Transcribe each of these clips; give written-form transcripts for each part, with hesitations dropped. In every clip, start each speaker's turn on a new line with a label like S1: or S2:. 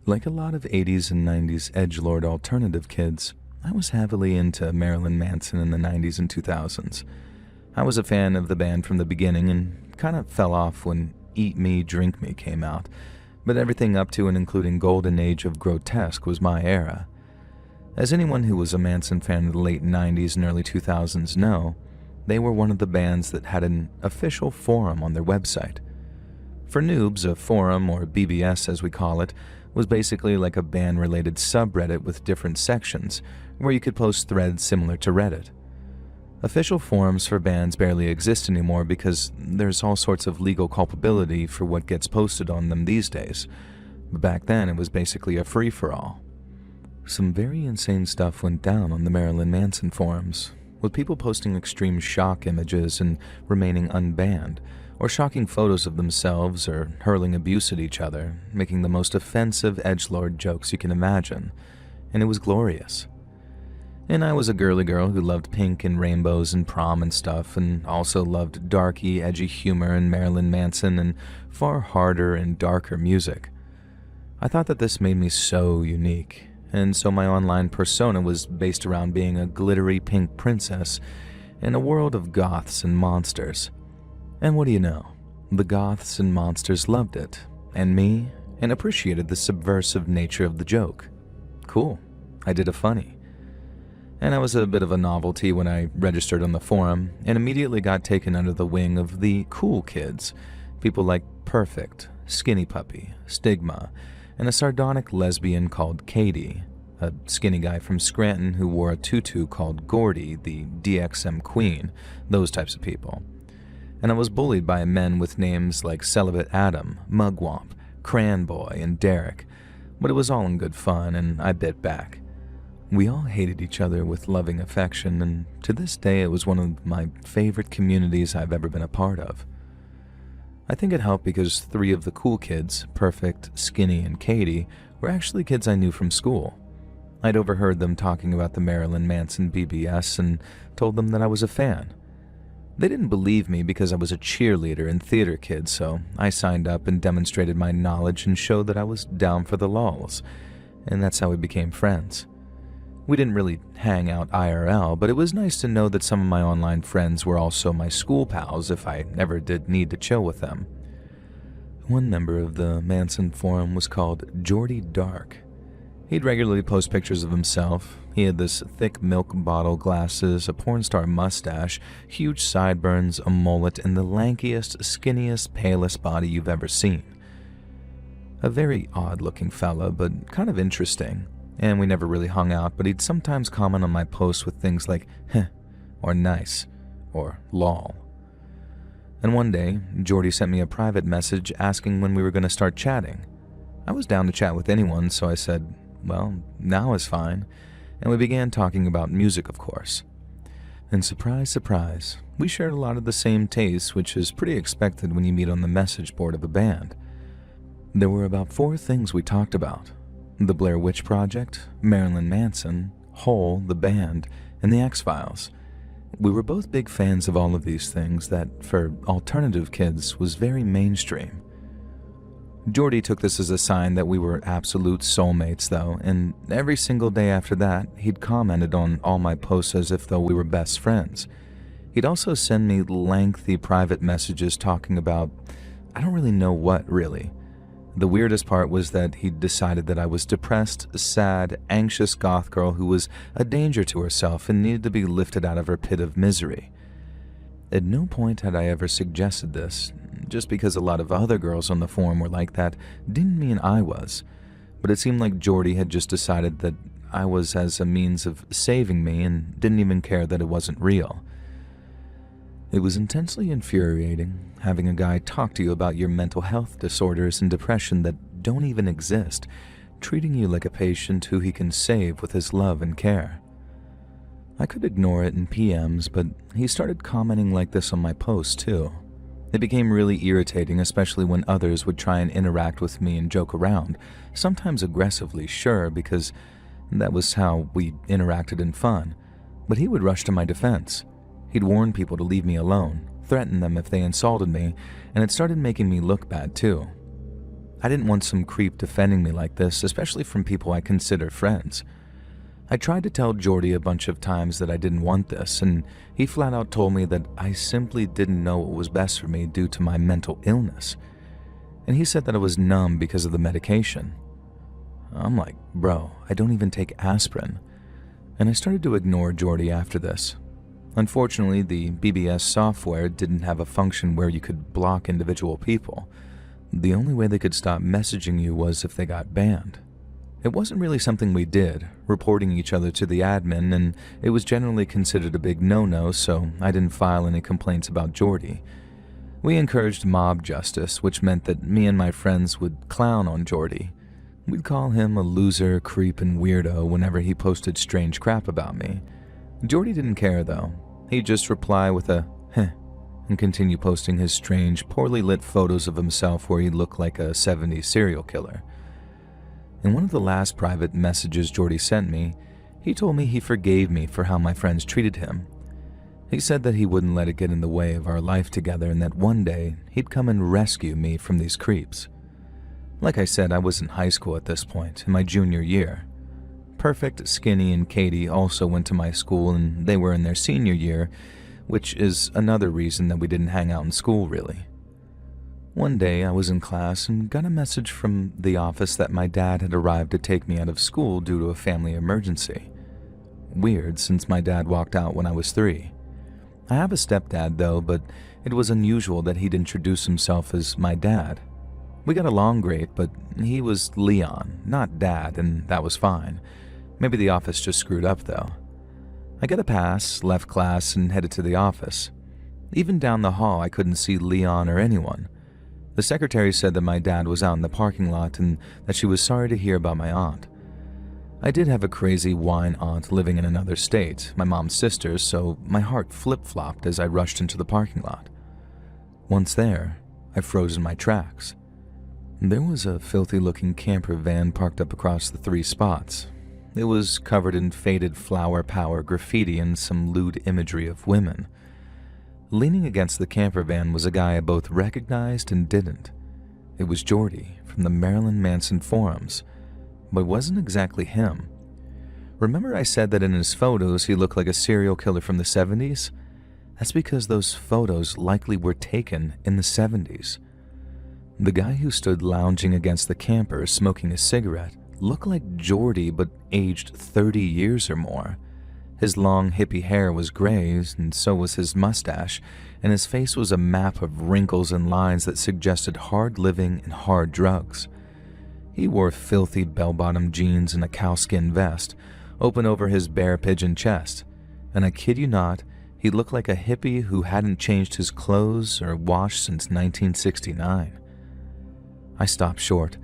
S1: Like a lot of 80s and 90s edgelord alternative kids, I was heavily into Marilyn Manson in the 90s and 2000s. I was a fan of the band from the beginning and kind of fell off when Eat Me, Drink Me came out, but everything up to and including Golden Age of Grotesque was my era. As anyone who was a Manson fan in the late 90s and early 2000s know, they were one of the bands that had an official forum on their website. For noobs, a forum, or BBS as we call it, was basically like a band-related subreddit with different sections, where you could post threads similar to Reddit. Official forums for bands barely exist anymore because there's all sorts of legal culpability for what gets posted on them these days. But back then, it was basically a free-for-all. Some very insane stuff went down on the Marilyn Manson forums, with people posting extreme shock images and remaining unbanned, or shocking photos of themselves or hurling abuse at each other, making the most offensive edgelord jokes you can imagine, and it was glorious. And I was a girly girl who loved pink and rainbows and prom and stuff, and also loved darky, edgy humor and Marilyn Manson and far harder and darker music. I thought that this made me so unique, and so my online persona was based around being a glittery pink princess in a world of goths and monsters. And what do you know? The goths and monsters loved it, and me, and appreciated the subversive nature of the joke. Cool, I did a funny. And I was a bit of a novelty when I registered on the forum, and immediately got taken under the wing of the cool kids, people like Perfect, Skinny Puppy, Stigma, and a sardonic lesbian called Katie, a skinny guy from Scranton who wore a tutu called Gordy, the DXM Queen, those types of people. And I was bullied by men with names like Celibate Adam, Mugwump, Cranboy, and Derek, but it was all in good fun, and I bit back. We all hated each other with loving affection, and to this day it was one of my favorite communities I've ever been a part of. I think it helped because 3 of the cool kids, Perfect, Skinny, and Katie, were actually kids I knew from school. I'd overheard them talking about the Marilyn Manson BBS and told them that I was a fan. They didn't believe me because I was a cheerleader and theater kid, so I signed up and demonstrated my knowledge and showed that I was down for the lulls, and that's how we became friends. We didn't really hang out IRL, but it was nice to know that some of my online friends were also my school pals if I ever did need to chill with them. One member of the Manson forum was called Jordy Dark. He'd regularly post pictures of himself. He had this thick milk bottle glasses, a porn star mustache, huge sideburns, a mullet, and the lankiest, skinniest, palest body you've ever seen. A very odd-looking fella, but kind of interesting. And we never really hung out, but he'd sometimes comment on my posts with things like, heh, or nice, or lol. And one day, Jordy sent me a private message asking when we were going to start chatting. I was down to chat with anyone, so I said, well, now is fine, and we began talking about music, of course. And surprise, surprise, we shared a lot of the same tastes, which is pretty expected when you meet on the message board of a band. There were about 4 things we talked about: the Blair Witch Project, Marilyn Manson, Hole, the band, and the X-Files. We were both big fans of all of these things that, for alternative kids, was very mainstream. Jordy took this as a sign that we were absolute soulmates, though, and every single day after that, he'd commented on all my posts as if though we were best friends. He'd also send me lengthy private messages talking about, I don't really know what, really. The weirdest part was that he'd decided that I was depressed, sad, anxious goth girl who was a danger to herself and needed to be lifted out of her pit of misery. At no point had I ever suggested this. Just because a lot of other girls on the forum were like that didn't mean I was, but it seemed like Jordy had just decided that I was as a means of saving me and didn't even care that it wasn't real. It was intensely infuriating having a guy talk to you about your mental health disorders and depression that don't even exist, treating you like a patient who he can save with his love and care. I could ignore it in PMs, but he started commenting like this on my posts too. It became really irritating, especially when others would try and interact with me and joke around, sometimes aggressively, sure, because that was how we interacted in fun, but he would rush to my defense. He'd warn people to leave me alone, threaten them if they insulted me, and it started making me look bad too. I didn't want some creep defending me like this, especially from people I consider friends. I tried to tell Jordy a bunch of times that I didn't want this, and he flat out told me that I simply didn't know what was best for me due to my mental illness. And he said that I was numb because of the medication. I'm like, bro, I don't even take aspirin. And I started to ignore Jordy after this. Unfortunately, the BBS software didn't have a function where you could block individual people. The only way they could stop messaging you was if they got banned. It wasn't really something we did, reporting each other to the admin, and it was generally considered a big no-no, so I didn't file any complaints about Jordy. We encouraged mob justice, which meant that me and my friends would clown on Jordy. We'd call him a loser, creep, and weirdo whenever he posted strange crap about me. Jordy didn't care, though. He'd just reply with a heh and continue posting his strange, poorly lit photos of himself where he looked like a 70s serial killer. In one of the last private messages Jordy sent me, he told me he forgave me for how my friends treated him. He said that he wouldn't let it get in the way of our life together and that one day he'd come and rescue me from these creeps. Like I said, I was in high school at this point, in my junior year. Perfect, Skinny, and Katie also went to my school and they were in their senior year, which is another reason that we didn't hang out in school really. One day I was in class and got a message from the office that my dad had arrived to take me out of school due to a family emergency. Weird, since my dad walked out when I was 3. I have a stepdad though, but it was unusual that he'd introduce himself as my dad. We got along great, but he was Leon, not Dad, and that was fine. Maybe the office just screwed up though. I got a pass, left class, and headed to the office. Even down the hall I couldn't see Leon or anyone. The secretary said that my dad was out in the parking lot and that she was sorry to hear about my aunt. I did have a crazy wine aunt living in another state, my mom's sister, so my heart flip-flopped as I rushed into the parking lot. Once there, I froze in my tracks. There was a filthy-looking camper van parked up across the 3 spots. It was covered in faded flower power graffiti and some lewd imagery of women. Leaning against the camper van was a guy I both recognized and didn't. It was Jordy from the Marilyn Manson forums, but it wasn't exactly him. Remember I said that in his photos he looked like a serial killer from the 70s? That's because those photos likely were taken in the 70s. The guy who stood lounging against the camper smoking a cigarette looked like Jordy but aged 30 years or more. His long hippie hair was gray and so was his mustache, and his face was a map of wrinkles and lines that suggested hard living and hard drugs. He wore filthy bell-bottom jeans and a cowskin vest, open over his bare pigeon chest, and I kid you not, he looked like a hippie who hadn't changed his clothes or washed since 1969. I stopped short,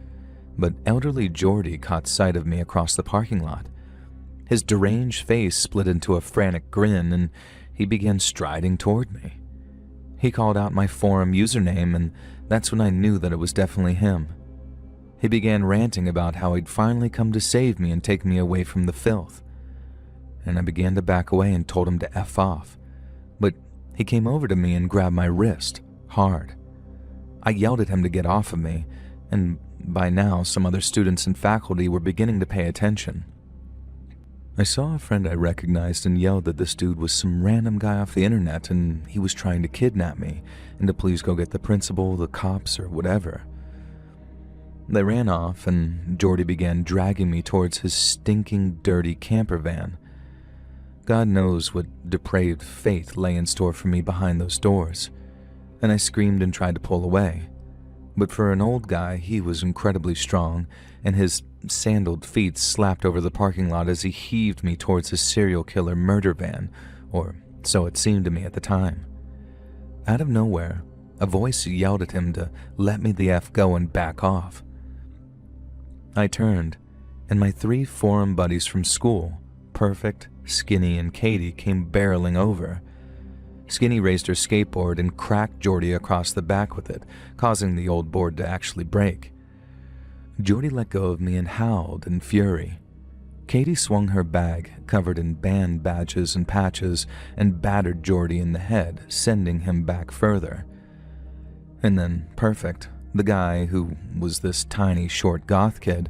S1: but elderly Jordy caught sight of me across the parking lot. His deranged face split into a frantic grin, and he began striding toward me. He called out my forum username, and that's when I knew that it was definitely him. He began ranting about how he'd finally come to save me and take me away from the filth. And I began to back away and told him to F off, but he came over to me and grabbed my wrist, hard. I yelled at him to get off of me, and by now some other students and faculty were beginning to pay attention. I saw a friend I recognized and yelled that this dude was some random guy off the internet and he was trying to kidnap me and to please go get the principal, the cops, or whatever. They ran off and Jordy began dragging me towards his stinking, dirty camper van. God knows what depraved fate lay in store for me behind those doors, and I screamed and tried to pull away. But for an old guy, he was incredibly strong, and his sandaled feet slapped over the parking lot as he heaved me towards his serial killer murder van, or so it seemed to me at the time. Out of nowhere, a voice yelled at him to let me the F go and back off. I turned, and my 3 forum buddies from school, Perfect, Skinny, and Katie, came barreling over. Skinny raised her skateboard and cracked Jordy across the back with it, causing the old board to actually break. Jordy let go of me and howled in fury. Katie swung her bag, covered in band badges and patches, and battered Jordy in the head, sending him back further. And then Perfect, The guy, who was this tiny, short goth kid,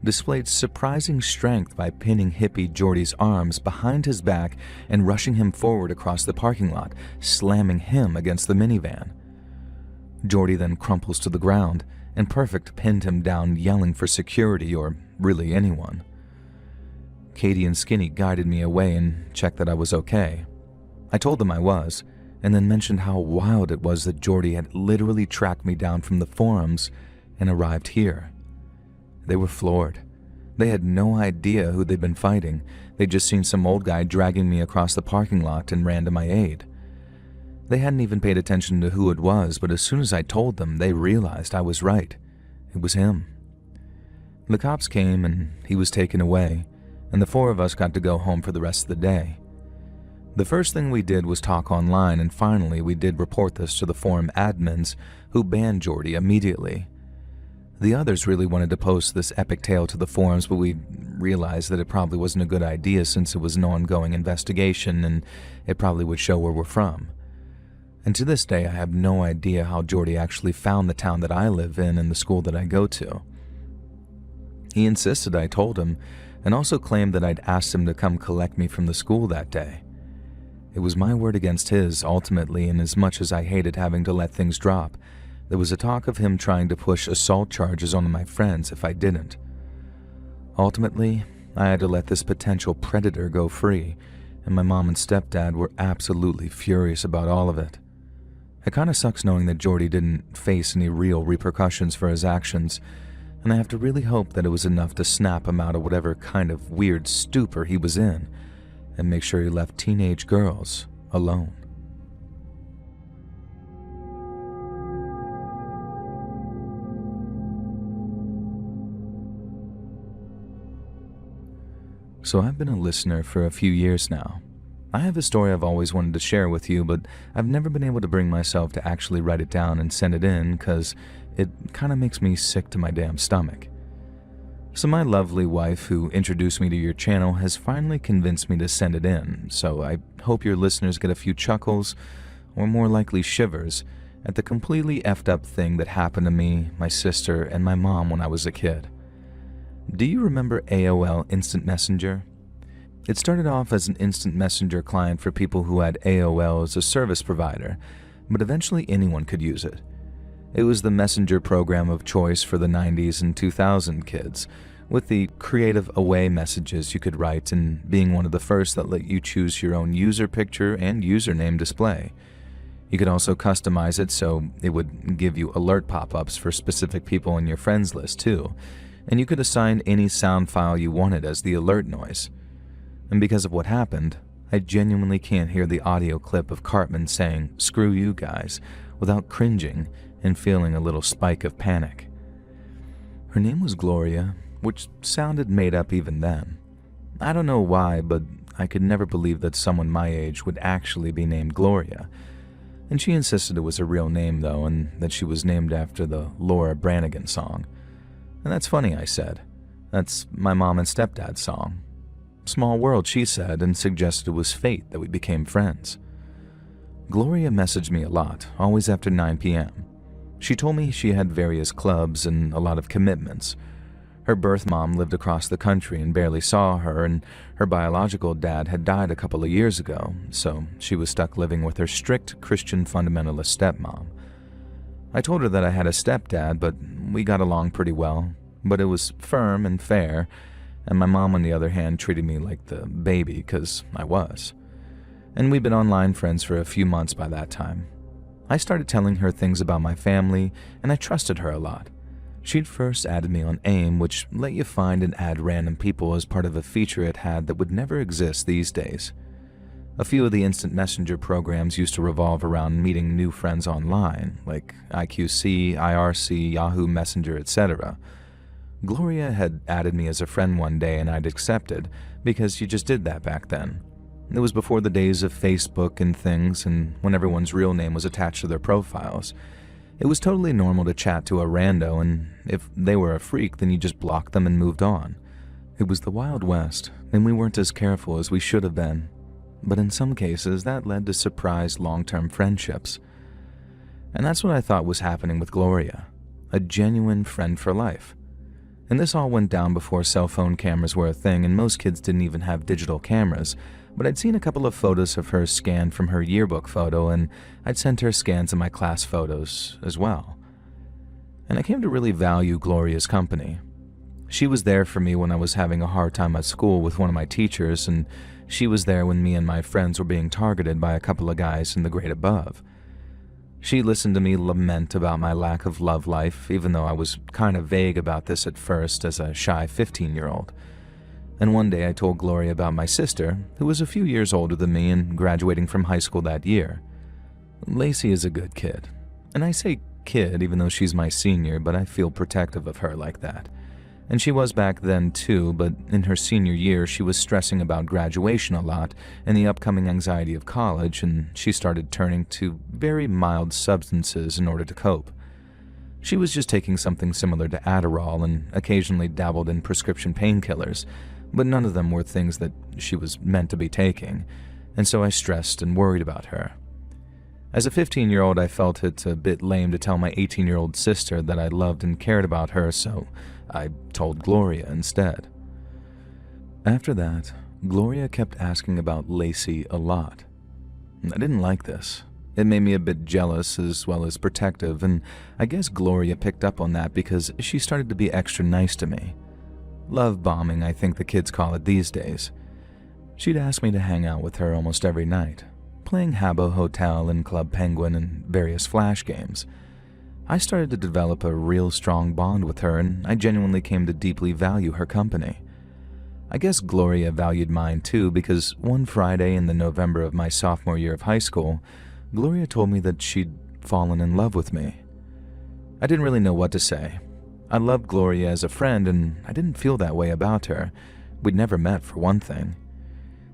S1: displayed surprising strength by pinning hippie Jordy's arms behind his back and rushing him forward across the parking lot, slamming him against the minivan. Jordy then crumples to the ground, and Perfect pinned him down, yelling for security or really anyone. Katie and Skinny guided me away and checked that I was okay. I told them I was, and then mentioned how wild it was that Jordy had literally tracked me down from the forums and arrived here. They were floored. They had no idea who they'd been fighting. They'd just seen some old guy dragging me across the parking lot and ran to my aid. They hadn't even paid attention to who it was, but as soon as I told them, they realized I was right. It was him. The cops came and he was taken away, and the four of us got to go home for the rest of the day. The first thing we did was talk online, and finally we did report this to the forum admins, who banned Jordy immediately. The others really wanted to post this epic tale to the forums, but we realized that it probably wasn't a good idea since it was an ongoing investigation and it probably would show where we're from. And to this day, I have no idea how Jordy actually found the town that I live in and the school that I go to. He insisted I told him, and also claimed that I'd asked him to come collect me from the school that day. It was my word against his, ultimately, and as much as I hated having to let things drop, there was a talk of him trying to push assault charges on my friends if I didn't. Ultimately, I had to let this potential predator go free, and my mom and stepdad were absolutely furious about all of it. It kinda sucks knowing that Jordy didn't face any real repercussions for his actions, and I have to really hope that it was enough to snap him out of whatever kind of weird stupor he was in, and make sure he left teenage girls alone. So I've been a listener for a few years now. I have a story I've always wanted to share with you, but I've never been able to bring myself to actually write it down and send it in because it kind of makes me sick to my damn stomach. So my lovely wife, who introduced me to your channel, has finally convinced me to send it in, so I hope your listeners get a few chuckles, or more likely shivers, at the completely effed up thing that happened to me, my sister, and my mom when I was a kid. Do you remember AOL Instant Messenger? It started off as an instant messenger client for people who had AOL as a service provider, but eventually anyone could use it. It was the messenger program of choice for the 90s and 2000 kids, with the creative away messages you could write and being one of the first that let you choose your own user picture and username display. You could also customize it so it would give you alert pop-ups for specific people in your friends list too, and you could assign any sound file you wanted as the alert noise. And because of what happened, I genuinely can't hear the audio clip of Cartman saying, "Screw you guys," without cringing and feeling a little spike of panic. Her name was Gloria, which sounded made up even then. I don't know why, but I could never believe that someone my age would actually be named Gloria. And she insisted it was her real name, though, and that she was named after the Laura Branigan song. And that's funny, I said. That's my mom and stepdad's song. Small world, she said, and suggested it was fate that we became friends. Gloria messaged me a lot, always after 9 p.m. She told me she had various clubs and a lot of commitments. Her birth mom lived across the country and barely saw her, and her biological dad had died a couple of years ago, so she was stuck living with her strict Christian fundamentalist stepmom. I told her that I had a stepdad, but we got along pretty well, but it was firm and fair, and my mom, on the other hand, treated me like the baby, 'cause I was. And we'd been online friends for a few months by that time. I started telling her things about my family, and I trusted her a lot. She'd first added me on AIM, which let you find and add random people as part of a feature it had that would never exist these days. A few of the instant messenger programs used to revolve around meeting new friends online, like IQC, IRC, Yahoo Messenger, etc. Gloria had added me as a friend one day and I'd accepted, because you just did that back then. It was before the days of Facebook and things, and when everyone's real name was attached to their profiles. It was totally normal to chat to a rando, and if they were a freak, then you just blocked them and moved on. It was the Wild West, and we weren't as careful as we should have been. But in some cases, that led to surprise long-term friendships. And that's what I thought was happening with Gloria. a genuine friend for life. And this all went down before cell phone cameras were a thing, and most kids didn't even have digital cameras. But I'd seen a couple of photos of her scanned from her yearbook photo, and I'd sent her scans of my class photos as well. And I came to really value Gloria's company. She was there for me when I was having a hard time at school with one of my teachers, and she was there when me and my friends were being targeted by a couple of guys in the grade above. She listened to me lament about my lack of love life, even though I was kind of vague about this at first as a shy 15-year-old. And one day I told Gloria about my sister, who was a few years older than me and graduating from high school that year. Lacey is a good kid. And I say kid even though she's my senior, but I feel protective of her like that. And she was back then too, but in her senior year she was stressing about graduation a lot and the upcoming anxiety of college, and she started turning to very mild substances in order to cope. She was just taking something similar to Adderall and occasionally dabbled in prescription painkillers, but none of them were things that she was meant to be taking, and so I stressed and worried about her. As a 15-year-old, I felt it a bit lame to tell my 18-year-old sister that I loved and cared about her, so I told Gloria instead. After that, Gloria kept asking about Lacey a lot. I didn't like this. It made me a bit jealous as well as protective, and I guess Gloria picked up on that because she started to be extra nice to me. Love bombing, I think the kids call it these days. She'd ask me to hang out with her almost every night, playing Habbo Hotel and Club Penguin and various flash games. I started to develop a real strong bond with her, and I genuinely came to deeply value her company. I guess Gloria valued mine too, because one Friday in the November of my sophomore year of high school, Gloria told me that she'd fallen in love with me. I didn't really know what to say. I loved Gloria as a friend, and I didn't feel that way about her. We'd never met, for one thing.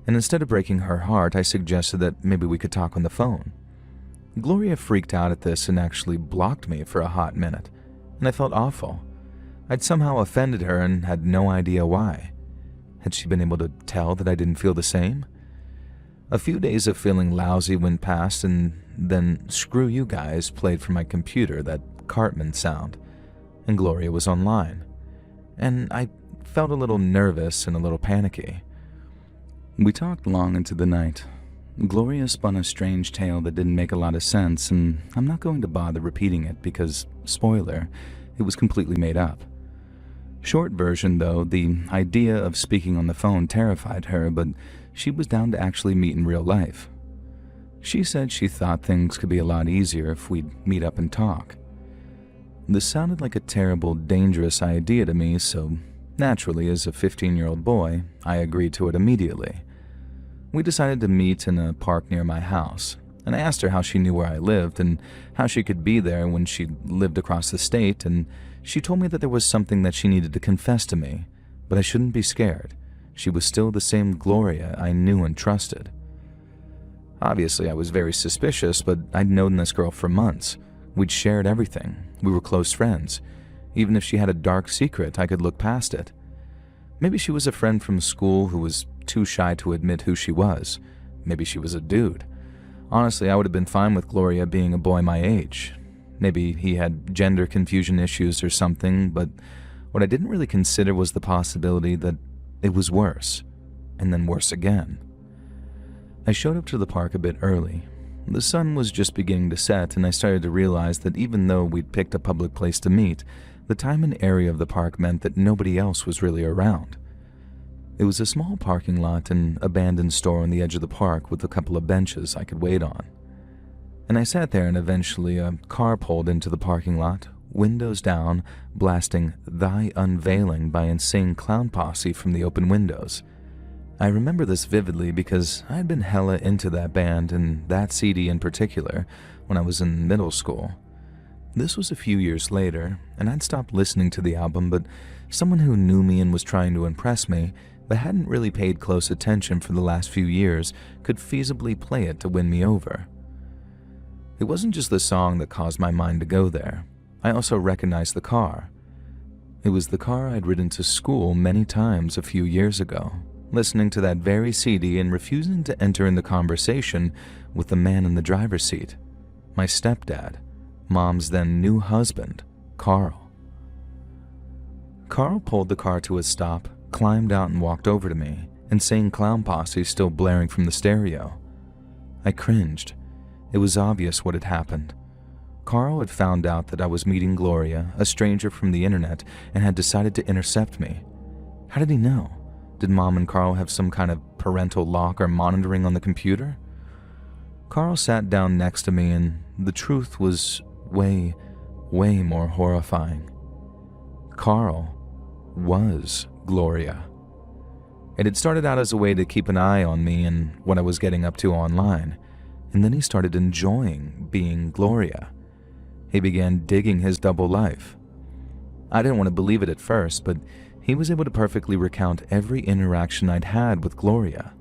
S1: And instead of breaking her heart, I suggested that maybe we could talk on the phone. Gloria freaked out at this and actually blocked me for a hot minute, and I felt awful. I'd somehow offended her and had no idea why. Had she been able to tell that I didn't feel the same? A few days of feeling lousy went past, and then Screw You Guys played from my computer, that Cartman sound, and Gloria was online. And I felt a little nervous and a little panicky. We talked long into the night. Gloria spun a strange tale that didn't make a lot of sense, and I'm not going to bother repeating it because, spoiler, it was completely made up. Short version though, the idea of speaking on the phone terrified her, but she was down to actually meet in real life. She said she thought things could be a lot easier if we'd meet up and talk. This sounded like a terrible, dangerous idea to me, so naturally, as a 15-year-old boy, I agreed to it immediately. We decided to meet in a park near my house, and I asked her how she knew where I lived and how she could be there when she lived across the state, and she told me that there was something that she needed to confess to me, but I shouldn't be scared. She was still the same Gloria I knew and trusted. Obviously, I was very suspicious, but I'd known this girl for months. We'd shared everything. We were close friends. Even if she had a dark secret, I could look past it. Maybe she was a friend from school who was too shy to admit who she was. Maybe she was a dude. Honestly, I would have been fine with Gloria being a boy my age. Maybe he had gender confusion issues or something, but what I didn't really consider was the possibility that it was worse, and then worse again. I showed up to the park a bit early. The sun was just beginning to set, and I started to realize that even though we'd picked a public place to meet, the time and area of the park meant that nobody else was really around. It was a small parking lot and abandoned store on the edge of the park with a couple of benches I could wait on. And I sat there, and eventually a car pulled into the parking lot, windows down, blasting "Thy Unveiling" by Insane Clown Posse from the open windows. I remember this vividly because I had been hella into that band and that CD in particular when I was in middle school. This was a few years later, and I'd stopped listening to the album, but someone who knew me and was trying to impress me, but hadn't really paid close attention for the last few years, could feasibly play it to win me over. It wasn't just the song that caused my mind to go there. I also recognized the car. It was the car I'd ridden to school many times a few years ago, listening to that very CD and refusing to enter in the conversation with the man in the driver's seat, my stepdad, Mom's then new husband, Carl. Carl pulled the car to a stop, climbed out and walked over to me, insane clown posse still blaring from the stereo. I cringed. It was obvious what had happened. Carl had found out that I was meeting Gloria, a stranger from the internet, and had decided to intercept me. How did he know? Did Mom and Carl have some kind of parental lock or monitoring on the computer? Carl sat down next to me, and the truth was way more horrifying. Carl was Gloria. It had started out as a way to keep an eye on me and what I was getting up to online, and then he started enjoying being Gloria. He began digging his double life. I didn't want to believe it at first, but he was able to perfectly recount every interaction I'd had with Gloria.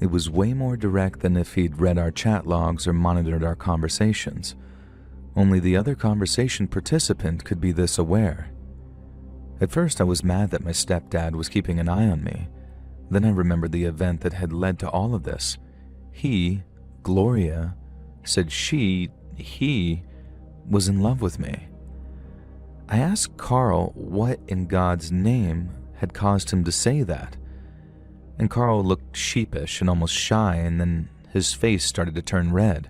S1: It was way more direct than if he'd read our chat logs or monitored our conversations. Only the other conversation participant could be this aware. At first, I was mad that my stepdad was keeping an eye on me. Then I remembered the event that had led to all of this. He, Gloria, said he was in love with me. I asked Carl what in God's name had caused him to say that. And Carl looked sheepish and almost shy, and then his face started to turn red.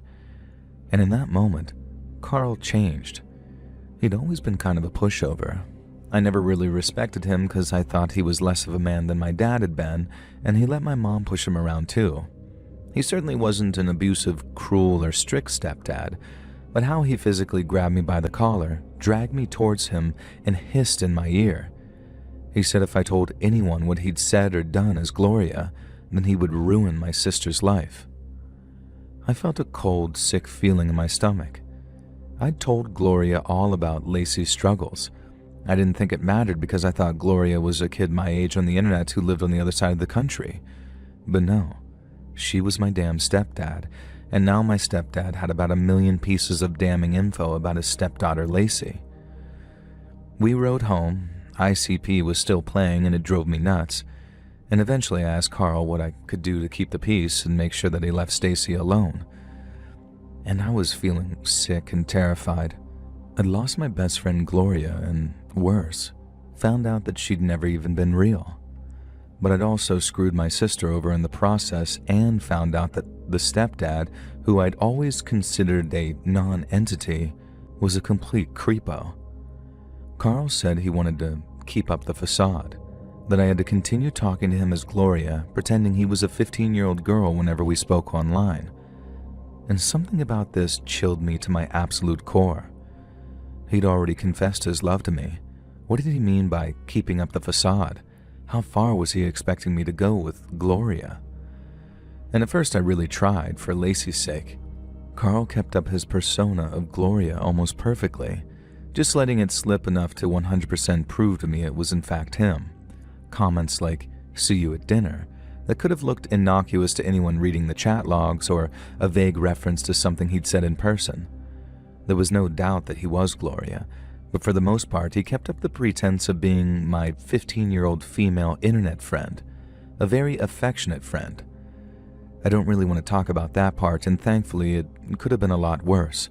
S1: And in that moment, Carl changed. He'd always been kind of a pushover. I never really respected him because I thought he was less of a man than my dad had been, and he let my mom push him around too. He certainly wasn't an abusive, cruel, or strict stepdad, but how he physically grabbed me by the collar, dragged me towards him, and hissed in my ear. He said if I told anyone what he'd said or done as Gloria, then he would ruin my sister's life. I felt a cold, sick feeling in my stomach. I'd told Gloria all about Lacey's struggles. I didn't think it mattered because I thought Gloria was a kid my age on the internet who lived on the other side of the country. But no, she was my damn stepdad, and now my stepdad had about 1 million pieces of damning info about his stepdaughter Lacey. We rode home. ICP was still playing and it drove me nuts, and eventually I asked Carl what I could do to keep the peace and make sure that he left Stacy alone. And I was feeling sick and terrified. I'd lost my best friend Gloria, and worse, found out that she'd never even been real. But I'd also screwed my sister over in the process and found out that the stepdad, who I'd always considered a non-entity, was a complete creepo. Carl said he wanted to keep up the facade, that I had to continue talking to him as Gloria, pretending he was a 15-year-old girl whenever we spoke online. And something about this chilled me to my absolute core. He'd already confessed his love to me. What did he mean by keeping up the facade? How far was he expecting me to go with Gloria? And at first I really tried, for Lacey's sake. Carl kept up his persona of Gloria almost perfectly, just letting it slip enough to 100% prove to me it was in fact him. Comments like, "see you at dinner," that could have looked innocuous to anyone reading the chat logs, or a vague reference to something he'd said in person. There was no doubt that he was Gloria, but for the most part he kept up the pretense of being my 15-year-old female internet friend, a very affectionate friend. I don't really want to talk about that part, and thankfully it could have been a lot worse.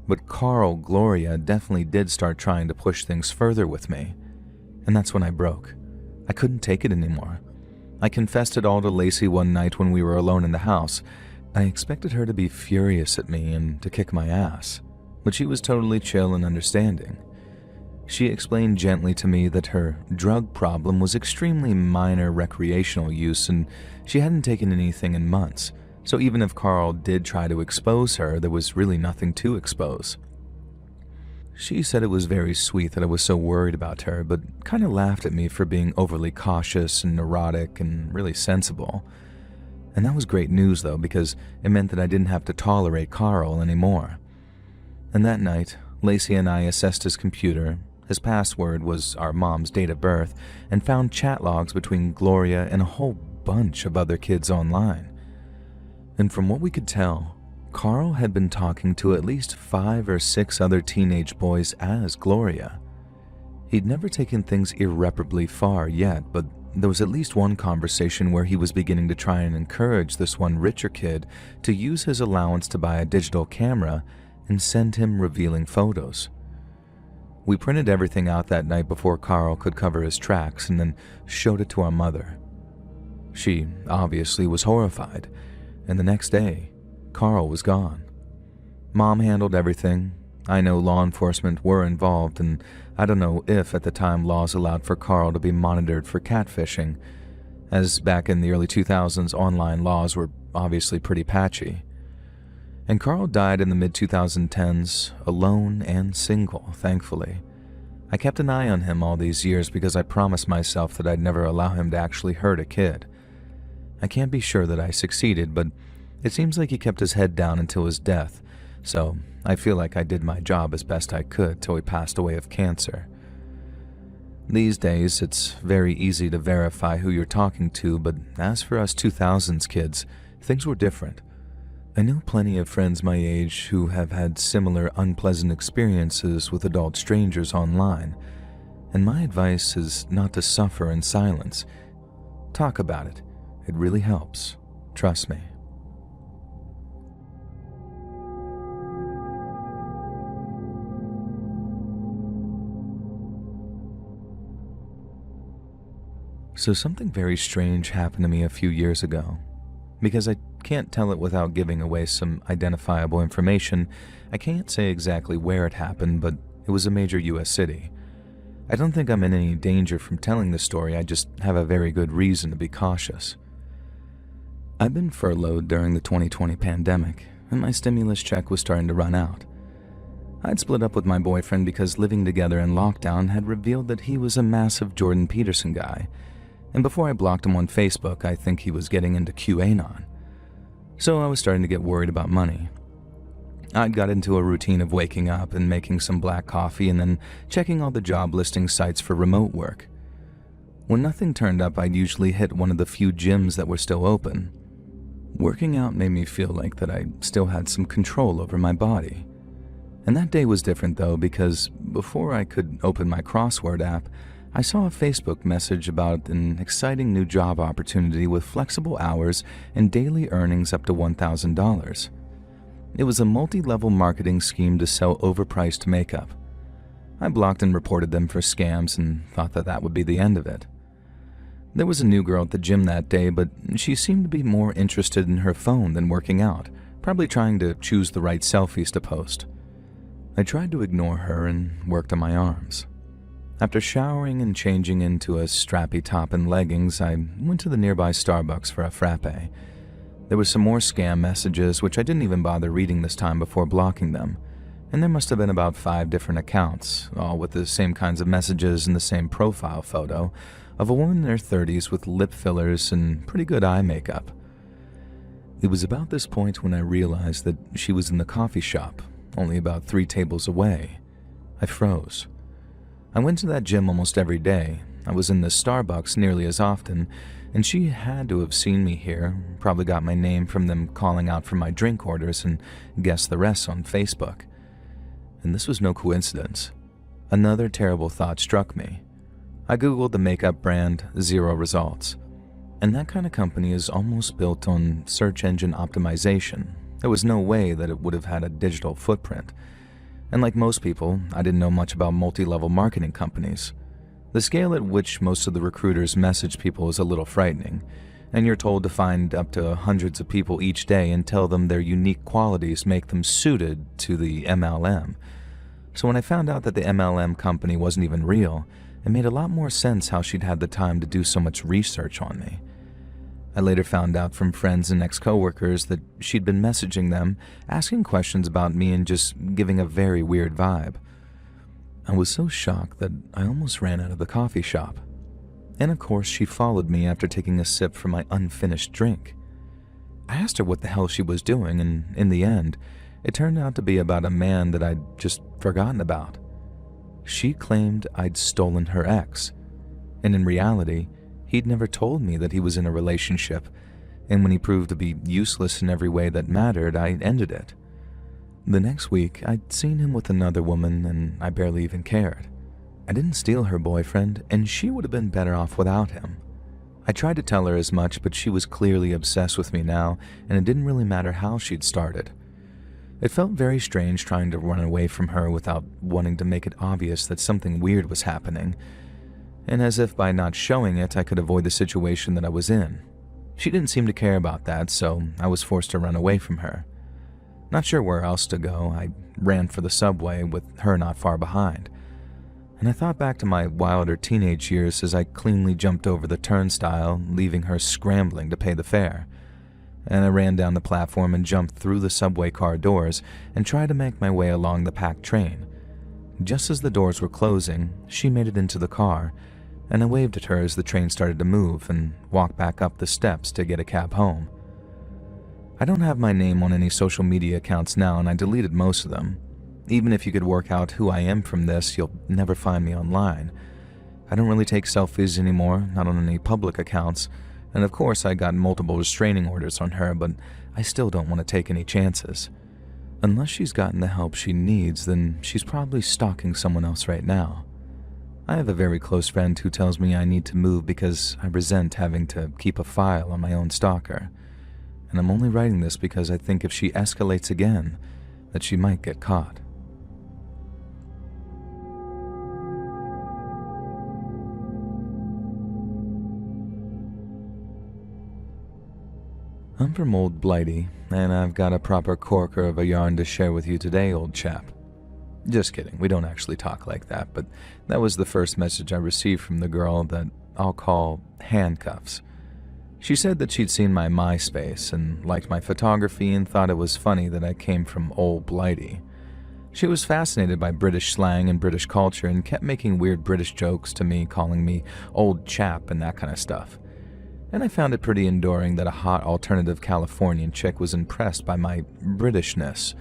S1: But Carl Gloria definitely did start trying to push things further with me, and that's when I broke. I couldn't take it anymore. I confessed it all to Lacey one night when we were alone in the house. I expected her to be furious at me and to kick my ass, but she was totally chill and understanding. She explained gently to me that her drug problem was extremely minor recreational use and she hadn't taken anything in months, so even if Carl did try to expose her, there was really nothing to expose. She said it was very sweet that I was so worried about her, but kind of laughed at me for being overly cautious and neurotic and really sensible. And that was great news though, because it meant that I didn't have to tolerate Carl anymore. And that night, Lacey and I assessed his computer. His password was our mom's date of birth, and found chat logs between Gloria and a whole bunch of other kids online. And from what we could tell, Carl had been talking to at least 5 or 6 other teenage boys as Gloria. He'd never taken things irreparably far yet, but there was at least one conversation where he was beginning to try and encourage this one richer kid to use his allowance to buy a digital camera and send him revealing photos. We printed everything out that night before Carl could cover his tracks and then showed it to our mother. She obviously was horrified, and the next day, Carl was gone. Mom handled everything. I know law enforcement were involved, and I don't know if at the time laws allowed for Carl to be monitored for catfishing, as back in the early 2000s online laws were obviously pretty patchy. And Carl died in the mid-2010s, alone and single, thankfully. I kept an eye on him all these years because I promised myself that I'd never allow him to actually hurt a kid. I can't be sure that I succeeded, but it seems like he kept his head down until his death, so I feel like I did my job as best I could till he passed away of cancer. These days, it's very easy to verify who you're talking to, but as for us 2000s kids, things were different. I know plenty of friends my age who have had similar unpleasant experiences with adult strangers online, and my advice is not to suffer in silence. Talk about it. It really helps. Trust me. So something very strange happened to me a few years ago. Because I can't tell it without giving away some identifiable information, I can't say exactly where it happened, but it was a major US city. I don't think I'm in any danger from telling the story, I just have a very good reason to be cautious. I've been furloughed during the 2020 pandemic, and my stimulus check was starting to run out. I'd split up with my boyfriend because living together in lockdown had revealed that he was a massive Jordan Peterson guy, and before I blocked him on Facebook, I think he was getting into QAnon. So I was starting to get worried about money. I'd got into a routine of waking up and making some black coffee and then checking all the job listing sites for remote work. When nothing turned up, I'd usually hit one of the few gyms that were still open. Working out made me feel like that I still had some control over my body. And that day was different though, because before I could open my crossword app, I saw a Facebook message about an exciting new job opportunity with flexible hours and daily earnings up to $1,000. It was a multi-level marketing scheme to sell overpriced makeup. I blocked and reported them for scams and thought that that would be the end of it. There was a new girl at the gym that day, but she seemed to be more interested in her phone than working out, probably trying to choose the right selfies to post. I tried to ignore her and worked on my arms. After showering and changing into a strappy top and leggings, I went to the nearby Starbucks for a frappe. There were some more scam messages, which I didn't even bother reading this time before blocking them, and there must have been about 5 different accounts, all with the same kinds of messages and the same profile photo of a woman in her 30s with lip fillers and pretty good eye makeup. It was about this point when I realized that she was in the coffee shop, only about 3 tables away. I froze. I went to that gym almost every day. I was in the Starbucks nearly as often, and she had to have seen me here, probably got my name from them calling out for my drink orders and guessed the rest on Facebook. And this was no coincidence. Another terrible thought struck me. I googled the makeup brand, 0 results. And that kind of company is almost built on search engine optimization. There was no way that it would have had a digital footprint. And like most people, I didn't know much about multi-level marketing companies. The scale at which most of the recruiters message people is a little frightening, and you're told to find up to hundreds of people each day and tell them their unique qualities make them suited to the MLM. So when I found out that the MLM company wasn't even real, it made a lot more sense how she'd had the time to do so much research on me. I later found out from friends and ex-coworkers that she'd been messaging them, asking questions about me and just giving a very weird vibe. I was so shocked that I almost ran out of the coffee shop. And of course, she followed me after taking a sip from my unfinished drink. I asked her what the hell she was doing, and in the end, it turned out to be about a man that I'd just forgotten about. She claimed I'd stolen her ex, and in reality, he'd never told me that he was in a relationship, and when he proved to be useless in every way that mattered, I ended it. The next week, I'd seen him with another woman, and I barely even cared. I didn't steal her boyfriend, and she would have been better off without him. I tried to tell her as much, but she was clearly obsessed with me now, and it didn't really matter how she'd started. It felt very strange trying to run away from her without wanting to make it obvious that something weird was happening, and as if by not showing it, I could avoid the situation that I was in. She didn't seem to care about that, so I was forced to run away from her. Not sure where else to go, I ran for the subway with her not far behind. And I thought back to my wilder teenage years as I cleanly jumped over the turnstile, leaving her scrambling to pay the fare. And I ran down the platform and jumped through the subway car doors and tried to make my way along the packed train. Just as the doors were closing, she made it into the car, and I waved at her as the train started to move and walked back up the steps to get a cab home. I don't have my name on any social media accounts now, and I deleted most of them. Even if you could work out who I am from this, you'll never find me online. I don't really take selfies anymore, not on any public accounts, and of course I got multiple restraining orders on her, but I still don't want to take any chances. Unless she's gotten the help she needs, then she's probably stalking someone else right now. I have a very close friend who tells me I need to move because I resent having to keep a file on my own stalker. And I'm only writing this because I think if she escalates again, that she might get caught. I'm from Old Blighty, and I've got a proper corker of a yarn to share with you today, old chap. Just kidding, we don't actually talk like that, but that was the first message I received from the girl that I'll call Handcuffs. She said that she'd seen my MySpace and liked my photography and thought it was funny that I came from Old Blighty. She was fascinated by British slang and British culture and kept making weird British jokes to me, calling me old chap and that kind of stuff. And I found it pretty enduring that a hot alternative Californian chick was impressed by my Britishness,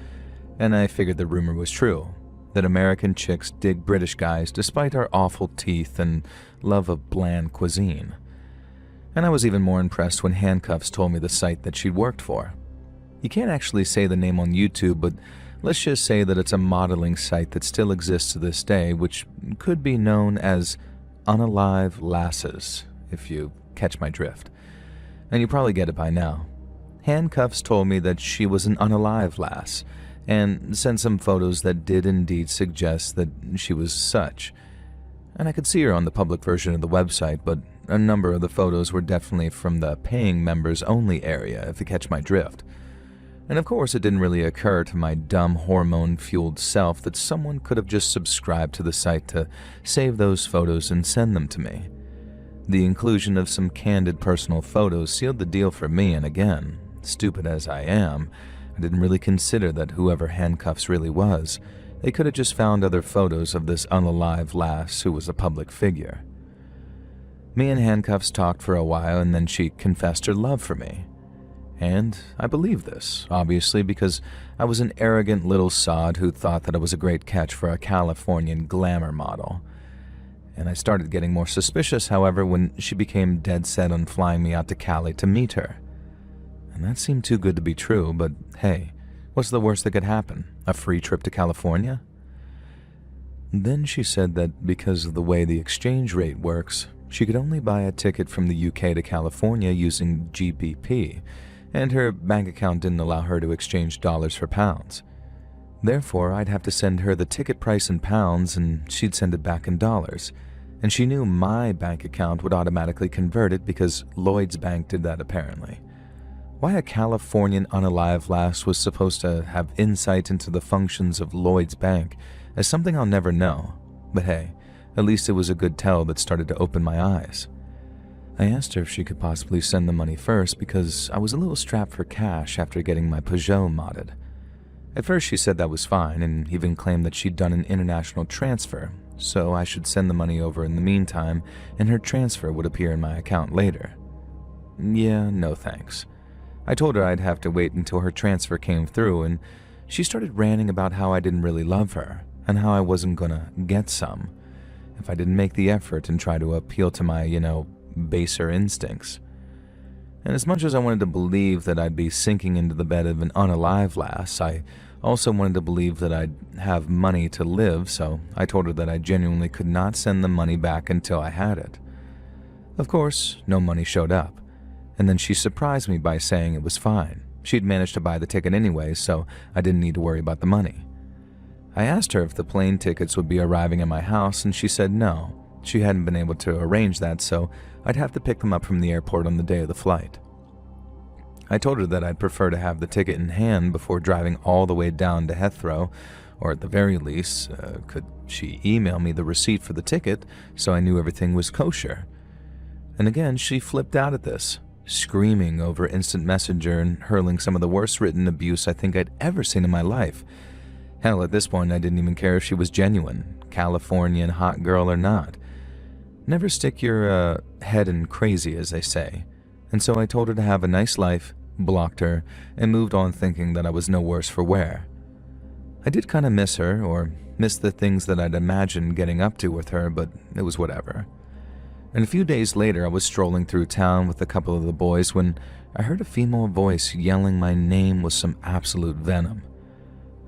S1: and I figured the rumor was true, that American chicks dig British guys despite our awful teeth and love of bland cuisine. And I was even more impressed when Handcuffs told me the site that she'd worked for. You can't actually say the name on YouTube, but let's just say that it's a modeling site that still exists to this day, which could be known as Unalive Lasses, if you catch my drift. And you probably get it by now. Handcuffs told me that she was an unalive lass, and sent some photos that did indeed suggest that she was such. And I could see her on the public version of the website, but a number of the photos were definitely from the paying members only area, if you catch my drift. And of course it didn't really occur to my dumb hormone-fueled self that someone could have just subscribed to the site to save those photos and send them to me. The inclusion of some candid personal photos sealed the deal for me, and again, stupid as I am, I didn't really consider that whoever Handcuffs really was, they could have just found other photos of this unalive lass who was a public figure. Me and Handcuffs talked for a while, and then she confessed her love for me. And I believed this, obviously, because I was an arrogant little sod who thought that I was a great catch for a Californian glamour model. And I started getting more suspicious, however, when she became dead set on flying me out to Cali to meet her. And that seemed too good to be true, but hey, what's the worst that could happen? A free trip to California? Then she said that because of the way the exchange rate works, she could only buy a ticket from the UK to California using GBP, and her bank account didn't allow her to exchange dollars for pounds. Therefore, I'd have to send her the ticket price in pounds and she'd send it back in dollars. And she knew my bank account would automatically convert it because Lloyd's Bank did that apparently. Why a Californian unalive lass was supposed to have insight into the functions of Lloyd's Bank is something I'll never know. But hey, at least it was a good tell that started to open my eyes. I asked her if she could possibly send the money first because I was a little strapped for cash after getting my Peugeot modded. At first she said that was fine and even claimed that she'd done an international transfer, so I should send the money over in the meantime and her transfer would appear in my account later. Yeah, no thanks. I told her I'd have to wait until her transfer came through, and she started ranting about how I didn't really love her and how I wasn't gonna get some if I didn't make the effort and try to appeal to my, baser instincts. And as much as I wanted to believe that I'd be sinking into the bed of an unalive lass, I also wanted to believe that I'd have money to live, so I told her that I genuinely could not send the money back until I had it. Of course, no money showed up, and then she surprised me by saying it was fine, She'd managed to buy the ticket anyway, so I didn't need to worry about the money. I asked her if the plane tickets would be arriving at my house, and she said no. She hadn't been able to arrange that, so I'd have to pick them up from the airport on the day of the flight. I told her that I'd prefer to have the ticket in hand before driving all the way down to Heathrow, or at the very least, could she email me the receipt for the ticket so I knew everything was kosher? And again, she flipped out at this, screaming over instant messenger and hurling some of the worst written abuse I think I'd ever seen in my life. Hell, at this point I didn't even care if she was genuine, Californian hot girl or not. Never stick your head in crazy, as they say. And so I told her to have a nice life, blocked her, and moved on thinking that I was no worse for wear. I did kind of miss her, or miss the things that I'd imagined getting up to with her, but it was whatever. And a few days later, I was strolling through town with a couple of the boys when I heard a female voice yelling my name with some absolute venom.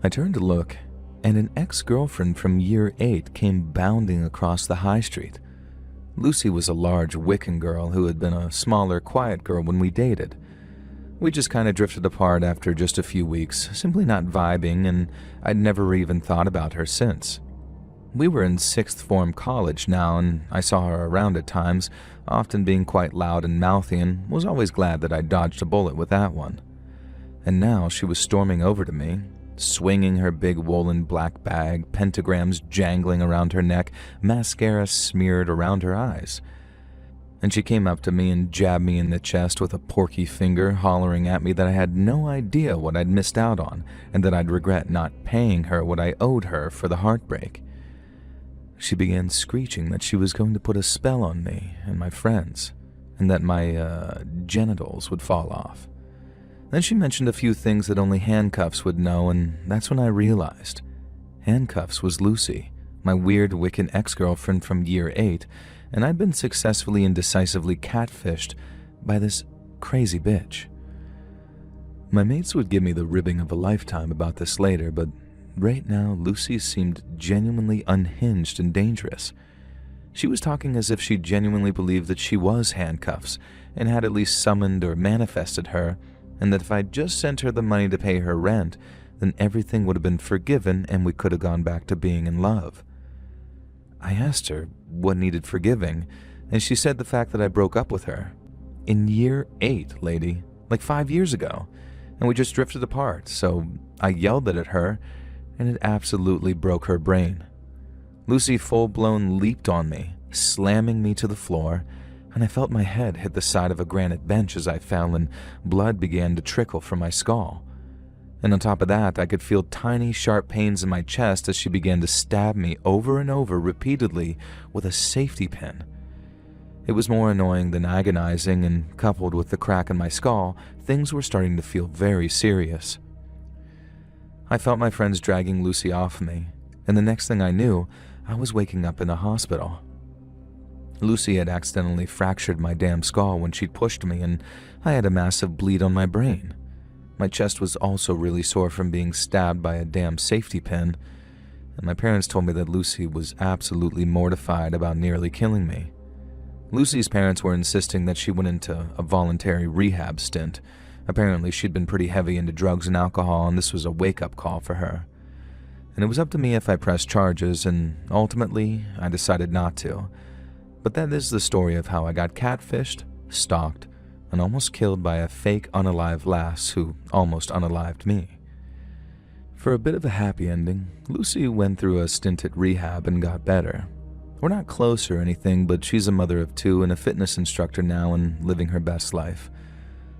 S1: I turned to look, and an ex-girlfriend from year 8 came bounding across the high street. Lucy was a large Wiccan girl who had been a smaller, quiet girl when we dated. We just kind of drifted apart after just a few weeks, simply not vibing, and I'd never even thought about her since. We were in 6th form college now, and I saw her around at times, often being quite loud and mouthy, and was always glad that I dodged a bullet with that one. And now she was storming over to me, swinging her big woolen black bag, pentagrams jangling around her neck, mascara smeared around her eyes. And she came up to me and jabbed me in the chest with a porky finger, hollering at me that I had no idea what I'd missed out on, and that I'd regret not paying her what I owed her for the heartbreak. She began screeching that she was going to put a spell on me and my friends, and that my genitals would fall off. Then she mentioned a few things that only Handcuffs would know, and that's when I realized. Handcuffs was Lucy, my weird Wiccan ex-girlfriend from year 8, and I'd been successfully and decisively catfished by this crazy bitch. My mates would give me the ribbing of a lifetime about this later, but right now Lucy seemed genuinely unhinged and dangerous. She was talking as if she genuinely believed that she was Handcuffs, and had at least summoned or manifested her, and that if I'd just sent her the money to pay her rent, then everything would have been forgiven and we could have gone back to being in love. I asked her what needed forgiving, and she said the fact that I broke up with her. In year 8, lady, like 5 years ago, and we just drifted apart, so I yelled at her, and it absolutely broke her brain. Lucy full-blown leaped on me, slamming me to the floor, and I felt my head hit the side of a granite bench as I fell, and blood began to trickle from my skull. And on top of that, I could feel tiny, sharp pains in my chest as she began to stab me over and over repeatedly with a safety pin. It was more annoying than agonizing, and coupled with the crack in my skull, things were starting to feel very serious. I felt my friends dragging Lucy off me, and the next thing I knew, I was waking up in a hospital. Lucy had accidentally fractured my damn skull when she'd pushed me, and I had a massive bleed on my brain. My chest was also really sore from being stabbed by a damn safety pin, and my parents told me that Lucy was absolutely mortified about nearly killing me. Lucy's parents were insisting that she went into a voluntary rehab stint. Apparently she'd been pretty heavy into drugs and alcohol, and this was a wake-up call for her. And it was up to me if I pressed charges, and ultimately I decided not to. But that is the story of how I got catfished, stalked, and almost killed by a fake unalive lass who almost unalived me. For a bit of a happy ending, Lucy went through a stint at rehab and got better. We're not close or anything, but she's a mother of 2 and a fitness instructor now and living her best life.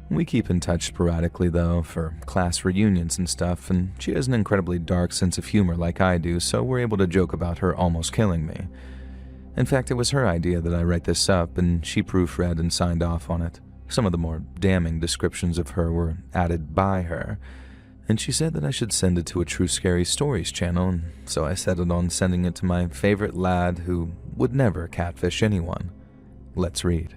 S1: We keep in touch sporadically, though, for class reunions and stuff, and she has an incredibly dark sense of humor like I do, so we're able to joke about her almost killing me. In fact, it was her idea that I write this up, and she proofread and signed off on it. Some of the more damning descriptions of her were added by her, and she said that I should send it to a True Scary Stories channel, and so I settled on sending it to my favorite lad who would never catfish anyone. Let's read.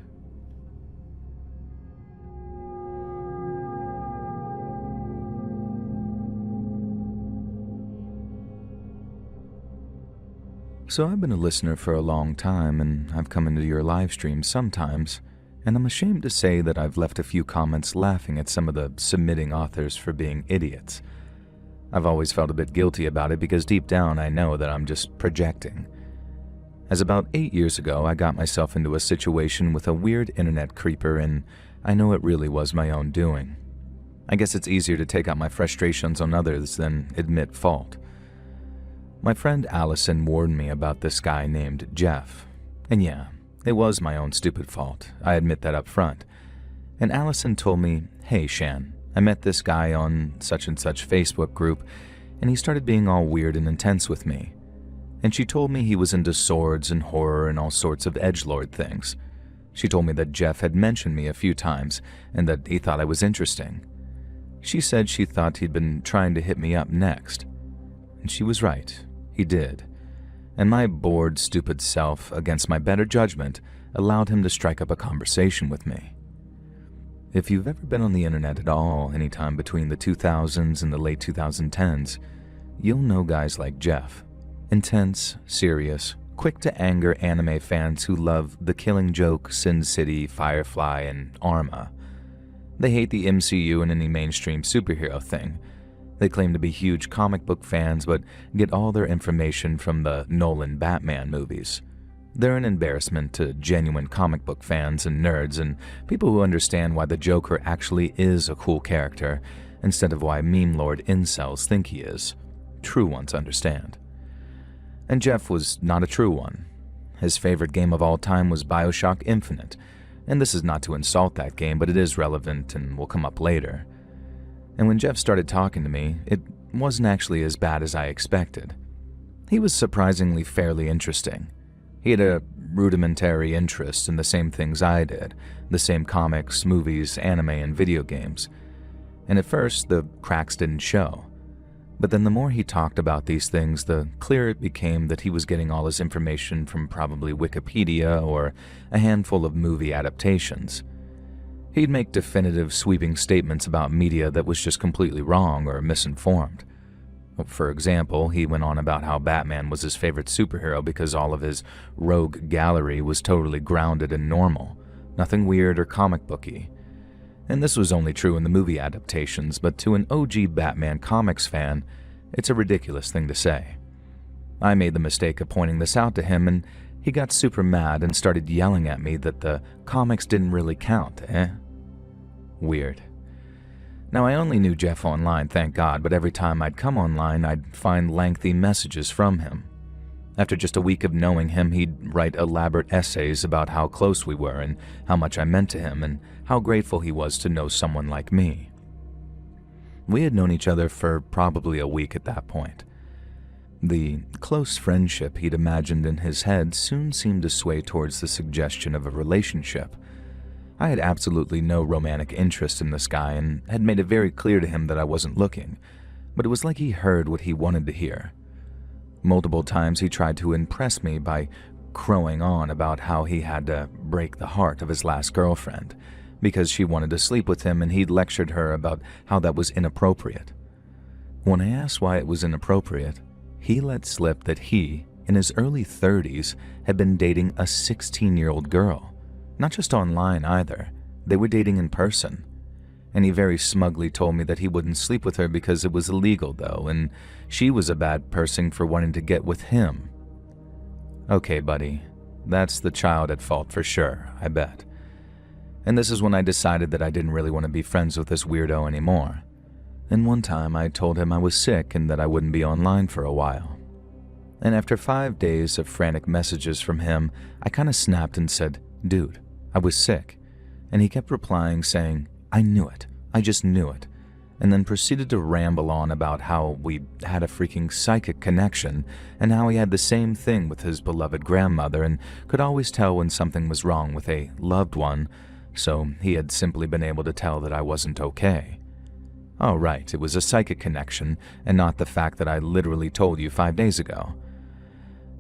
S1: So I've been a listener for a long time, and I've come into your live streams sometimes, and I'm ashamed to say that I've left a few comments laughing at some of the submitting authors for being idiots. I've always felt a bit guilty about it because deep down I know that I'm just projecting. As about 8 years ago, I got myself into a situation with a weird internet creeper, and I know it really was my own doing. I guess it's easier to take out my frustrations on others than admit fault. My friend Allison warned me about this guy named Jeff. And yeah, it was my own stupid fault. I admit that up front. And Allison told me, "Hey Shan, I met this guy on such and such Facebook group, and he started being all weird and intense with me." And she told me he was into swords and horror and all sorts of edgelord things. She told me that Jeff had mentioned me a few times and that he thought I was interesting. She said she thought he'd been trying to hit me up next. And she was right. He did. And my bored, stupid self, against my better judgment, allowed him to strike up a conversation with me. If you've ever been on the internet at all anytime between the 2000s and the late 2010s, you'll know guys like Jeff. Intense, serious, quick-to-anger anime fans who love The Killing Joke, Sin City, Firefly, and Arma. They hate the MCU and any mainstream superhero thing. They claim to be huge comic book fans but get all their information from the Nolan Batman movies. They're an embarrassment to genuine comic book fans and nerds and people who understand why the Joker actually is a cool character instead of why meme lord incels think he is. True ones understand. And Jeff was not a true one. His favorite game of all time was BioShock Infinite, and this is not to insult that game, but it is relevant and will come up later. And when Jeff started talking to me, it wasn't actually as bad as I expected. He was surprisingly fairly interesting. He had a rudimentary interest in the same things I did, the same comics, movies, anime, and video games. And at first, the cracks didn't show. But then the more he talked about these things, the clearer it became that he was getting all his information from probably Wikipedia or a handful of movie adaptations. He'd make definitive, sweeping statements about media that was just completely wrong or misinformed. For example, he went on about how Batman was his favorite superhero because all of his rogue gallery was totally grounded and normal, nothing weird or comic booky. And this was only true in the movie adaptations, but to an OG Batman comics fan, it's a ridiculous thing to say. I made the mistake of pointing this out to him, and he got super mad and started yelling at me that the comics didn't really count, Weird. Now, I only knew Jeff online, thank God, but every time I'd come online, I'd find lengthy messages from him. After just a week of knowing him, he'd write elaborate essays about how close we were and how much I meant to him and how grateful he was to know someone like me. We had known each other for probably a week at that point. The close friendship he'd imagined in his head soon seemed to sway towards the suggestion of a relationship. I had absolutely no romantic interest in this guy and had made it very clear to him that I wasn't looking, but it was like he heard what he wanted to hear. Multiple times he tried to impress me by crowing on about how he had to break the heart of his last girlfriend because she wanted to sleep with him, and he'd lectured her about how that was inappropriate. When I asked why it was inappropriate, he let slip that he, in his early 30s, had been dating a 16-year-old girl. Not just online either. They were dating in person. And he very smugly told me that he wouldn't sleep with her because it was illegal though, and she was a bad person for wanting to get with him. Okay, buddy. That's the child at fault for sure, I bet. And this is when I decided that I didn't really want to be friends with this weirdo anymore. And one time I told him I was sick and that I wouldn't be online for a while. And after 5 days of frantic messages from him, I kind of snapped and said, "Dude, I was sick." And he kept replying saying, "I knew it. I just knew it." And then proceeded to ramble on about how we had a freaking psychic connection and how he had the same thing with his beloved grandmother and could always tell when something was wrong with a loved one, so he had simply been able to tell that I wasn't okay. Oh right, it was a psychic connection and not the fact that I literally told you 5 days ago.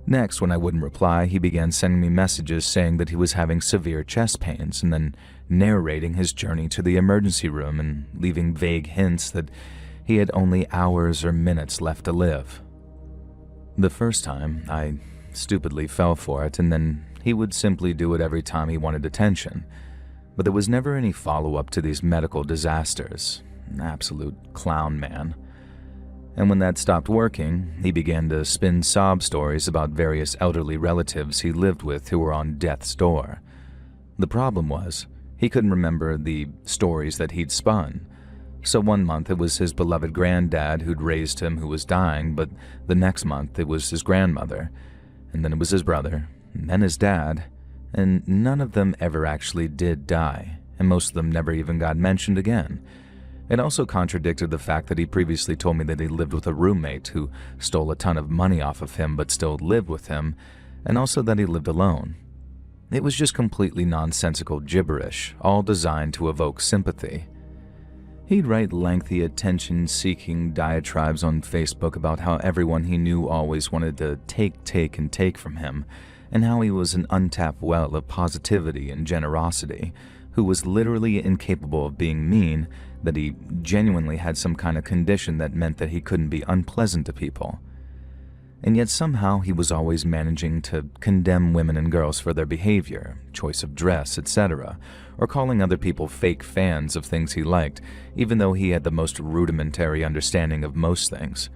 S1: Next, when I wouldn't reply, he began sending me messages saying that he was having severe chest pains and then narrating his journey to the emergency room and leaving vague hints that he had only hours or minutes left to live. The first time, I stupidly fell for it, and then he would simply do it every time he wanted attention. But there was never any follow-up to these medical disasters. An absolute clown man. And when that stopped working, he began to spin sob stories about various elderly relatives he lived with who were on death's door. The problem was, he couldn't remember the stories that he'd spun. So one month it was his beloved granddad who'd raised him who was dying, but the next month it was his grandmother, and then it was his brother, and then his dad, and none of them ever actually did die, and most of them never even got mentioned again. It also contradicted the fact that he previously told me that he lived with a roommate who stole a ton of money off of him but still lived with him, and also that he lived alone. It was just completely nonsensical gibberish, all designed to evoke sympathy. He'd write lengthy attention-seeking diatribes on Facebook about how everyone he knew always wanted to take from him, and how he was an untapped well of positivity and generosity, who was literally incapable of being mean, that he genuinely had some kind of condition that meant that he couldn't be unpleasant to people. And yet somehow he was always managing to condemn women and girls for their behavior, choice of dress, etc., or calling other people fake fans of things he liked, even though he had the most rudimentary understanding of most things.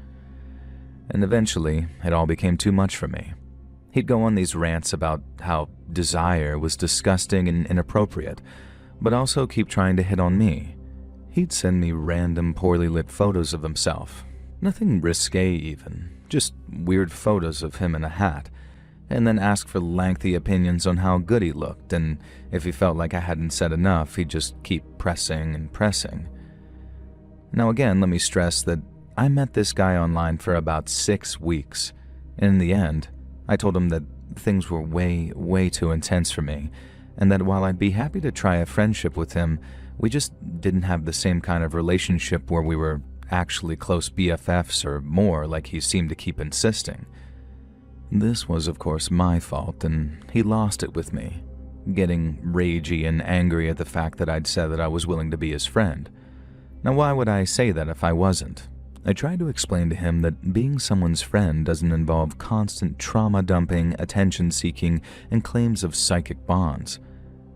S1: And eventually, it all became too much for me. He'd go on these rants about how desire was disgusting and inappropriate, but also keep trying to hit on me. He'd send me random poorly lit photos of himself. Nothing risque even, just weird photos of him in a hat, and then ask for lengthy opinions on how good he looked, and if he felt like I hadn't said enough, he'd just keep pressing and pressing. Now again, let me stress that I met this guy online for about 6 weeks, and in the end, I told him that things were way too intense for me, and that while I'd be happy to try a friendship with him, we just didn't have the same kind of relationship where we were actually close BFFs or more like he seemed to keep insisting. This was of course my fault, and he lost it with me, getting ragey and angry at the fact that I'd said that I was willing to be his friend. Now why would I say that if I wasn't? I tried to explain to him that being someone's friend doesn't involve constant trauma-dumping, attention-seeking, and claims of psychic bonds.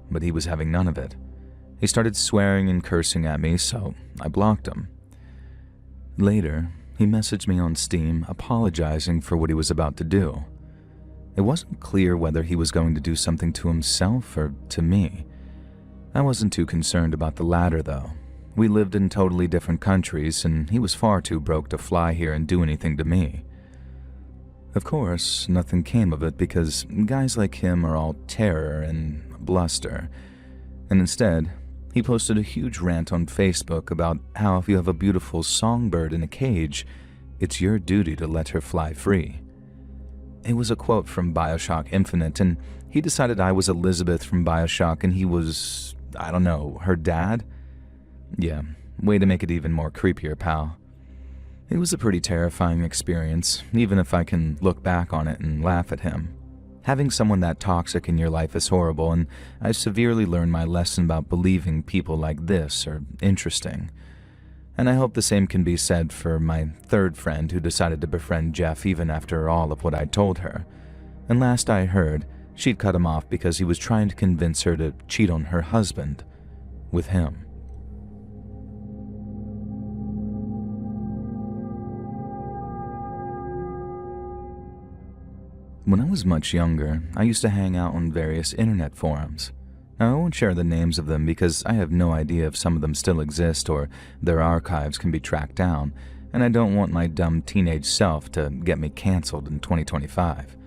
S1: But he was having none of it. He started swearing and cursing at me, so I blocked him. Later, he messaged me on Steam apologizing for what he was about to do. It wasn't clear whether he was going to do something to himself or to me. I wasn't too concerned about the latter, though. We lived in totally different countries, and he was far too broke to fly here and do anything to me. Of course, nothing came of it because guys like him are all terror and bluster, and instead, he posted a huge rant on Facebook about how if you have a beautiful songbird in a cage, it's your duty to let her fly free. It was a quote from BioShock Infinite, and he decided I was Elizabeth from BioShock and he was, I don't know, her dad? Yeah, way to make it even more creepier, pal. It was a pretty terrifying experience, even if I can look back on it and laugh at him. Having someone that toxic in your life is horrible, and I've severely learned my lesson about believing people like this are interesting. And I hope the same can be said for my third friend who decided to befriend Jeff even after all of what I'd told her. And last I heard, she'd cut him off because he was trying to convince her to cheat on her husband with him. When I was much younger, I used to hang out on various internet forums. Now, I won't share the names of them because I have no idea if some of them still exist or their archives can be tracked down, and I don't want my dumb teenage self to get me canceled in 2025.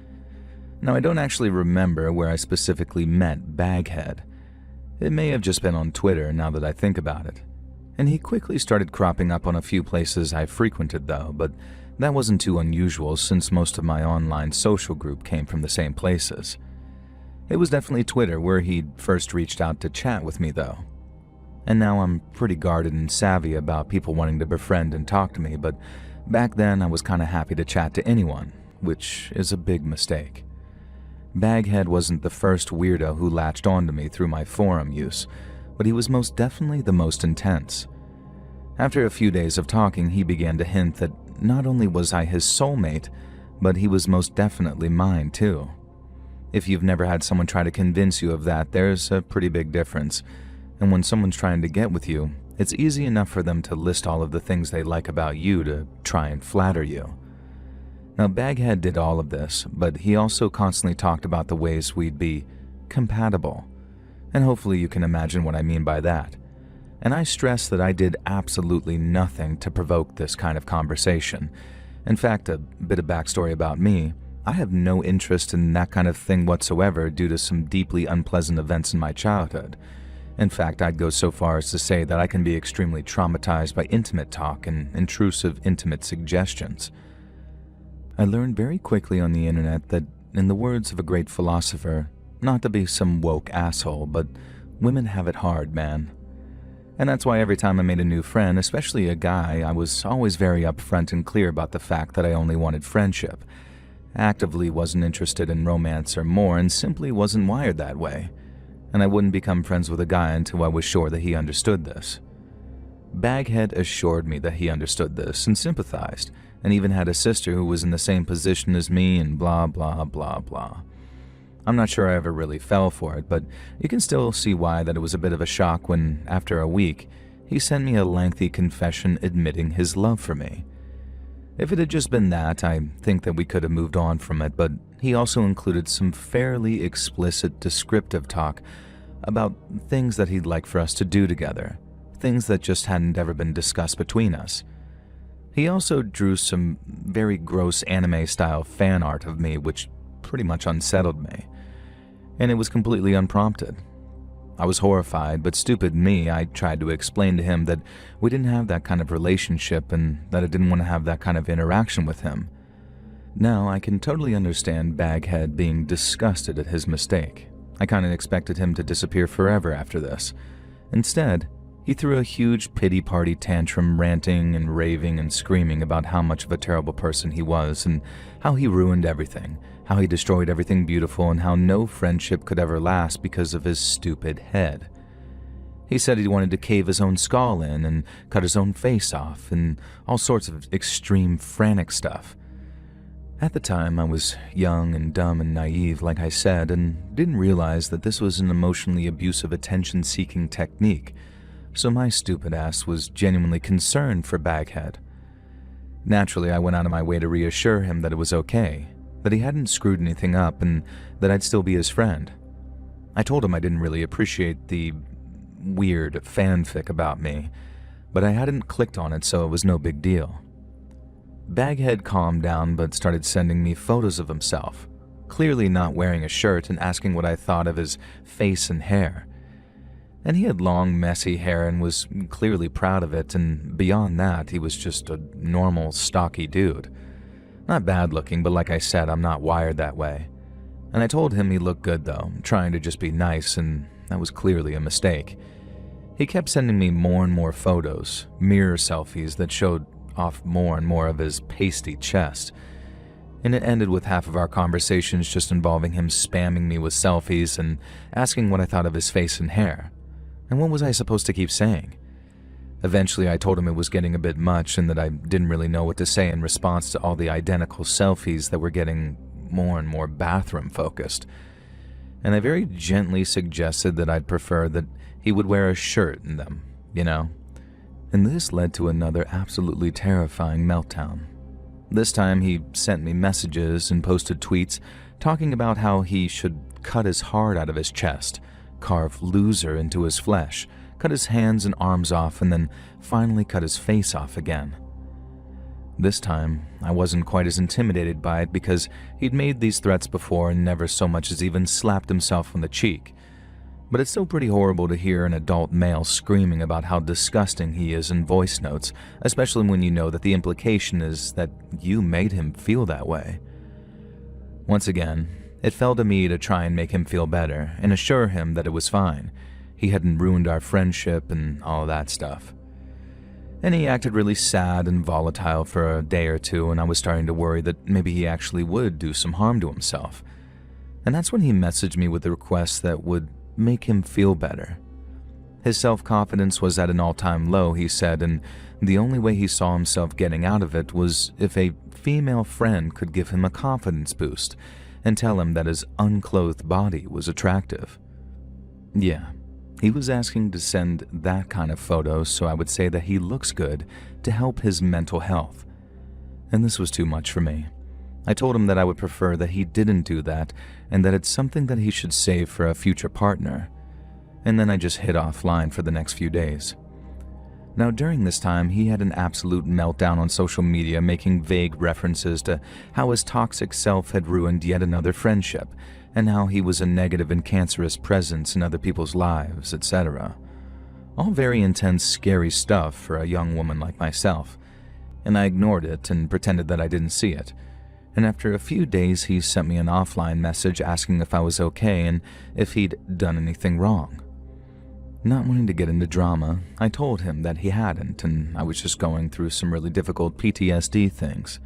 S1: Now, I don't actually remember where I specifically met Baghead. It may have just been on Twitter now that I think about it. And he quickly started cropping up on a few places I frequented though, but that wasn't too unusual since most of my online social group came from the same places. It was definitely Twitter where he'd first reached out to chat with me though. And now I'm pretty guarded and savvy about people wanting to befriend and talk to me, but back then I was kinda happy to chat to anyone, which is a big mistake. Baghead wasn't the first weirdo who latched onto me through my forum use, but he was most definitely the most intense. After a few days of talking, he began to hint that not only was I his soulmate, but he was most definitely mine too. If you've never had someone try to convince you of that, there's a pretty big difference, And when someone's trying to get with you, it's easy enough for them to list all of the things they like about you to try and flatter you. Now, Baghead did all of this, but he also constantly talked about the ways we'd be compatible. And hopefully you can imagine what I mean by that. And I stress that I did absolutely nothing to provoke this kind of conversation. In fact, a bit of backstory about me, I have no interest in that kind of thing whatsoever due to some deeply unpleasant events in my childhood. In fact, I'd go so far as to say that I can be extremely traumatized by intimate talk and intrusive intimate suggestions. I learned very quickly on the internet that, in the words of a great philosopher, not to be some woke asshole, but women have it hard, man. And that's why every time I made a new friend, especially a guy, I was always very upfront and clear about the fact that I only wanted friendship. Actively wasn't interested in romance or more and simply wasn't wired that way. And I wouldn't become friends with a guy until I was sure that he understood this. Baghead assured me that he understood this and sympathized, and even had a sister who was in the same position as me and blah blah blah blah. I'm not sure I ever really fell for it, but you can still see why that it was a bit of a shock when, after a week, he sent me a lengthy confession admitting his love for me. If it had just been that, I think that we could have moved on from it, but he also included some fairly explicit descriptive talk about things that he'd like for us to do together, things that just hadn't ever been discussed between us. He also drew some very gross anime-style fan art of me, which pretty much unsettled me. And it was completely unprompted. I was horrified, but stupid me, I tried to explain to him that we didn't have that kind of relationship and that I didn't want to have that kind of interaction with him. Now, I can totally understand Baghead being disgusted at his mistake. I kind of expected him to disappear forever after this. Instead, he threw a huge pity party tantrum, ranting and raving and screaming about how much of a terrible person he was and how he ruined everything, how he destroyed everything beautiful, and how no friendship could ever last because of his stupid head. He said he wanted to cave his own skull in and cut his own face off and all sorts of extreme frantic stuff. At the time, I was young and dumb and naive, like I said, and didn't realize that this was an emotionally abusive attention-seeking technique, so my stupid ass was genuinely concerned for Baghead. Naturally, I went out of my way to reassure him that it was okay, that he hadn't screwed anything up, and that I'd still be his friend. I told him I didn't really appreciate the weird fanfic about me, but I hadn't clicked on it, so it was no big deal. Baghead calmed down but started sending me photos of himself, clearly not wearing a shirt, and asking what I thought of his face and hair. And he had long, messy hair and was clearly proud of it, and beyond that, he was just a normal, stocky dude. Not bad looking, but like I said, I'm not wired that way. And I told him he looked good though, trying to just be nice, and that was clearly a mistake. He kept sending me more and more photos, mirror selfies that showed off more and more of his pasty chest. And it ended with half of our conversations just involving him spamming me with selfies and asking what I thought of his face and hair. And what was I supposed to keep saying? Eventually, I told him it was getting a bit much and that I didn't really know what to say in response to all the identical selfies that were getting more and more bathroom-focused. And I very gently suggested that I'd prefer that he would wear a shirt in them, you know? And this led to another absolutely terrifying meltdown. This time, he sent me messages and posted tweets talking about how he should cut his heart out of his chest, carve loser into his flesh, cut his hands and arms off, and then finally cut his face off again. This time, I wasn't quite as intimidated by it because he'd made these threats before and never so much as even slapped himself on the cheek. But it's still pretty horrible to hear an adult male screaming about how disgusting he is in voice notes, especially when you know that the implication is that you made him feel that way. Once again, it fell to me to try and make him feel better and assure him that it was fine. He hadn't ruined our friendship and all that stuff. And he acted really sad and volatile for a day or two, and I was starting to worry that maybe he actually would do some harm to himself. And that's when he messaged me with a request that would make him feel better. His self-confidence was at an all-time low, he said, and the only way he saw himself getting out of it was if a female friend could give him a confidence boost and tell him that his unclothed body was attractive. Yeah, He was asking to send that kind of photos so I would say that he looks good to help his mental health. And this was too much for me. I told him that I would prefer that he didn't do that and that it's something that he should save for a future partner. And then I just hit offline for the next few days. Now, during this time, he had an absolute meltdown on social media, making vague references to how his toxic self had ruined yet another friendship, and how he was a negative and cancerous presence in other people's lives, etc. All very intense, scary stuff for a young woman like myself, and I ignored it and pretended that I didn't see it. And after a few days, he sent me an offline message asking if I was okay and if he'd done anything wrong. Not wanting to get into drama, I told him that he hadn't, and I was just going through some really difficult PTSD things.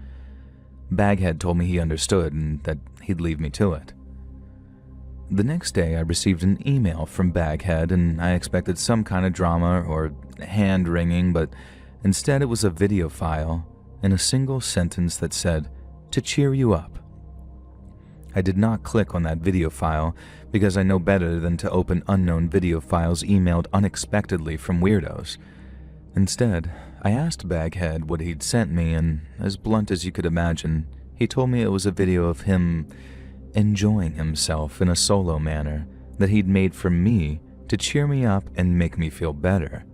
S1: Baghead told me he understood and that he'd leave me to it. The next day, I received an email from Baghead, and I expected some kind of drama or hand-wringing, but instead it was a video file and a single sentence that said, "To cheer you up." I did not click on that video file because I know better than to open unknown video files emailed unexpectedly from weirdos. Instead, I asked Baghead what he'd sent me, and as blunt as you could imagine, he told me it was a video of him enjoying himself in a solo manner that he'd made for me to cheer me up and make me feel better.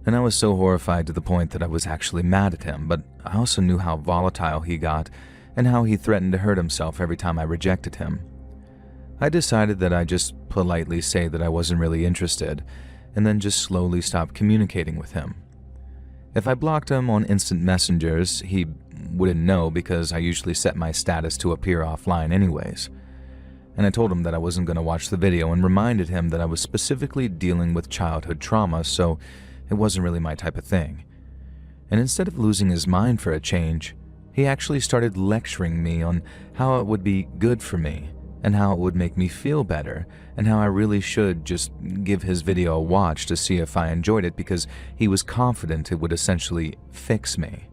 S1: And I was so horrified to the point that I was actually mad at him, but I also knew how volatile he got and how he threatened to hurt himself every time I rejected him. I decided that I'd just politely say that I wasn't really interested, and then just slowly stop communicating with him. If I blocked him on instant messengers, he wouldn't know because I usually set my status to appear offline anyways. And I told him that I wasn't going to watch the video and reminded him that I was specifically dealing with childhood trauma, so it wasn't really my type of thing. And instead of losing his mind for a change, he actually started lecturing me on how it would be good for me and how it would make me feel better and how I really should just give his video a watch to see if I enjoyed it because he was confident it would essentially fix me.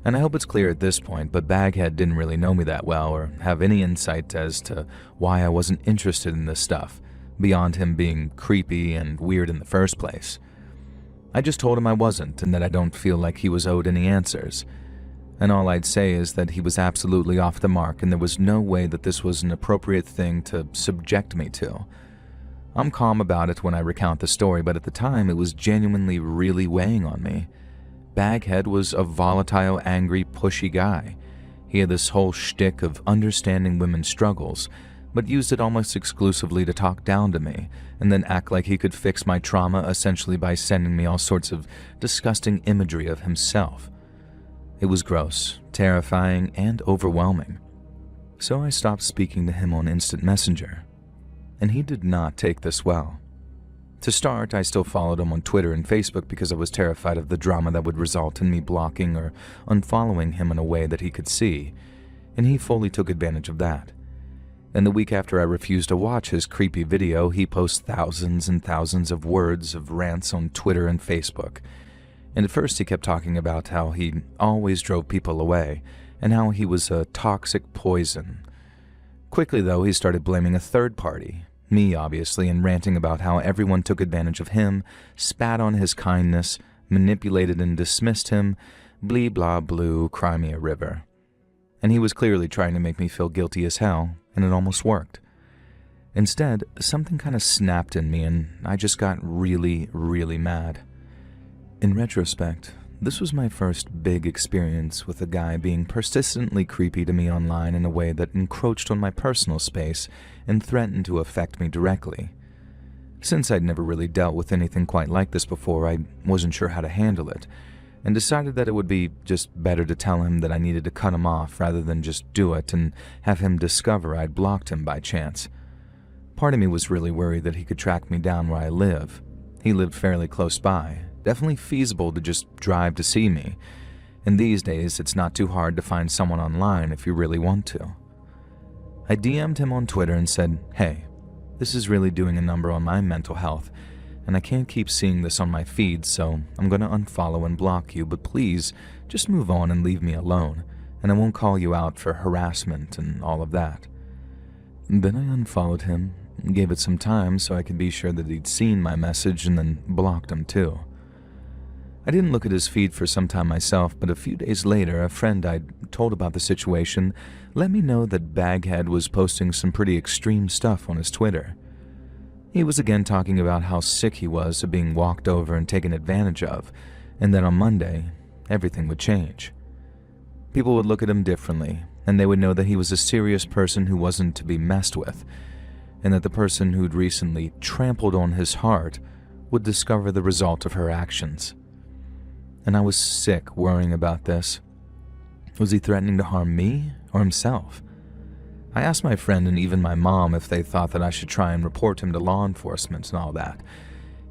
S1: And I hope it's clear at this point, but Baghead didn't really know me that well or have any insight as to why I wasn't interested in this stuff, beyond him being creepy and weird in the first place. I just told him I wasn't and that I don't feel like he was owed any answers. And all I'd say is that he was absolutely off the mark and there was no way that this was an appropriate thing to subject me to. I'm calm about it when I recount the story, but at the time it was genuinely really weighing on me. Baghead was a volatile, angry, pushy guy. He had this whole shtick of understanding women's struggles, but used it almost exclusively to talk down to me, and then act like he could fix my trauma essentially by sending me all sorts of disgusting imagery of himself. It was gross, terrifying, and overwhelming. So I stopped speaking to him on Instant Messenger, and he did not take this well. To start, I still followed him on Twitter and Facebook because I was terrified of the drama that would result in me blocking or unfollowing him in a way that he could see, and he fully took advantage of that. And the week after I refused to watch his creepy video, he posts thousands and thousands of words of rants on Twitter and Facebook. And at first he kept talking about how he always drove people away, and how he was a toxic poison. Quickly though, he started blaming a third party, me obviously, and ranting about how everyone took advantage of him, spat on his kindness, manipulated and dismissed him, blee blah blue, cry me a river. And he was clearly trying to make me feel guilty as hell, and it almost worked. Instead, something kind of snapped in me and I just got really, really mad. In retrospect, this was my first big experience with a guy being persistently creepy to me online in a way that encroached on my personal space and threatened to affect me directly. Since I'd never really dealt with anything quite like this before, I wasn't sure how to handle it, and decided that it would be just better to tell him that I needed to cut him off rather than just do it and have him discover I'd blocked him by chance. Part of me was really worried that he could track me down where I live. He lived fairly close by, definitely feasible to just drive to see me, and these days it's not too hard to find someone online if you really want to. I DM'd him on Twitter and said, "Hey, this is really doing a number on my mental health, and I can't keep seeing this on my feed, so I'm going to unfollow and block you, but please just move on and leave me alone, and I won't call you out for harassment and all of that." Then I unfollowed him, Gave it some time so I could be sure that he'd seen my message and then blocked him too. I didn't look at his feed for some time myself, but a few days later, a friend I'd told about the situation let me know that Baghead was posting some pretty extreme stuff on his Twitter. He was again talking about how sick he was of being walked over and taken advantage of, and that on Monday, everything would change. People would look at him differently, and they would know that he was a serious person who wasn't to be messed with, and that the person who'd recently trampled on his heart would discover the result of her actions. And I was sick worrying about this. Was he threatening to harm me or himself? I asked my friend and even my mom if they thought that I should try and report him to law enforcement and all that,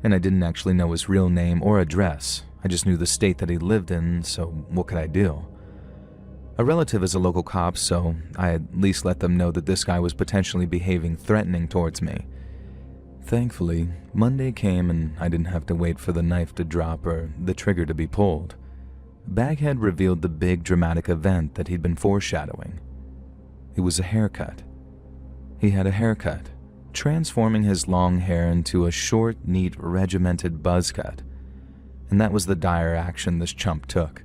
S1: and I didn't actually know his real name or address. I just knew the state that he lived in, so what could I do? A relative is a local cop, so I at least let them know that this guy was potentially behaving threatening towards me. Thankfully, Monday came and I didn't have to wait for the knife to drop or the trigger to be pulled. Baghead revealed the big dramatic event that he'd been foreshadowing. It was a haircut. He had a haircut, transforming his long hair into a short, neat, regimented buzz cut. And that was the dire action this chump took.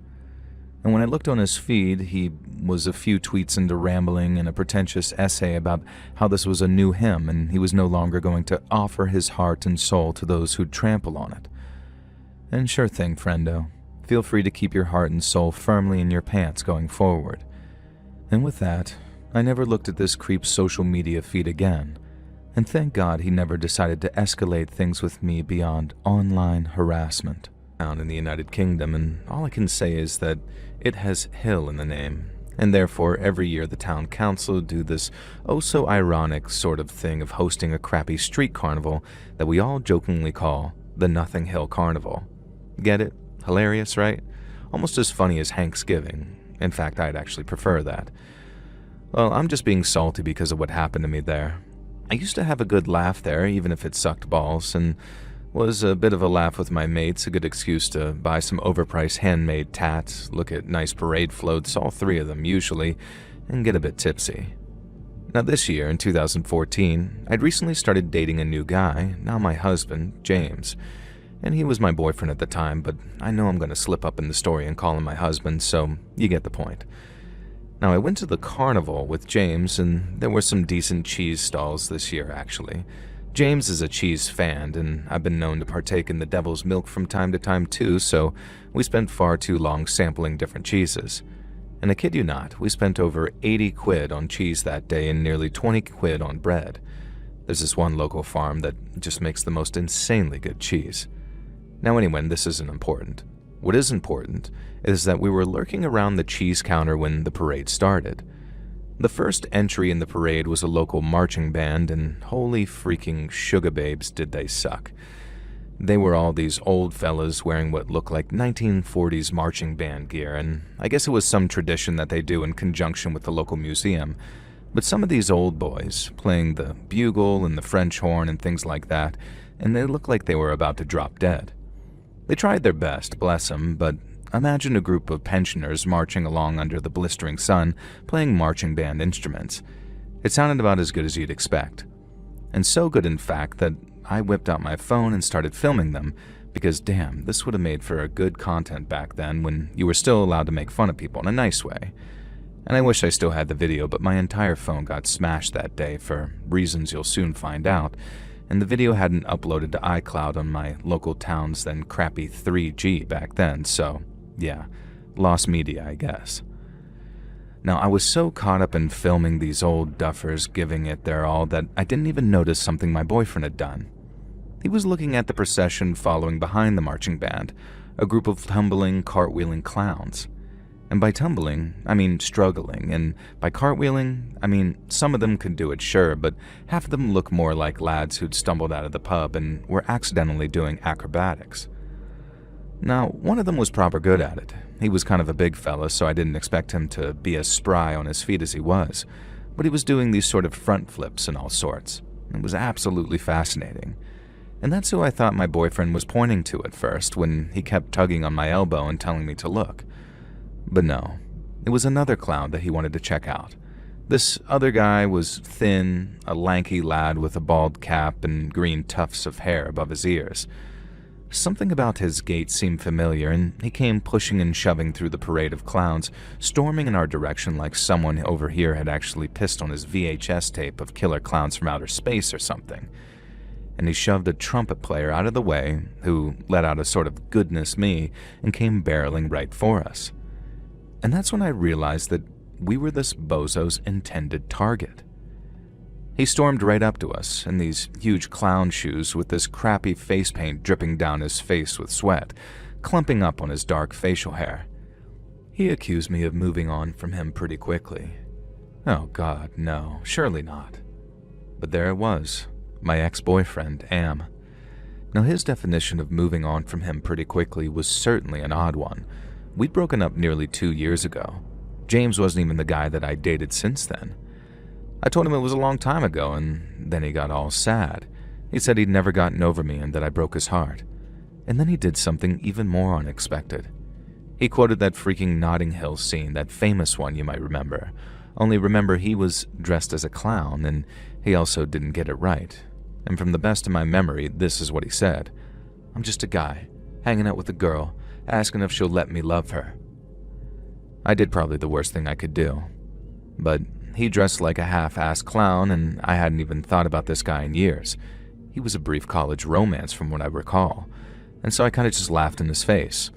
S1: And when I looked on his feed, he was a few tweets into rambling and a pretentious essay about how this was a new him and he was no longer going to offer his heart and soul to those who'd trample on it. And sure thing, friendo. Feel free to keep your heart and soul firmly in your pants going forward. And with that, I never looked at this creep's social media feed again. And thank God he never decided to escalate things with me beyond online harassment. Down in the United Kingdom, and all I can say is that it has hill in the name, and therefore every year the town council do this oh-so-ironic sort of thing of hosting a crappy street carnival that we all jokingly call the Nothing Hill Carnival. Get it? Hilarious, right? Almost as funny as Thanksgiving. In fact, I'd actually prefer that. Well, I'm just being salty because of what happened to me there. I used to have a good laugh there, even if it sucked balls, and was a bit of a laugh with my mates, a good excuse to buy some overpriced handmade tats, look at nice parade floats, all three of them usually, and get a bit tipsy. Now this year, in 2014, I'd recently started dating a new guy, now my husband, James. And he was my boyfriend at the time, but I know I'm going to slip up in the story and call him my husband, so you get the point. Now I went to the carnival with James, and there were some decent cheese stalls this year actually. James is a cheese fan, and I've been known to partake in the devil's milk from time to time too, so we spent far too long sampling different cheeses. And I kid you not, we spent over 80 quid on cheese that day and nearly 20 quid on bread. There's this one local farm that just makes the most insanely good cheese. Now anyway, this isn't important. What is important is that we were lurking around the cheese counter when the parade started. The first entry in the parade was a local marching band, and holy freaking sugar babes did they suck. They were all these old fellas wearing what looked like 1940s marching band gear, and I guess it was some tradition that they do in conjunction with the local museum. But some of these old boys, playing the bugle and the French horn and things like that, and they looked like they were about to drop dead. They tried their best, bless them, but imagine a group of pensioners marching along under the blistering sun, playing marching band instruments. It sounded about as good as you'd expect. And so good, in fact, that I whipped out my phone and started filming them, because damn, this would have made for a good content back then when you were still allowed to make fun of people in a nice way. And I wish I still had the video, but my entire phone got smashed that day for reasons you'll soon find out, and the video hadn't uploaded to iCloud on my local town's then crappy 3G back then, so yeah, lost media, I guess. Now, I was so caught up in filming these old duffers giving it their all that I didn't even notice something my boyfriend had done. He was looking at the procession following behind the marching band, a group of tumbling, cartwheeling clowns. And by tumbling, I mean struggling, and by cartwheeling, I mean some of them could do it, sure, but half of them look more like lads who'd stumbled out of the pub and were accidentally doing acrobatics. Now, one of them was proper good at it. He was kind of a big fella, so I didn't expect him to be as spry on his feet as he was, but he was doing these sort of front flips and all sorts. It was absolutely fascinating. And that's who I thought my boyfriend was pointing to at first when he kept tugging on my elbow and telling me to look. But no, it was another clown that he wanted to check out. This other guy was thin, a lanky lad with a bald cap and green tufts of hair above his ears. Something about his gait seemed familiar, and he came pushing and shoving through the parade of clowns, storming in our direction like someone over here had actually pissed on his VHS tape of killer clowns from outer space or something. And he shoved a trumpet player out of the way, who let out a sort of goodness me and came barreling right for us. And that's when I realized that we were this bozo's intended target. He stormed right up to us in these huge clown shoes with this crappy face paint dripping down his face with sweat, clumping up on his dark facial hair. He accused me of moving on from him pretty quickly. Oh God, no, surely not. But there it was, my ex-boyfriend, Am. Now his definition of moving on from him pretty quickly was certainly an odd one. We'd broken up nearly 2 years ago. James wasn't even the guy that I dated since then. I told him it was a long time ago, and then he got all sad. He said he'd never gotten over me and that I broke his heart. And then he did something even more unexpected. He quoted that freaking Notting Hill scene, that famous one you might remember. Only remember, he was dressed as a clown, and he also didn't get it right. And from the best of my memory, this is what he said. "I'm just a guy, hanging out with a girl, asking if she'll let me love her." I did probably the worst thing I could do. But he dressed like a half-assed clown, and I hadn't even thought about this guy in years. He was a brief college romance from what I recall, and so I kind of just laughed in his face,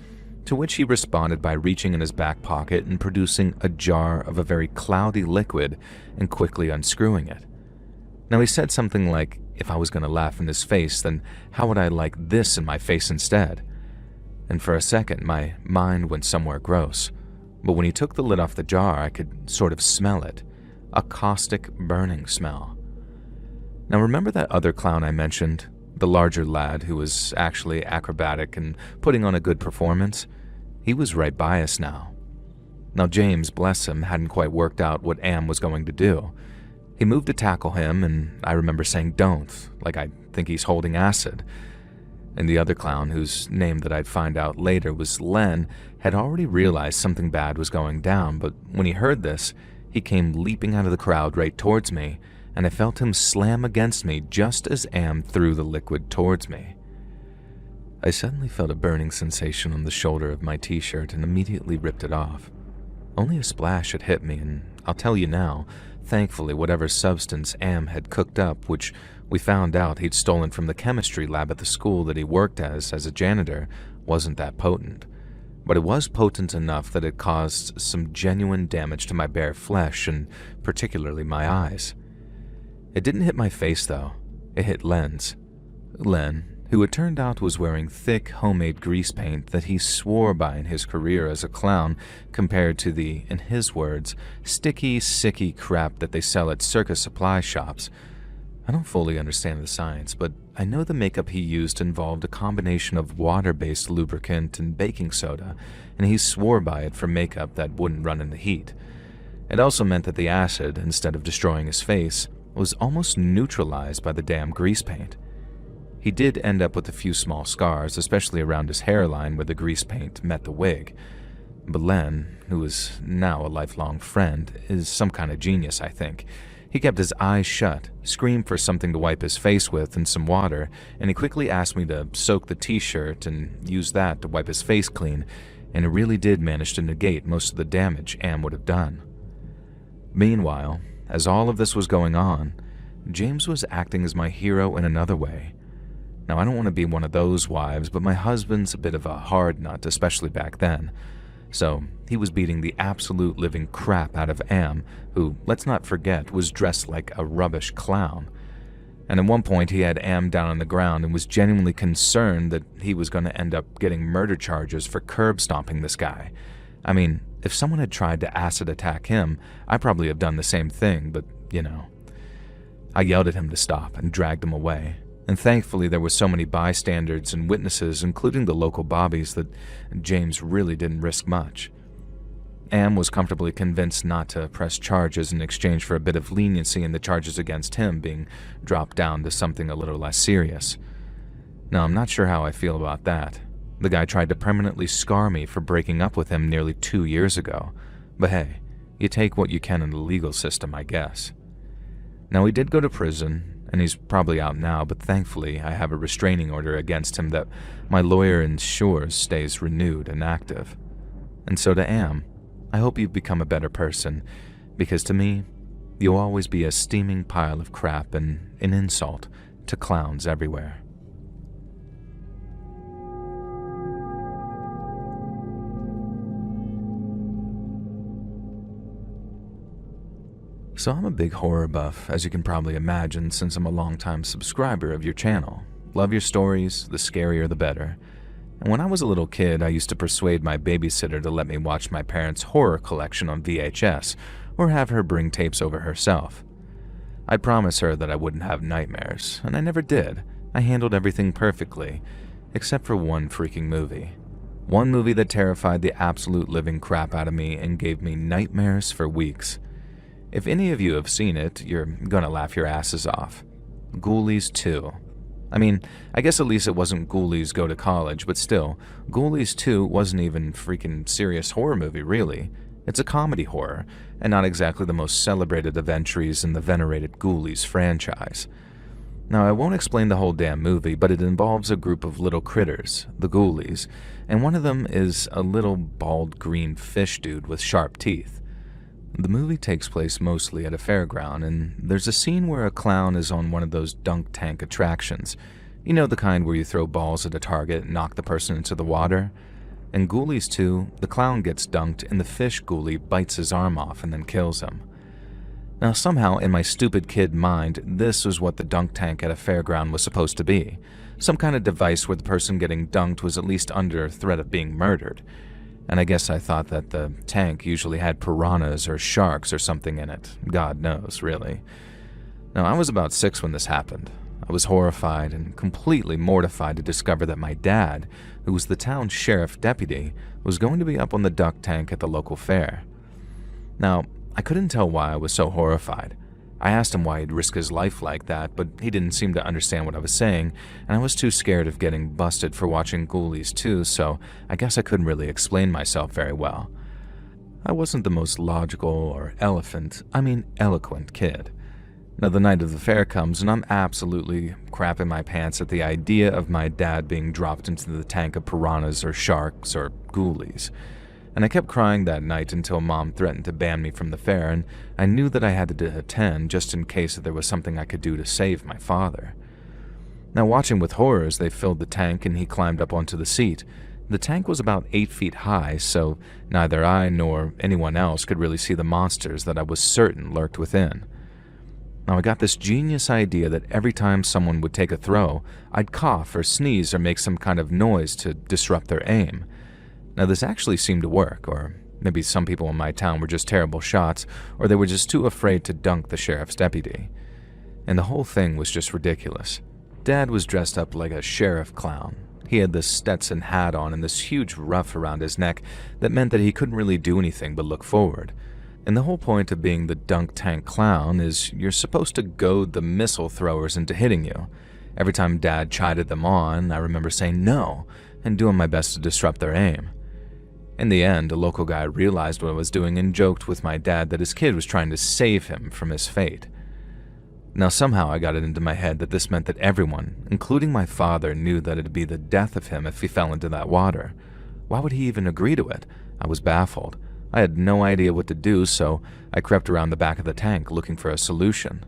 S1: to which he responded by reaching in his back pocket and producing a jar of a very cloudy liquid and quickly unscrewing it. Now he said something like, if I was going to laugh in his face, then how would I like this in my face instead? And for a second, my mind went somewhere gross. But when he took the lid off the jar, I could sort of smell it. A caustic, burning smell. Now remember that other clown I mentioned? The larger lad who was actually acrobatic and putting on a good performance? He was right by us now. Now James, bless him, hadn't quite worked out what Am was going to do. He moved to tackle him, and I remember saying don't, like I think he's holding acid. And the other clown, whose name that I'd find out later was Len, had already realized something bad was going down, but when he heard this, he came leaping out of the crowd right towards me, and I felt him slam against me just as Am threw the liquid towards me. I suddenly felt a burning sensation on the shoulder of my t-shirt and immediately ripped it off. Only a splash had hit me, and I'll tell you now, thankfully whatever substance Am had cooked up, which we found out he'd stolen from the chemistry lab at the school that he worked as a janitor, wasn't that potent. But it was potent enough that it caused some genuine damage to my bare flesh and particularly my eyes. It didn't hit my face though, it hit Len's. Len, who it turned out was wearing thick homemade grease paint that he swore by in his career as a clown compared to the, in his words, sticky, sicky crap that they sell at circus supply shops. I don't fully understand the science, but I know the makeup he used involved a combination of water-based lubricant and baking soda, and he swore by it for makeup that wouldn't run in the heat. It also meant that the acid, instead of destroying his face, was almost neutralized by the damn grease paint. He did end up with a few small scars, especially around his hairline where the grease paint met the wig. But Len, who is now a lifelong friend, is some kind of genius, I think. He kept his eyes shut, screamed for something to wipe his face with and some water, and he quickly asked me to soak the t-shirt and use that to wipe his face clean, and it really did manage to negate most of the damage Am would have done. Meanwhile, as all of this was going on, James was acting as my hero in another way. Now, I don't want to be one of those wives, but my husband's a bit of a hard nut, especially back then. So he was beating the absolute living crap out of Am, who, let's not forget, was dressed like a rubbish clown. And at one point he had Am down on the ground and was genuinely concerned that he was going to end up getting murder charges for curb stomping this guy. I mean, if someone had tried to acid attack him, I'd probably have done the same thing, but, you know. I yelled at him to stop and dragged him away. And thankfully there were so many bystanders and witnesses, including the local bobbies, that James really didn't risk much. Am was comfortably convinced not to press charges in exchange for a bit of leniency in the charges against him being dropped down to something a little less serious. Now, I'm not sure how I feel about that. The guy tried to permanently scar me for breaking up with him nearly 2 years ago. But hey, You take what you can in the legal system, I guess. Now, he did go to prison, and he's probably out now, but thankfully I have a restraining order against him that my lawyer ensures stays renewed and active. And so to Am, I hope you've become a better person, because to me, you'll always be a steaming pile of crap and an insult to clowns everywhere. So I'm a big horror buff, as you can probably imagine, since I'm a longtime subscriber of your channel. Love your stories, the scarier the better. And when I was a little kid, I used to persuade my babysitter to let me watch my parents' horror collection on VHS, or have her bring tapes over herself. I'd promise her that I wouldn't have nightmares, and I never did. I handled everything perfectly, except for one freaking movie. One movie that terrified the absolute living crap out of me and gave me nightmares for weeks. If any of you have seen it, you're gonna laugh your asses off. Ghoulies 2. I mean, I guess at least it wasn't Ghoulies Go to College, but still, Ghoulies 2 wasn't even freaking serious horror movie, really. It's a comedy horror, and not exactly the most celebrated of entries in the venerated Ghoulies franchise. Now, I won't explain the whole damn movie, but it involves a group of little critters, the Ghoulies, and one of them is a little bald green fish dude with sharp teeth. The movie takes place mostly at a fairground, and there's a scene where a clown is on one of those dunk tank attractions. You know, the kind where you throw balls at a target and knock the person into the water? In Ghoulies 2, the clown gets dunked and the fish ghoulie bites his arm off and then kills him. Now, somehow in my stupid kid mind, this was what the dunk tank at a fairground was supposed to be. Some kind of device where the person getting dunked was at least under threat of being murdered. And I guess I thought that the tank usually had piranhas or sharks or something in it. God knows, really. Now, I was about 6 when this happened. I was horrified and completely mortified to discover that my dad, who was the town sheriff deputy, was going to be up on the duck tank at the local fair. Now, I couldn't tell why I was so horrified. I asked him why he'd risk his life like that, but he didn't seem to understand what I was saying, and I was too scared of getting busted for watching Ghoulies 2, so I guess I couldn't really explain myself very well. I wasn't the most logical or eloquent kid. Now, the night of the fair comes, and I'm absolutely crapping my pants at the idea of my dad being dropped into the tank of piranhas or sharks or ghoulies. And I kept crying that night until Mom threatened to ban me from the fair, and I knew that I had to attend just in case there was something I could do to save my father. Now, watching with horror as they filled the tank and he climbed up onto the seat. The tank was about 8 feet high, so neither I nor anyone else could really see the monsters that I was certain lurked within. Now, I got this genius idea that every time someone would take a throw, I'd cough or sneeze or make some kind of noise to disrupt their aim. Now, this actually seemed to work, or maybe some people in my town were just terrible shots, or they were just too afraid to dunk the sheriff's deputy. And the whole thing was just ridiculous. Dad was dressed up like a sheriff clown. He had this Stetson hat on and this huge ruff around his neck that meant that he couldn't really do anything but look forward. And the whole point of being the dunk tank clown is you're supposed to goad the missile throwers into hitting you. Every time Dad chided them on, I remember saying no and doing my best to disrupt their aim. In the end, a local guy realized what I was doing and joked with my dad that his kid was trying to save him from his fate. Now, somehow I got it into my head that this meant that everyone, including my father, knew that it'd be the death of him if he fell into that water. Why would he even agree to it? I was baffled. I had no idea what to do, so I crept around the back of the tank looking for a solution.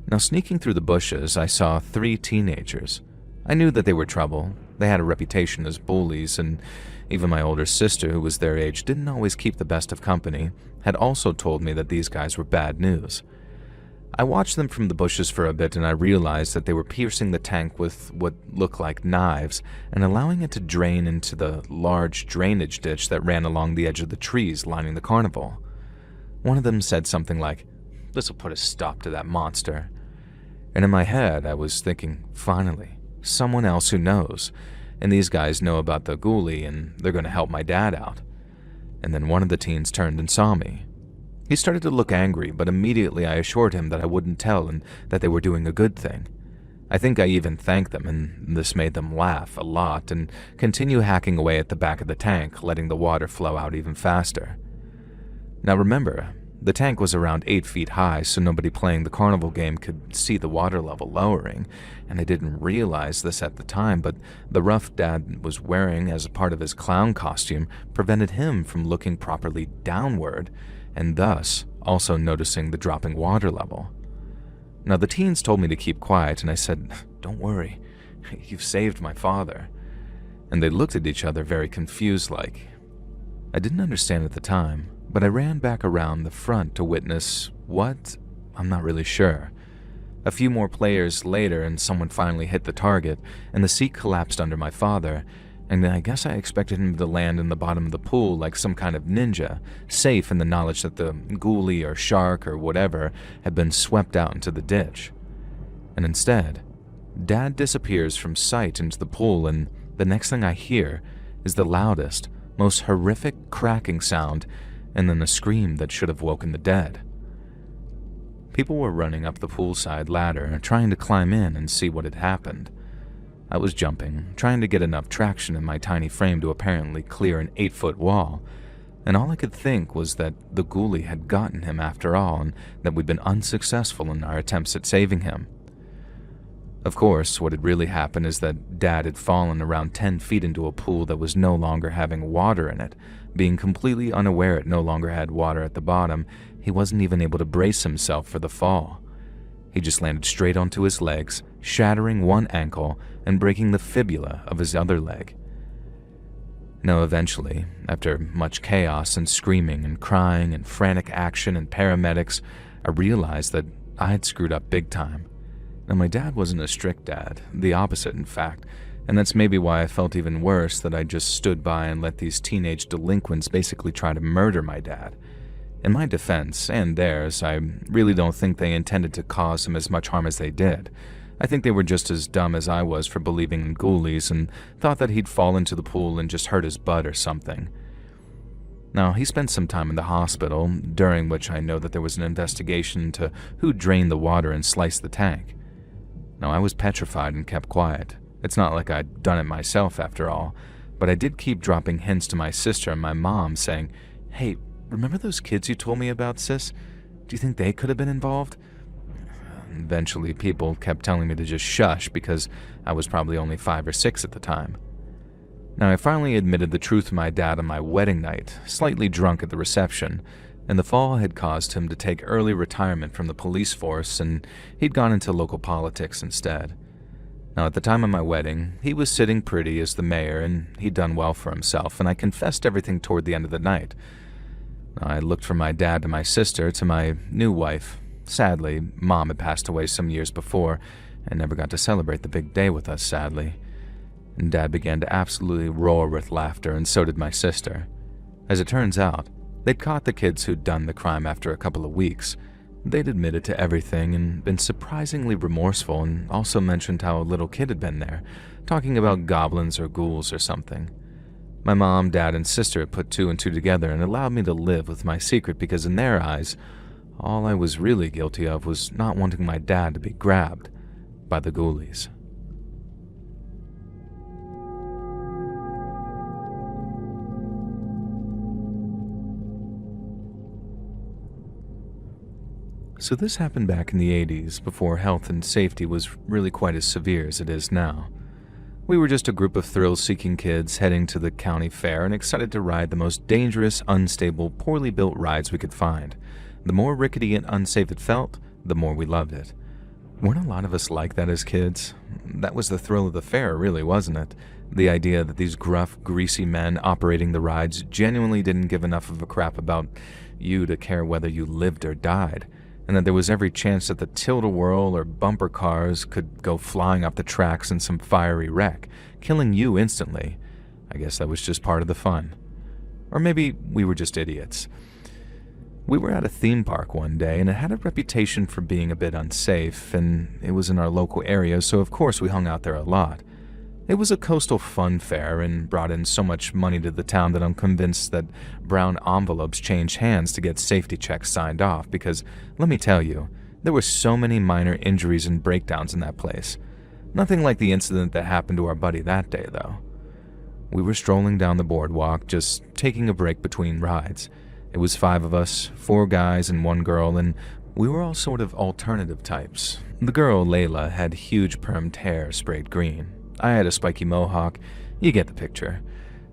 S1: Now, sneaking through the bushes, I saw 3 teenagers. I knew that they were trouble. They had a reputation as bullies, and even my older sister, who was their age, didn't always keep the best of company, had also told me that these guys were bad news. I watched them from the bushes for a bit, and I realized that they were piercing the tank with what looked like knives and allowing it to drain into the large drainage ditch that ran along the edge of the trees lining the carnival. One of them said something like, "This'll put a stop to that monster." And in my head, I was thinking, finally, someone else who knows. And these guys know about the ghoulie, and they're going to help my dad out. And then one of the teens turned and saw me. He started to look angry, but immediately I assured him that I wouldn't tell and that they were doing a good thing. I think I even thanked them, and this made them laugh a lot and continue hacking away at the back of the tank, letting the water flow out even faster. Now remember, the tank was around 8 feet high, so nobody playing the carnival game could see the water level lowering, and I didn't realize this at the time, but the rough Dad was wearing as a part of his clown costume prevented him from looking properly downward, and thus also noticing the dropping water level. Now the teens told me to keep quiet, and I said, "Don't worry, you've saved my father." And they looked at each other very confused like. I didn't understand at the time, but I ran back around the front to witness what? I'm not really sure. A few more players later and someone finally hit the target, and the seat collapsed under my father, and I guess I expected him to land in the bottom of the pool like some kind of ninja, safe in the knowledge that the ghoulie or shark or whatever had been swept out into the ditch. And instead, Dad disappears from sight into the pool, and the next thing I hear is the loudest, most horrific cracking sound, and then a scream that should have woken the dead. People were running up the poolside ladder, trying to climb in and see what had happened. I was jumping, trying to get enough traction in my tiny frame to apparently clear an 8-foot wall, and all I could think was that the ghoulie had gotten him after all, and that we'd been unsuccessful in our attempts at saving him. Of course, what had really happened is that Dad had fallen around 10 feet into a pool that was no longer having water in it. Being completely unaware it no longer had water at the bottom, he wasn't even able to brace himself for the fall. He just landed straight onto his legs, shattering one ankle and breaking the fibula of his other leg. Now eventually, after much chaos and screaming and crying and frantic action and paramedics, I realized that I had screwed up big time. Now my dad wasn't a strict dad, the opposite in fact, and that's maybe why I felt even worse that I just stood by and let these teenage delinquents basically try to murder my dad. In my defense, and theirs, I really don't think they intended to cause him as much harm as they did. I think they were just as dumb as I was for believing in ghoulies and thought that he'd fall into the pool and just hurt his butt or something. Now, he spent some time in the hospital, during which I know that there was an investigation into who drained the water and sliced the tank. Now, I was petrified and kept quiet. It's not like I'd done it myself after all, but I did keep dropping hints to my sister and my mom saying, "Hey, remember those kids you told me about, sis? Do you think they could have been involved?" Eventually, people kept telling me to just shush because I was probably only 5 or 6 at the time. Now, I finally admitted the truth to my dad on my wedding night, slightly drunk at the reception, and the fall had caused him to take early retirement from the police force, and he'd gone into local politics instead. Now, at the time of my wedding, he was sitting pretty as the mayor, and he'd done well for himself, and I confessed everything toward the end of the night. I looked from my dad to my sister to my new wife. Sadly, Mom had passed away some years before and never got to celebrate the big day with us, sadly. And Dad began to absolutely roar with laughter, and so did my sister. As it turns out, they'd caught the kids who'd done the crime after a couple of weeks. They'd admitted to everything and been surprisingly remorseful, and also mentioned how a little kid had been there, talking about goblins or ghouls or something. My mom, dad, and sister had put 2 and 2 together and allowed me to live with my secret because in their eyes, all I was really guilty of was not wanting my dad to be grabbed by the ghoulies. So this happened back in the 80s, before health and safety was really quite as severe as it is now. We were just a group of thrill-seeking kids heading to the county fair and excited to ride the most dangerous, unstable, poorly built rides we could find. The more rickety and unsafe it felt, the more we loved it. Weren't a lot of us like that as kids? That was the thrill of the fair, really, wasn't it? The idea that these gruff, greasy men operating the rides genuinely didn't give enough of a crap about you to care whether you lived or died, and that there was every chance that the tilt-a-whirl or bumper cars could go flying up the tracks in some fiery wreck, killing you instantly. I guess that was just part of the fun. Or maybe we were just idiots. We were at a theme park one day, and it had a reputation for being a bit unsafe, and it was in our local area, so of course we hung out there a lot. It was a coastal fun fair and brought in so much money to the town that I'm convinced that brown envelopes changed hands to get safety checks signed off because, let me tell you, there were so many minor injuries and breakdowns in that place. Nothing like the incident that happened to our buddy that day, though. We were strolling down the boardwalk, just taking a break between rides. It It was 5 of us, 4 guys and 1 girl, and we were all sort of alternative types. The girl, Layla, had huge permed hair sprayed green. I had a spiky mohawk. You get the picture.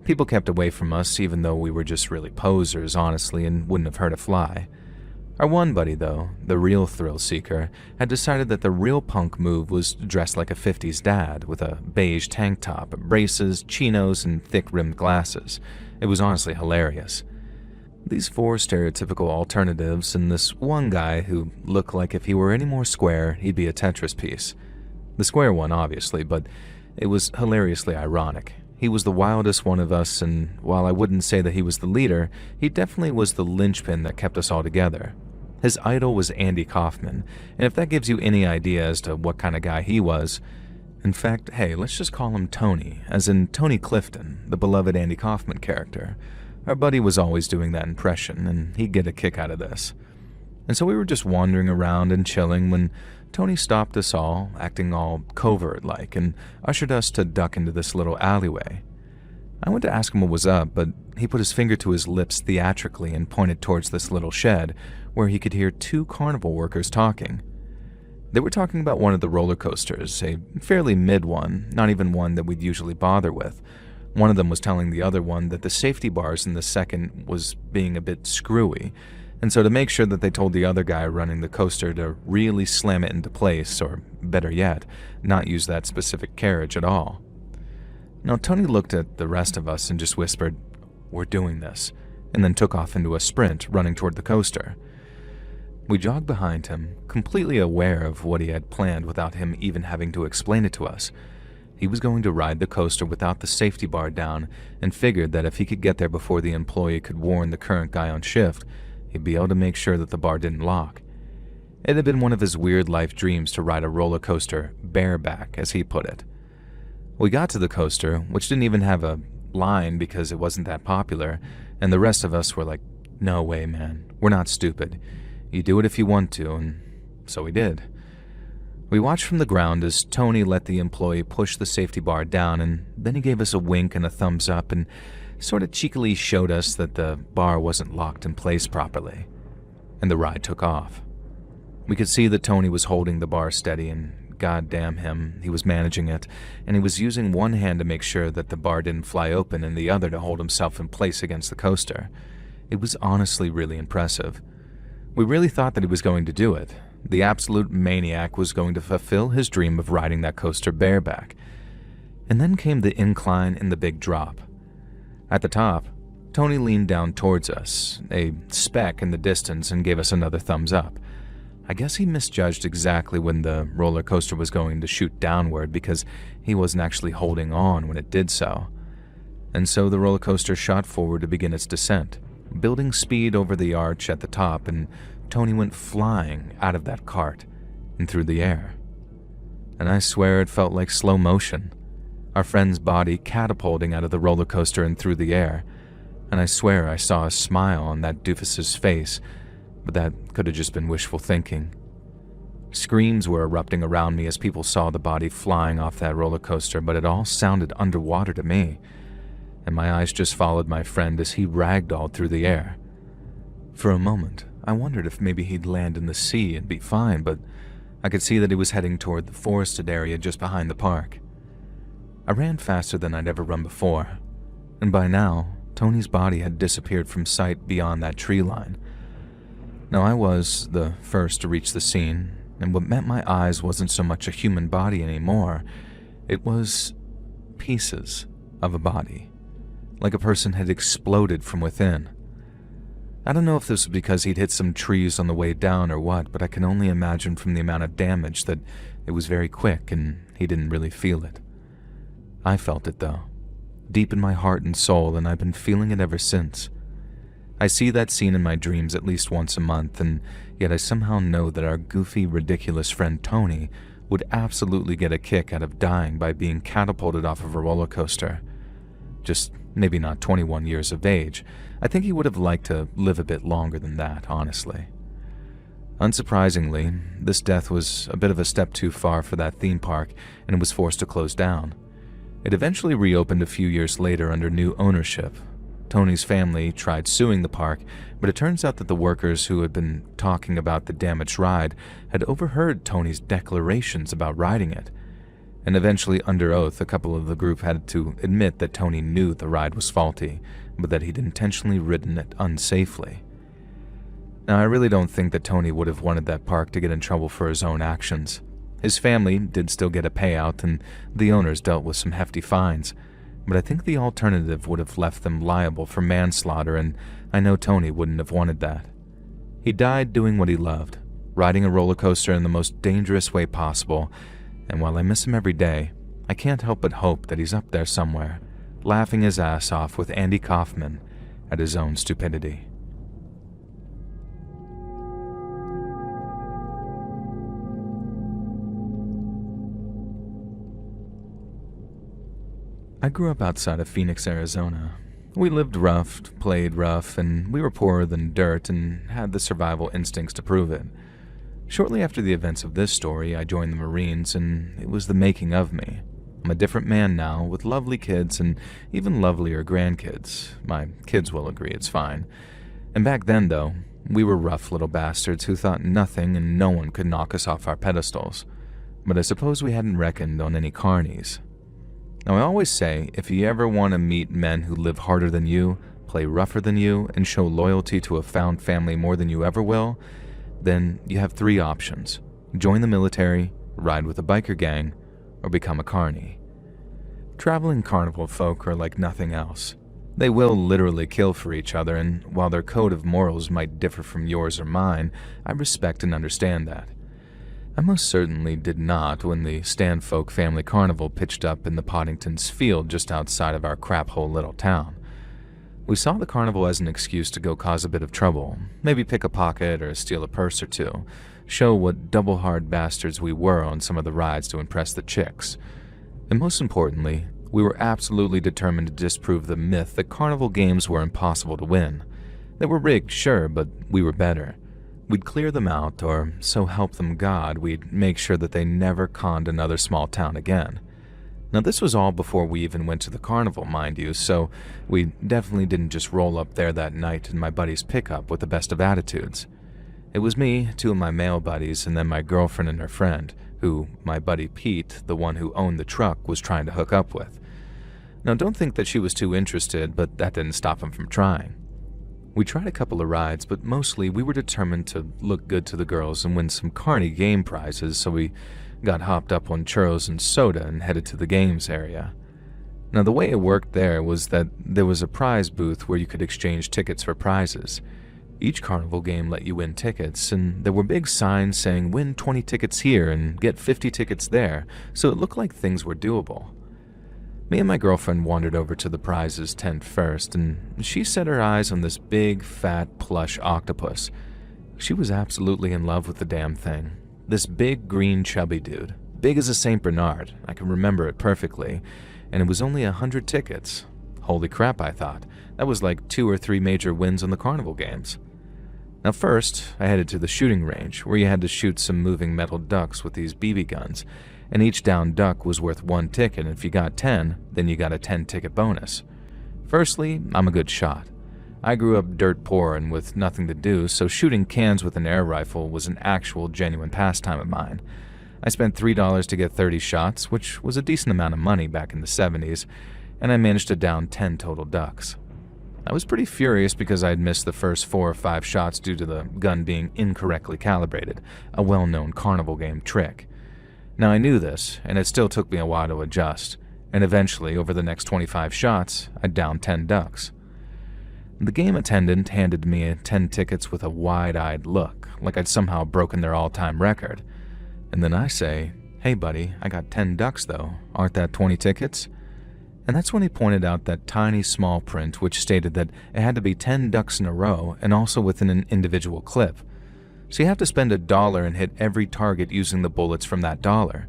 S1: People kept away from us even though we were just really posers, honestly, and wouldn't have hurt a fly. Our one buddy, though, the real thrill seeker, had decided that the real punk move was dressed like a 50s dad with a beige tank top, braces, chinos, and thick-rimmed glasses. It was honestly hilarious. These 4 stereotypical alternatives and this one guy who looked like if he were any more square, he'd be a Tetris piece. The square one, obviously, but it was hilariously ironic. He was the wildest one of us, and while I wouldn't say that he was the leader, he definitely was the linchpin that kept us all together. His idol was Andy Kaufman, and if that gives you any idea as to what kind of guy he was, in fact, hey, let's just call him Tony, as in Tony Clifton, the beloved Andy Kaufman character. Our buddy was always doing that impression, and he'd get a kick out of this. And so we were just wandering around and chilling when Tony stopped us all, acting all covert-like, and ushered us to duck into this little alleyway. I went to ask him what was up, but he put his finger to his lips theatrically and pointed towards this little shed where he could hear 2 carnival workers talking. They were talking about one of the roller coasters, a fairly mid one, not even one that we'd usually bother with. One of them was telling the other one that the safety bars in the second was being a bit screwy, and so to make sure that they told the other guy running the coaster to really slam it into place, or better yet, not use that specific carriage at all. Now, Tony looked at the rest of us and just whispered, "We're doing this," and then took off into a sprint, running toward the coaster. We jogged behind him, completely aware of what he had planned without him even having to explain it to us. He was going to ride the coaster without the safety bar down, and figured that if he could get there before the employee could warn the current guy on shift, he'd be able to make sure that the bar didn't lock. It had been one of his weird life dreams to ride a roller coaster bareback, as he put it. We got to the coaster, which didn't even have a line because it wasn't that popular, and the rest of us were like, "No way, man. We're not stupid. You do it if you want to," and so we did. We watched from the ground as Tony let the employee push the safety bar down, and then he gave us a wink and a thumbs up and sort of cheekily showed us that the bar wasn't locked in place properly. And the ride took off. We could see that Tony was holding the bar steady, and god damn him, he was managing it, and he was using one hand to make sure that the bar didn't fly open and the other to hold himself in place against the coaster. It was honestly really impressive. We really thought that he was going to do it. The absolute maniac was going to fulfill his dream of riding that coaster bareback. And then came the incline and the big drop. At the top, Tony leaned down towards us, a speck in the distance, and gave us another thumbs up. I guess he misjudged exactly when the roller coaster was going to shoot downward because he wasn't actually holding on when it did so. And so the roller coaster shot forward to begin its descent, building speed over the arch at the top, and Tony went flying out of that cart and through the air. And I swear it felt like slow motion. Our friend's body catapulting out of the roller coaster and through the air, and I swear I saw a smile on that doofus's face, but that could have just been wishful thinking. Screams were erupting around me as people saw the body flying off that roller coaster, but it all sounded underwater to me, and my eyes just followed my friend as he ragdolled through the air. For a moment, I wondered if maybe he'd land in the sea and be fine, but I could see that he was heading toward the forested area just behind the park. I ran faster than I'd ever run before, and by now, Tony's body had disappeared from sight beyond that tree line. Now, I was the first to reach the scene, and what met my eyes wasn't so much a human body anymore. It was pieces of a body, like a person had exploded from within. I don't know if this was because he'd hit some trees on the way down or what, but I can only imagine from the amount of damage that it was very quick and he didn't really feel it. I felt it though, deep in my heart and soul, and I've been feeling it ever since. I see that scene in my dreams at least once a month, and yet I somehow know that our goofy, ridiculous friend Tony would absolutely get a kick out of dying by being catapulted off of a roller coaster. Just maybe not 21 years of age. I think he would have liked to live a bit longer than that, honestly. Unsurprisingly, this death was a bit of a step too far for that theme park, and it was forced to close down. It eventually reopened a few years later under new ownership. Tony's family tried suing the park, but it turns out that the workers who had been talking about the damaged ride had overheard Tony's declarations about riding it. And eventually, under oath, a couple of the group had to admit that Tony knew the ride was faulty, but that he'd intentionally ridden it unsafely. Now, I really don't think that Tony would have wanted that park to get in trouble for his own actions. His family did still get a payout, and the owners dealt with some hefty fines, but I think the alternative would have left them liable for manslaughter, and I know Tony wouldn't have wanted that. He died doing what he loved, riding a roller coaster in the most dangerous way possible, and while I miss him every day, I can't help but hope that he's up there somewhere, laughing his ass off with Andy Kaufman at his own stupidity. I grew up outside of Phoenix, Arizona. We lived rough, played rough, and we were poorer than dirt and had the survival instincts to prove it. Shortly after the events of this story, I joined the Marines, and it was the making of me. I'm a different man now, with lovely kids and even lovelier grandkids. My kids will agree it's fine. And back then, though, we were rough little bastards who thought nothing and no one could knock us off our pedestals. But I suppose we hadn't reckoned on any carnies. Now, I always say, if you ever want to meet men who live harder than you, play rougher than you, and show loyalty to a found family more than you ever will, then you have three options. Join the military, ride with a biker gang, or become a carny. Traveling carnival folk are like nothing else. They will literally kill for each other, and while their code of morals might differ from yours or mine, I respect and understand that. I most certainly did not when the Stanfolk family carnival pitched up in the Poddington's field just outside of our crap-hole little town. We saw the carnival as an excuse to go cause a bit of trouble, maybe pick a pocket or steal a purse or two, show what double-hard bastards we were on some of the rides to impress the chicks. And most importantly, we were absolutely determined to disprove the myth that carnival games were impossible to win. They were rigged, sure, but we were better. We'd clear them out, or so help them God, we'd make sure that they never conned another small town again. Now, this was all before we even went to the carnival, mind you, so we definitely didn't just roll up there that night in my buddy's pickup with the best of attitudes. It was me, two of my male buddies, and then my girlfriend and her friend, who my buddy Pete, the one who owned the truck, was trying to hook up with. Now, don't think that she was too interested, but that didn't stop him from trying. We tried a couple of rides, but mostly we were determined to look good to the girls and win some carny game prizes, so we got hopped up on churros and soda and headed to the games area. Now, the way it worked there was that there was a prize booth where you could exchange tickets for prizes. Each carnival game let you win tickets, and there were big signs saying win 20 tickets here and get 50 tickets there, so it looked like things were doable. Me and my girlfriend wandered over to the prizes tent first, and she set her eyes on this big, fat, plush octopus. She was absolutely in love with the damn thing. This big, green, chubby dude. Big as a St. Bernard. I can remember it perfectly. And it was only 100 tickets. Holy crap, I thought. That was like 2 or 3 major wins on the carnival games. Now first, I headed to the shooting range, where you had to shoot some moving metal ducks with these BB guns. And each downed duck was worth 1 ticket, and if you got 10, then you got a 10-ticket bonus. Firstly, I'm a good shot. I grew up dirt poor and with nothing to do, so shooting cans with an air rifle was an actual genuine pastime of mine. I spent $3 to get 30 shots, which was a decent amount of money back in the 70s, and I managed to down 10 total ducks. I was pretty furious because I had missed the first 4 or 5 shots due to the gun being incorrectly calibrated, a well-known carnival game trick. Now, I knew this, and it still took me a while to adjust, and eventually, over the next 25 shots, I downed 10 ducks. The game attendant handed me 10 tickets with a wide-eyed look, like I'd somehow broken their all-time record. And then I say, "Hey buddy, I got 10 ducks though, aren't that 20 tickets?" And that's when he pointed out that tiny small print which stated that it had to be 10 ducks in a row and also within an individual clip. So you have to spend $1 and hit every target using the bullets from that dollar.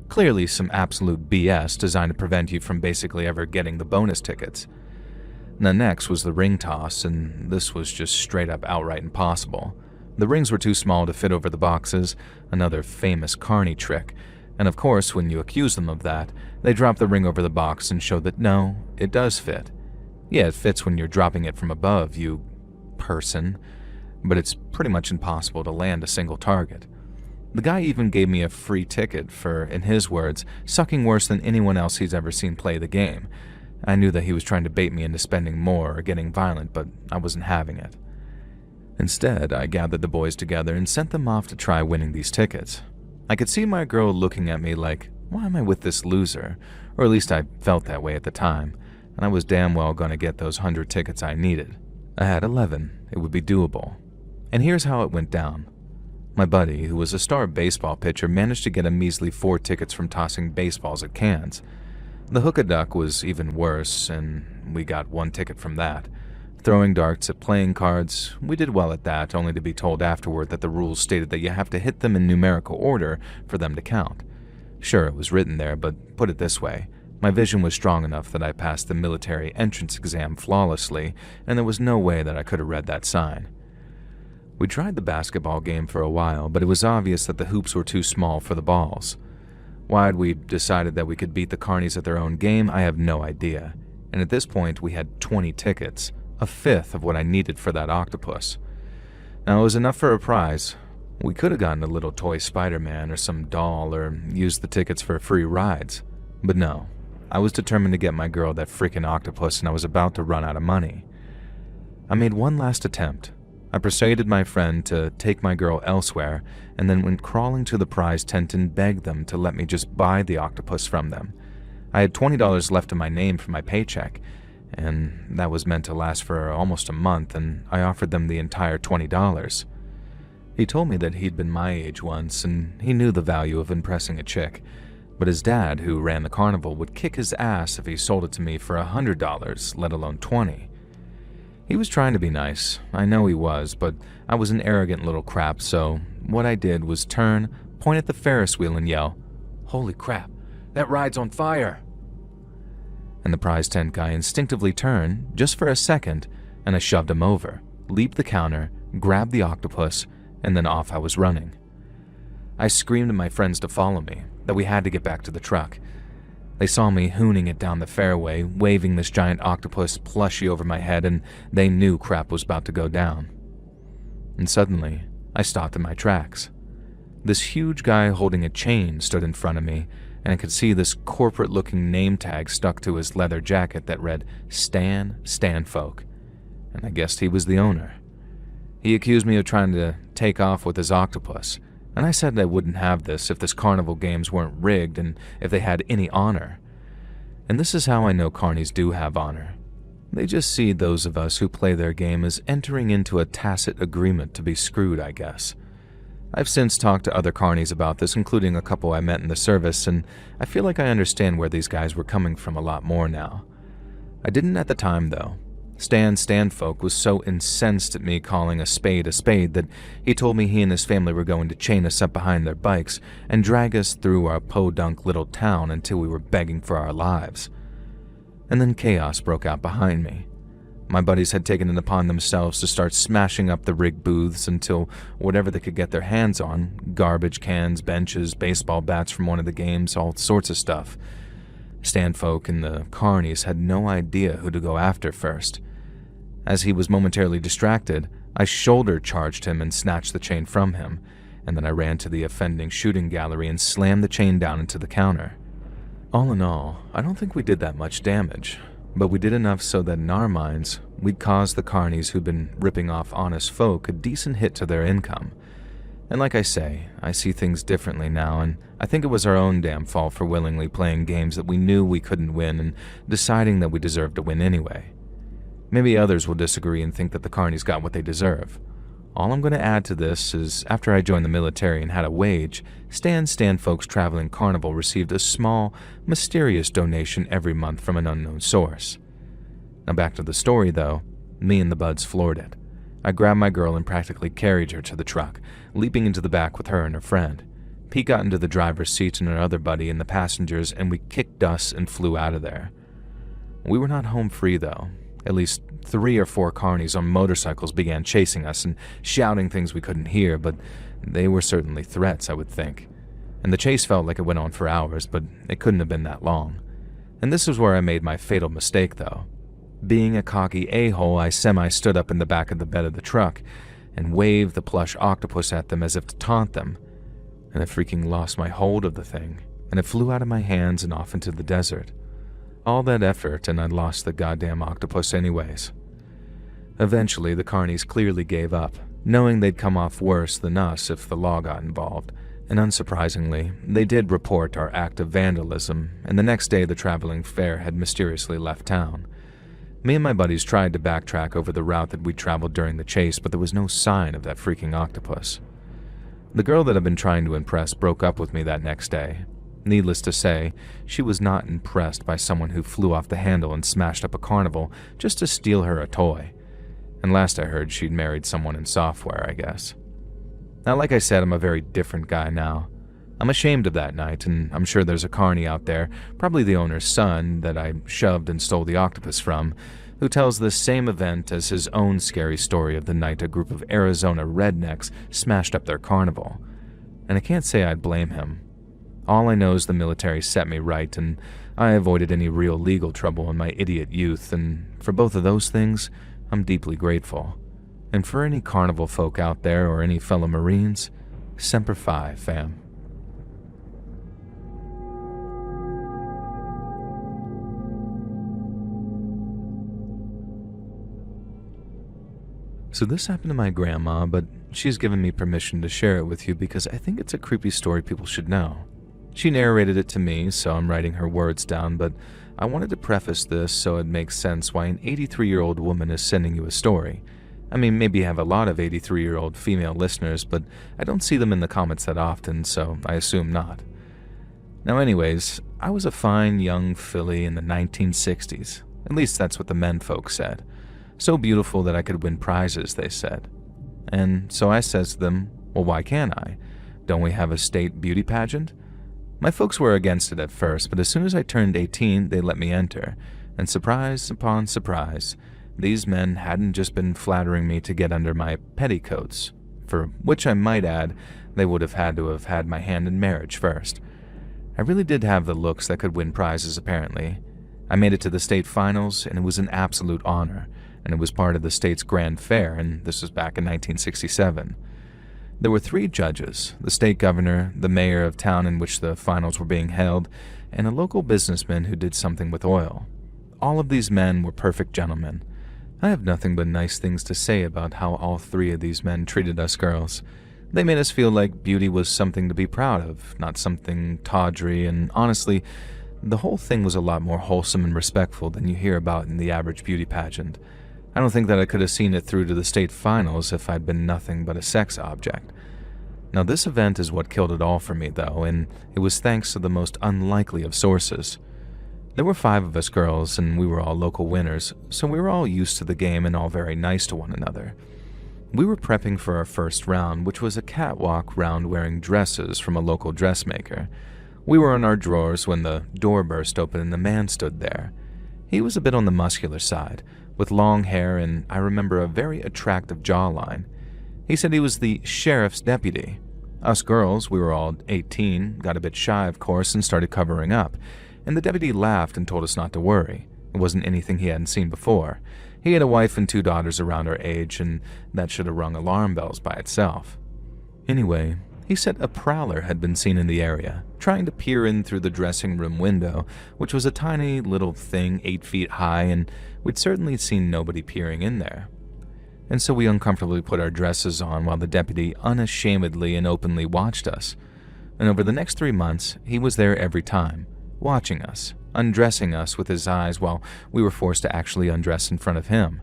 S1: Clearly some absolute BS designed to prevent you from basically ever getting the bonus tickets. Now next was the ring toss, and this was just straight up outright impossible. The rings were too small to fit over the boxes, another famous carny trick, and of course when you accuse them of that, they drop the ring over the box and show that no, it does fit. Yeah, it fits when you're dropping it from above, you person, but it's pretty much impossible to land a single target. The guy even gave me a free ticket for, in his words, sucking worse than anyone else he's ever seen play the game. I knew that he was trying to bait me into spending more or getting violent, but I wasn't having it. Instead, I gathered the boys together and sent them off to try winning these tickets. I could see my girl looking at me like, why am I with this loser? Or at least I felt that way at the time, and I was damn well gonna get those 100 tickets I needed. I had 11, it would be doable. And here's how it went down. My buddy, who was a star baseball pitcher, managed to get a measly 4 tickets from tossing baseballs at cans. The hook-a-duck was even worse, and we got 1 ticket from that. Throwing darts at playing cards, we did well at that, only to be told afterward that the rules stated that you have to hit them in numerical order for them to count. Sure, it was written there, but put it this way. My vision was strong enough that I passed the military entrance exam flawlessly, and there was no way that I could have read that sign. We tried the basketball game for a while, but it was obvious that the hoops were too small for the balls. Why we decided that we could beat the carnies at their own game, I have no idea. And at this point, we had 20 tickets, a fifth of what I needed for that octopus. Now, it was enough for a prize. We could have gotten a little toy Spider-Man or some doll or used the tickets for free rides. But no, I was determined to get my girl that freaking octopus, and I was about to run out of money. I made one last attempt. I persuaded my friend to take my girl elsewhere, and then went crawling to the prize tent and begged them to let me just buy the octopus from them. I had $20 left in my name for my paycheck, and that was meant to last for almost a month, and I offered them the entire $20. He told me that he'd been my age once, and he knew the value of impressing a chick, but his dad, who ran the carnival, would kick his ass if he sold it to me for $100, let alone $20. He was trying to be nice, I know he was, but I was an arrogant little crap, so what I did was turn, point at the Ferris wheel and yell, "Holy crap, that ride's on fire!" And the prize tent guy instinctively turned, just for a second, and I shoved him over, leaped the counter, grabbed the octopus, and then off I was running. I screamed at my friends to follow me, that we had to get back to the truck. They saw me hooning it down the fairway, waving this giant octopus plushie over my head, and they knew crap was about to go down. And suddenly, I stopped in my tracks. This huge guy holding a chain stood in front of me, and I could see this corporate-looking name tag stuck to his leather jacket that read Stan Stanfolk, and I guessed he was the owner. He accused me of trying to take off with his octopus, and I said I wouldn't have this if this carnival games weren't rigged and if they had any honor. And this is how I know carnies do have honor. They just see those of us who play their game as entering into a tacit agreement to be screwed, I guess. I've since talked to other carnies about this, including a couple I met in the service, and I feel like I understand where these guys were coming from a lot more now. I didn't at the time, though. Stan Stanfolk was so incensed at me calling a spade that he told me he and his family were going to chain us up behind their bikes and drag us through our podunk little town until we were begging for our lives. And then chaos broke out behind me. My buddies had taken it upon themselves to start smashing up the rig booths until whatever they could get their hands on, garbage cans, benches, baseball bats from one of the games, all sorts of stuff. Stanfolk and the carnies had no idea who to go after first. As he was momentarily distracted, I shoulder charged him and snatched the chain from him, and then I ran to the offending shooting gallery and slammed the chain down into the counter. All in all, I don't think we did that much damage, but we did enough so that in our minds, we'd caused the carnies who'd been ripping off honest folk a decent hit to their income. And like I say, I see things differently now, and I think it was our own damn fault for willingly playing games that we knew we couldn't win and deciding that we deserved to win anyway. Maybe others will disagree and think that the carnies got what they deserve. All I'm going to add to this is, after I joined the military and had a wage, Stanfolk's traveling carnival received a small, mysterious donation every month from an unknown source. Now back to the story, though. Me and the buds floored it. I grabbed my girl and practically carried her to the truck, leaping into the back with her and her friend. Pete got into the driver's seat and our other buddy in the passengers, and we kicked dust and flew out of there. We were not home free, though. At least 3 or 4 carnies on motorcycles began chasing us and shouting things we couldn't hear, but they were certainly threats, I would think. And the chase felt like it went on for hours, but it couldn't have been that long. And this is where I made my fatal mistake, though. Being a cocky a-hole, I semi-stood up in the back of the bed of the truck and waved the plush octopus at them as if to taunt them, and I freaking lost my hold of the thing, and it flew out of my hands and off into the desert. All that effort, and I'd lost the goddamn octopus anyways. Eventually, the carnies clearly gave up, knowing they'd come off worse than us if the law got involved, and unsurprisingly, they did report our act of vandalism, and the next day the traveling fair had mysteriously left town. Me and my buddies tried to backtrack over the route that we'd traveled during the chase, but there was no sign of that freaking octopus. The girl that I'd been trying to impress broke up with me that next day. Needless to say, she was not impressed by someone who flew off the handle and smashed up a carnival just to steal her a toy. And last I heard, she'd married someone in software, I guess. Now, like I said, I'm a very different guy now. I'm ashamed of that night, and I'm sure there's a carny out there, probably the owner's son that I shoved and stole the octopus from, who tells this same event as his own scary story of the night a group of Arizona rednecks smashed up their carnival. And I can't say I'd blame him. All I know is the military set me right, and I avoided any real legal trouble in my idiot youth, and for both of those things, I'm deeply grateful. And for any carnival folk out there or any fellow Marines, Semper Fi, fam. So this happened to my grandma, but she's given me permission to share it with you because I think it's a creepy story people should know. She narrated it to me, so I'm writing her words down, but I wanted to preface this so it makes sense why an 83-year-old woman is sending you a story. I mean, maybe you have a lot of 83-year-old female listeners, but I don't see them in the comments that often, so I assume not. Now anyways, I was a fine young filly in the 1960s. At least that's what the men folk said. So beautiful that I could win prizes, they said. And so I says to them, well, why can't I? Don't we have a state beauty pageant? My folks were against it at first, but as soon as I turned 18, they let me enter. And surprise upon surprise, these men hadn't just been flattering me to get under my petticoats, for which I might add, they would have had my hand in marriage first. I really did have the looks that could win prizes, apparently. I made it to the state finals, and it was an absolute honor, and it was part of the state's grand fair, and this was back in 1967. There were 3 judges, the state governor, the mayor of town in which the finals were being held, and a local businessman who did something with oil. All of these men were perfect gentlemen. I have nothing but nice things to say about how all 3 of these men treated us girls. They made us feel like beauty was something to be proud of, not something tawdry, and honestly, the whole thing was a lot more wholesome and respectful than you hear about in the average beauty pageant. I don't think that I could have seen it through to the state finals if I'd been nothing but a sex object. Now this event is what killed it all for me though, and it was thanks to the most unlikely of sources. There were 5 of us girls, and we were all local winners, so we were all used to the game and all very nice to one another. We were prepping for our first round, which was a catwalk round wearing dresses from a local dressmaker. We were in our drawers when the door burst open and the man stood there. He was a bit on the muscular side, with long hair and, I remember, a very attractive jawline. He said he was the sheriff's deputy. Us girls, we were all 18, got a bit shy of course and started covering up, and the deputy laughed and told us not to worry. It wasn't anything he hadn't seen before. He had a wife and 2 daughters around our age, and that should have rung alarm bells by itself. Anyway, he said a prowler had been seen in the area, trying to peer in through the dressing room window, which was a tiny little thing 8 feet high, and we'd certainly seen nobody peering in there. And so we uncomfortably put our dresses on while the deputy unashamedly and openly watched us. And over the next 3 months, he was there every time, watching us, undressing us with his eyes while we were forced to actually undress in front of him.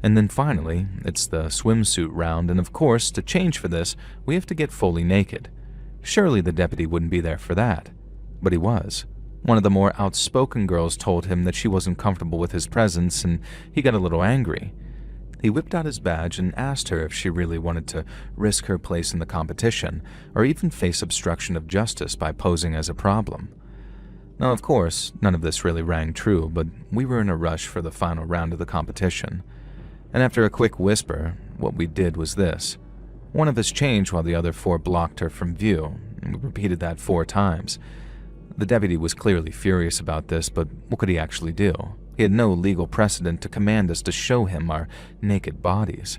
S1: And then finally, it's the swimsuit round, and of course, to change for this, we have to get fully naked. Surely the deputy wouldn't be there for that. But he was. One of the more outspoken girls told him that she wasn't comfortable with his presence, and he got a little angry. He whipped out his badge and asked her if she really wanted to risk her place in the competition, or even face obstruction of justice by posing as a problem. Now, of course, none of this really rang true, but we were in a rush for the final round of the competition. And after a quick whisper, what we did was this. One of us changed while the other 4 blocked her from view, and we repeated that 4 times. The deputy was clearly furious about this, but what could he actually do? He had no legal precedent to command us to show him our naked bodies.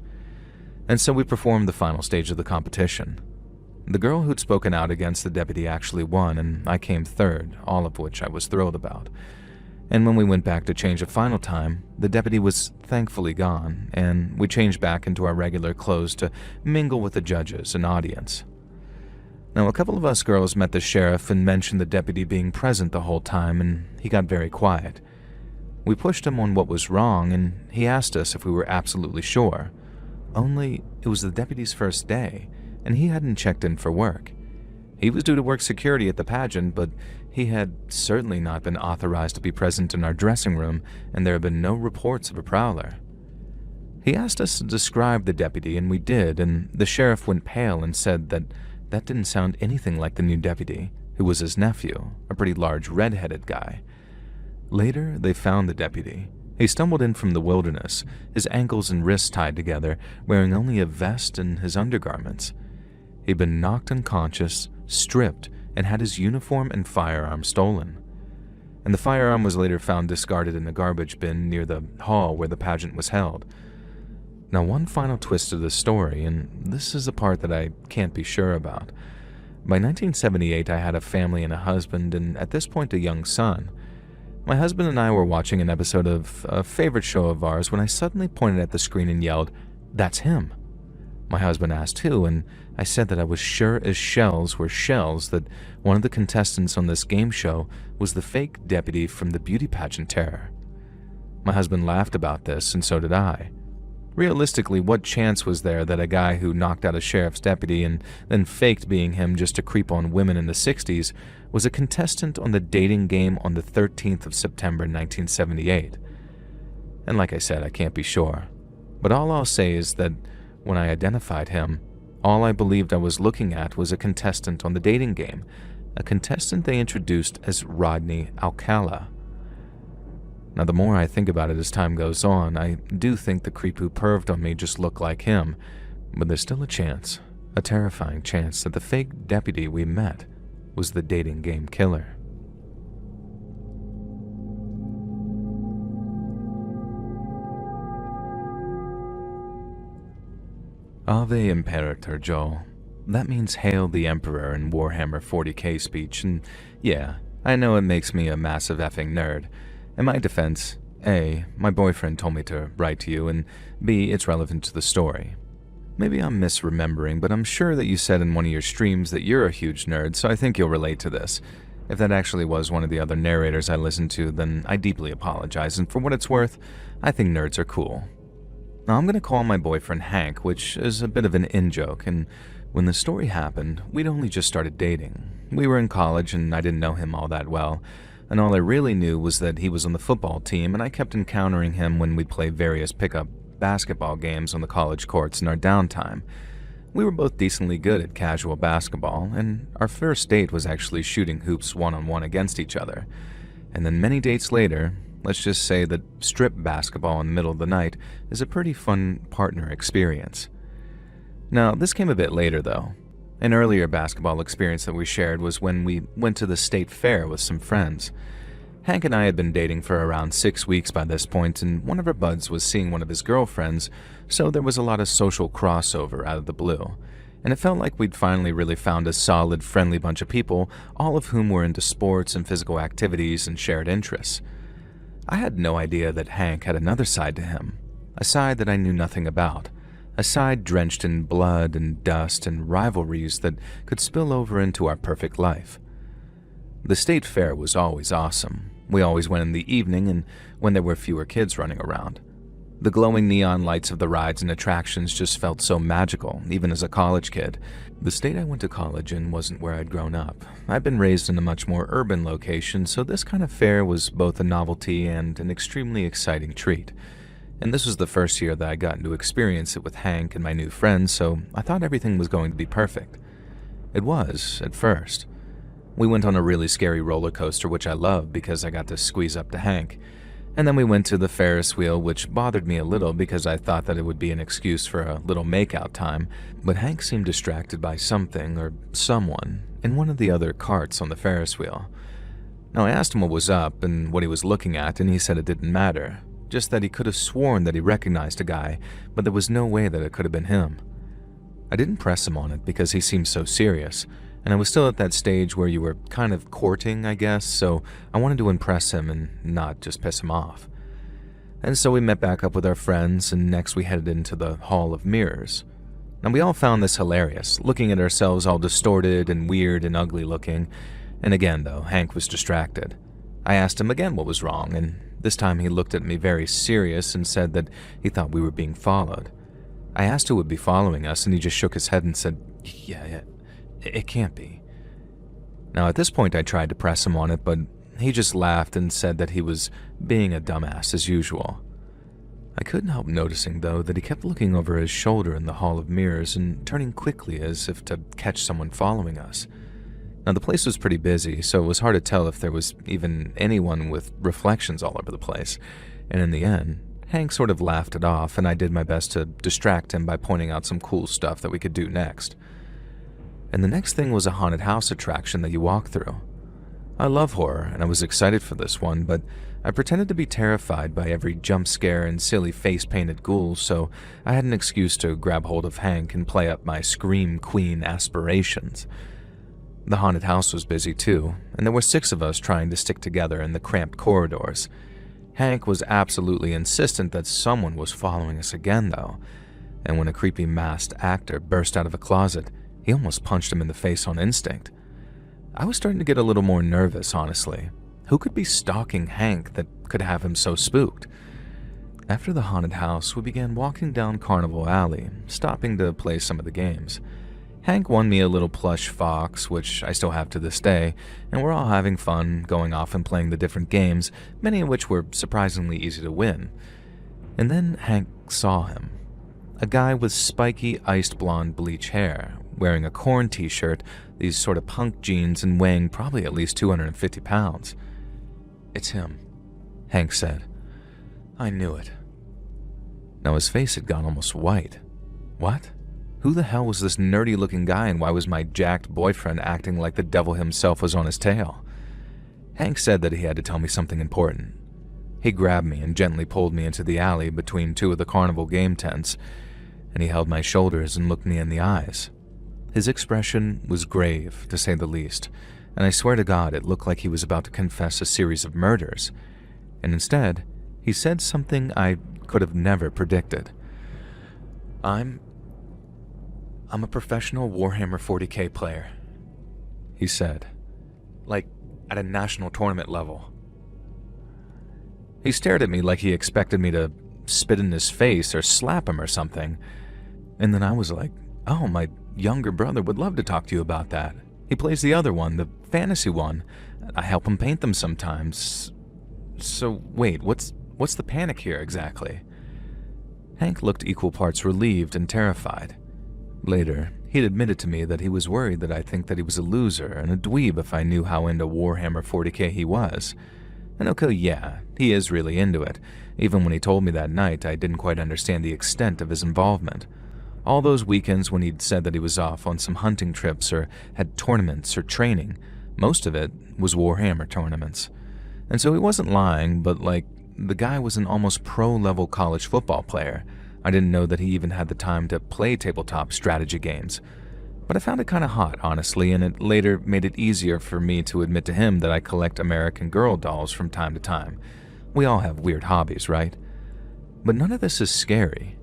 S1: And so we performed the final stage of the competition. The girl who'd spoken out against the deputy actually won, and I came third, all of which I was thrilled about. And when we went back to change the final time, the deputy was thankfully gone, and we changed back into our regular clothes to mingle with the judges and audience. Now, a couple of us girls met the sheriff and mentioned the deputy being present the whole time, and he got very quiet. We pushed him on what was wrong, and he asked us if we were absolutely sure. Only, it was the deputy's first day, and he hadn't checked in for work. He was due to work security at the pageant, but he had certainly not been authorized to be present in our dressing room, and there had been no reports of a prowler. He asked us to describe the deputy, and we did, and the sheriff went pale and said that didn't sound anything like the new deputy, who was his nephew, a pretty large red-headed guy. Later, they found the deputy. He stumbled in from the wilderness, his ankles and wrists tied together, wearing only a vest and his undergarments. He'd been knocked unconscious, stripped, and had his uniform and firearm stolen. And the firearm was later found discarded in a garbage bin near the hall where the pageant was held. Now, one final twist to the story, and this is the part that I can't be sure about. By 1978, I had a family and a husband, and at this point a young son. My husband and I were watching an episode of a favorite show of ours when I suddenly pointed at the screen and yelled, "That's him!" My husband asked who, and I said that I was sure as shells were shells that one of the contestants on this game show was the fake deputy from the beauty pageant terror. My husband laughed about this, and so did I. Realistically, what chance was there that a guy who knocked out a sheriff's deputy and then faked being him just to creep on women in the 60s was a contestant on the dating game on the 13th of September 1978? And like I said, I can't be sure. But all I'll say is that when I identified him, all I believed I was looking at was a contestant on the dating game, a contestant they introduced as Rodney Alcala. Now, the more I think about it as time goes on, I do think the creep who perved on me just looked like him, but there's still a chance, a terrifying chance, that the fake deputy we met was the dating game killer. Ave Imperator, Joel. That means Hail the Emperor in Warhammer 40k speech, and yeah, I know it makes me a massive effing nerd. In my defense, A, my boyfriend told me to write to you, and B, it's relevant to the story. Maybe I'm misremembering, but I'm sure that you said in one of your streams that you're a huge nerd, so I think you'll relate to this. If that actually was one of the other narrators I listened to, then I deeply apologize, and for what it's worth, I think nerds are cool. Now, I'm going to call my boyfriend Hank, which is a bit of an in-joke, and when the story happened, we'd only just started dating. We were in college, and I didn't know him all that well, and all I really knew was that he was on the football team, and I kept encountering him when we'd play various pickup basketball games on the college courts in our downtime. We were both decently good at casual basketball, and our first date was actually shooting hoops one-on-one against each other. And then many dates later, let's just say that strip basketball in the middle of the night is a pretty fun partner experience. Now, this came a bit later though. An earlier basketball experience that we shared was when we went to the state fair with some friends. Hank and I had been dating for around 6 weeks by this point, and one of our buds was seeing one of his girlfriends, so there was a lot of social crossover out of the blue, and it felt like we'd finally really found a solid, friendly bunch of people, all of whom were into sports and physical activities and shared interests. I had no idea that Hank had another side to him, a side that I knew nothing about, a side drenched in blood and dust and rivalries that could spill over into our perfect life. The state fair was always awesome. We always went in the evening and when there were fewer kids running around. The glowing neon lights of the rides and attractions just felt so magical, even as a college kid. The state I went to college in wasn't where I'd grown up. I'd been raised in a much more urban location, so this kind of fair was both a novelty and an extremely exciting treat. And this was the first year that I got to experience it with Hank and my new friends, so I thought everything was going to be perfect. It was, at first. We went on a really scary roller coaster, which I loved because I got to squeeze up to Hank. And then we went to the Ferris wheel, which bothered me a little because I thought that it would be an excuse for a little makeout time, but Hank seemed distracted by something or someone in one of the other carts on the Ferris wheel. Now, I asked him what was up and what he was looking at, and he said it didn't matter, just that he could have sworn that he recognized a guy, but there was no way that it could have been him. I didn't press him on it because he seemed so serious, and I was still at that stage where you were kind of courting, I guess, so I wanted to impress him and not just piss him off. And so we met back up with our friends, and next we headed into the Hall of Mirrors. Now, we all found this hilarious, looking at ourselves all distorted and weird and ugly looking, and again, though, Hank was distracted. I asked him again what was wrong, and this time he looked at me very serious and said that he thought we were being followed. I asked who would be following us, and he just shook his head and said, yeah, it can't be. Now, at this point, I tried to press him on it, but he just laughed and said that he was being a dumbass as usual. I couldn't help noticing, though, that he kept looking over his shoulder in the Hall of Mirrors and turning quickly as if to catch someone following us. Now, the place was pretty busy, so it was hard to tell if there was even anyone with reflections all over the place, and in the end, Hank sort of laughed it off, and I did my best to distract him by pointing out some cool stuff that we could do next. And the next thing was a haunted house attraction that you walk through. I love horror, and I was excited for this one, but I pretended to be terrified by every jump scare and silly face-painted ghouls, so I had an excuse to grab hold of Hank and play up my Scream Queen aspirations. The haunted house was busy too, and there were 6 of us trying to stick together in the cramped corridors. Hank was absolutely insistent that someone was following us again, though, and when a creepy masked actor burst out of a closet, he almost punched him in the face on instinct. I was starting to get a little more nervous, honestly. Who could be stalking Hank that could have him so spooked? After the haunted house, we began walking down Carnival Alley, stopping to play some of the games. Hank won me a little plush fox, which I still have to this day, and we're all having fun going off and playing the different games, many of which were surprisingly easy to win. And then Hank saw him. A guy with spiky, iced blonde bleach hair, wearing a Korn t-shirt, these sort of punk jeans, and weighing probably at least 250 pounds. "It's him," Hank said. I knew it. Now his face had gone almost white. What? Who the hell was this nerdy-looking guy, and why was my jacked boyfriend acting like the devil himself was on his tail? Hank said that he had to tell me something important. He grabbed me and gently pulled me into the alley between 2 of the carnival game tents, and he held my shoulders and looked me in the eyes. His expression was grave, to say the least, and I swear to God it looked like he was about to confess a series of murders, and instead, he said something I could have never predicted. I'm a professional Warhammer 40K player," he said. "Like, at a national tournament level." He stared at me like he expected me to spit in his face or slap him or something. And then I was like, "Oh, my younger brother would love to talk to you about that. He plays the other one, the fantasy one. I help him paint them sometimes. So wait, what's the panic here exactly?" Hank looked equal parts relieved and terrified. Later, he'd admitted to me that he was worried that I'd think that he was a loser and a dweeb if I knew how into Warhammer 40K he was. And okay, yeah, he is really into it. Even when he told me that night, I didn't quite understand the extent of his involvement. All those weekends when he'd said that he was off on some hunting trips or had tournaments or training, most of it was Warhammer tournaments. And so he wasn't lying, but like, the guy was an almost pro-level college football player. I didn't know that he even had the time to play tabletop strategy games. But I found it kind of hot, honestly, and it later made it easier for me to admit to him that I collect American Girl dolls from time to time. We all have weird hobbies, right? But none of this is scary.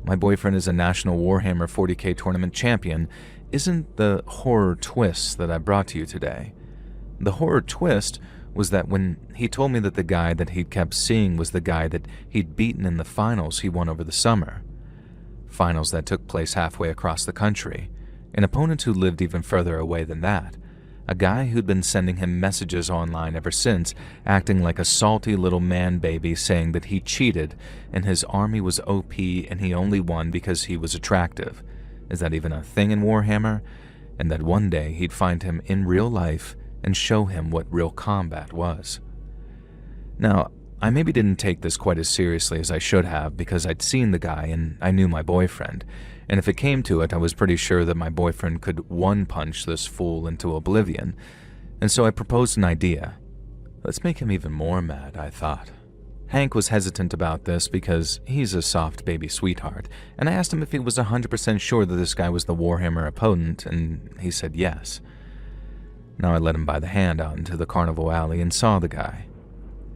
S1: My boyfriend is a national Warhammer 40K tournament champion isn't the horror twist that I brought to you today. The horror twist was that when he told me that the guy that he'd kept seeing was the guy that he'd beaten in the finals he won over the summer. Finals that took place halfway across the country. An opponent who lived even further away than that. A guy who'd been sending him messages online ever since, acting like a salty little man baby saying that he cheated and his army was OP and he only won because he was attractive. Is that even a thing in Warhammer? And that one day he'd find him in real life and show him what real combat was. Now, I maybe didn't take this quite as seriously as I should have because I'd seen the guy and I knew my boyfriend, and if it came to it, I was pretty sure that my boyfriend could one-punch this fool into oblivion, and so I proposed an idea. Let's make him even more mad, I thought. Hank was hesitant about this because he's a soft baby sweetheart, and I asked him if he was 100% sure that this guy was the Warhammer opponent, and he said yes. Now I led him by the hand out into the carnival alley and saw the guy.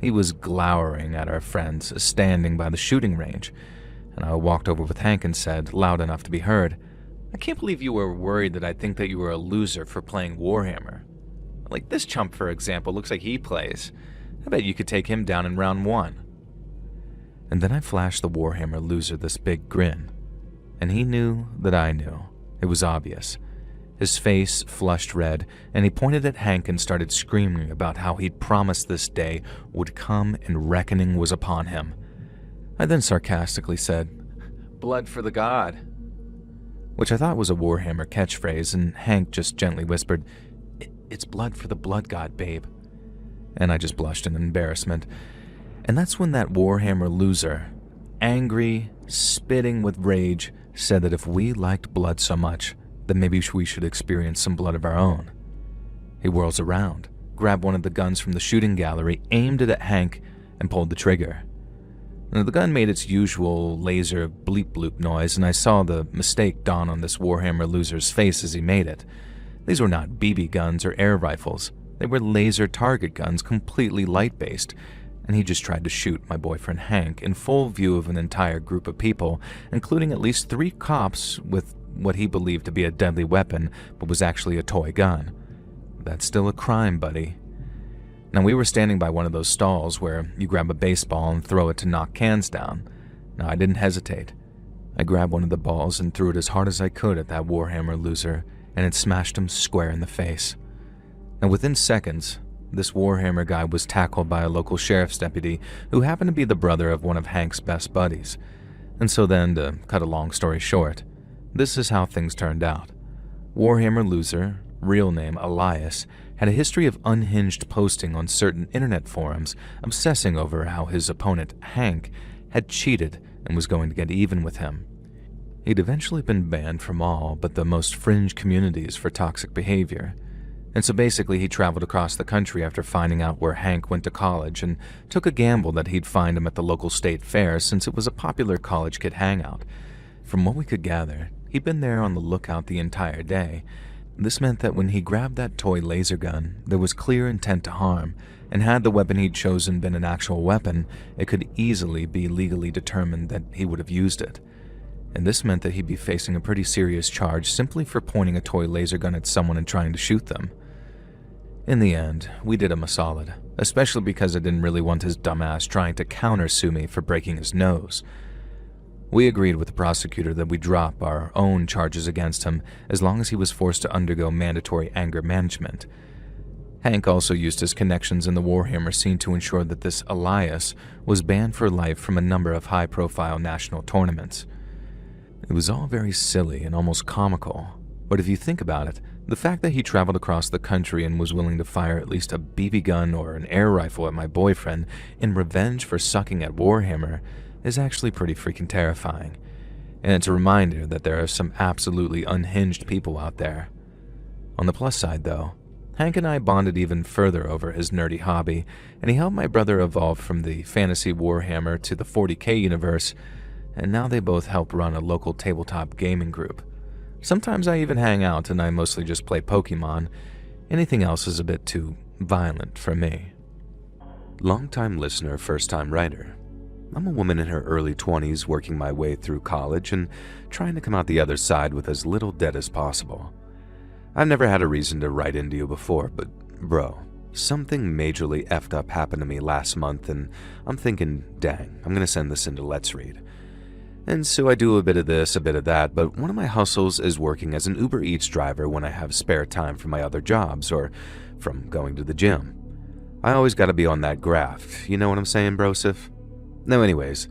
S1: He was glowering at our friends standing by the shooting range, and I walked over with Hank and said, loud enough to be heard, "I can't believe you were worried that I'd think that you were a loser for playing Warhammer. Like this chump, for example, looks like he plays. I bet you could take him down in round 1. And then I flashed the Warhammer loser this big grin, and he knew that I knew. It was obvious. His face flushed red, and he pointed at Hank and started screaming about how he'd promised this day would come and reckoning was upon him. I then sarcastically said, "Blood for the god," which I thought was a Warhammer catchphrase, and Hank just gently whispered, "It's blood for the blood god, babe." And I just blushed in embarrassment. And that's when that Warhammer loser, angry, spitting with rage, said that if we liked blood so much, then maybe we should experience some blood of our own. He whirls around, grabbed one of the guns from the shooting gallery, aimed it at Hank, and pulled the trigger. Now, the gun made its usual laser bleep-bloop noise, and I saw the mistake dawn on this Warhammer loser's face as he made it. These were not BB guns or air rifles. They were laser target guns, completely light-based, and he just tried to shoot my boyfriend Hank in full view of an entire group of people, including at least 3 cops with what he believed to be a deadly weapon, but was actually a toy gun. That's still a crime, buddy. Now, we were standing by one of those stalls where you grab a baseball and throw it to knock cans down. Now, I didn't hesitate. I grabbed one of the balls and threw it as hard as I could at that Warhammer loser, and it smashed him square in the face. Now, within seconds, this Warhammer guy was tackled by a local sheriff's deputy who happened to be the brother of one of Hank's best buddies. And so then, to cut a long story short, this is how things turned out. Warhammer loser, real name Elias, had a history of unhinged posting on certain internet forums, obsessing over how his opponent, Hank, had cheated and was going to get even with him. He'd eventually been banned from all but the most fringe communities for toxic behavior. And so basically he traveled across the country after finding out where Hank went to college and took a gamble that he'd find him at the local state fair since it was a popular college kid hangout. From what we could gather, he'd been there on the lookout the entire day. This meant that when he grabbed that toy laser gun, there was clear intent to harm, and had the weapon he'd chosen been an actual weapon, it could easily be legally determined that he would have used it. And this meant that he'd be facing a pretty serious charge simply for pointing a toy laser gun at someone and trying to shoot them. In the end, we did him a solid, especially because I didn't really want his dumbass trying to countersue me for breaking his nose. We agreed with the prosecutor that we drop our own charges against him as long as he was forced to undergo mandatory anger management. Hank also used his connections in the Warhammer scene to ensure that this Elias was banned for life from a number of high-profile national tournaments. It was all very silly and almost comical, but if you think about it, the fact that he traveled across the country and was willing to fire at least a BB gun or an air rifle at my boyfriend in revenge for sucking at Warhammer is actually pretty freaking terrifying. And it's a reminder that there are some absolutely unhinged people out there. On the plus side, though, Hank and I bonded even further over his nerdy hobby, and he helped my brother evolve from the fantasy Warhammer to the 40K universe, and now they both help run a local tabletop gaming group. Sometimes I even hang out and I mostly just play Pokemon. Anything else is a bit too violent for me. Long-time listener, first-time writer. I'm a woman in her early 20s working my way through college and trying to come out the other side with as little debt as possible. I've never had a reason to write into you before, but bro, something majorly effed up happened to me last month and I'm thinking, dang, I'm gonna send this into Let's Read. And so I do a bit of this, a bit of that, but one of my hustles is working as an Uber Eats driver when I have spare time from my other jobs or from going to the gym. I always gotta be on that graft, you know what I'm saying, brosif? No, anyways,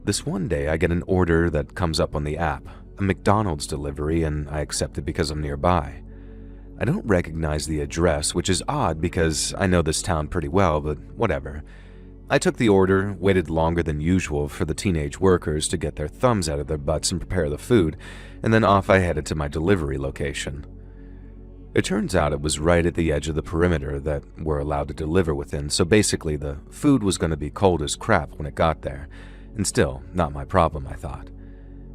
S1: this one day I get an order that comes up on the app, a McDonald's delivery, and I accept it because I'm nearby. I don't recognize the address, which is odd because I know this town pretty well, but whatever. I took the order, waited longer than usual for the teenage workers to get their thumbs out of their butts and prepare the food, and then off I headed to my delivery location. It turns out it was right at the edge of the perimeter that we're allowed to deliver within, so basically the food was going to be cold as crap when it got there. And still, not my problem, I thought.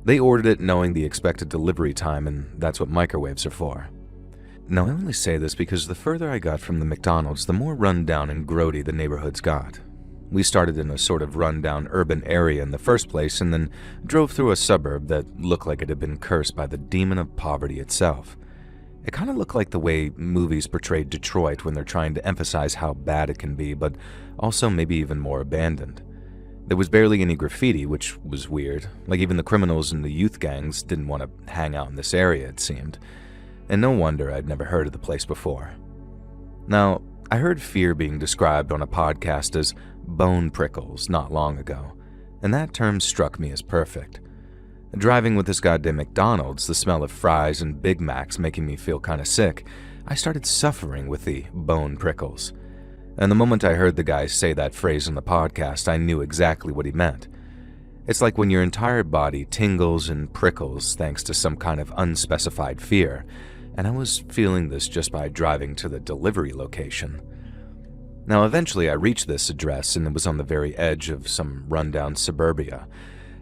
S1: They ordered it knowing the expected delivery time, and that's what microwaves are for. Now, I only say this because the further I got from the McDonald's, the more run-down and grody the neighborhoods got. We started in a sort of run-down urban area in the first place and then drove through a suburb that looked like it had been cursed by the demon of poverty itself. It kind of looked like the way movies portrayed Detroit when they're trying to emphasize how bad it can be, but also maybe even more abandoned. There was barely any graffiti, which was weird. Like even the criminals and the youth gangs didn't want to hang out in this area, it seemed. And no wonder I'd never heard of the place before. Now, I heard fear being described on a podcast as bone prickles not long ago, and that term struck me as perfect. Driving with this goddamn McDonald's, the smell of fries and Big Macs making me feel kind of sick, I started suffering with the bone prickles. And the moment I heard the guy say that phrase on the podcast, I knew exactly what he meant. It's like when your entire body tingles and prickles thanks to some kind of unspecified fear, and I was feeling this just by driving to the delivery location. Now, eventually I reached this address, and it was on the very edge of some rundown suburbia.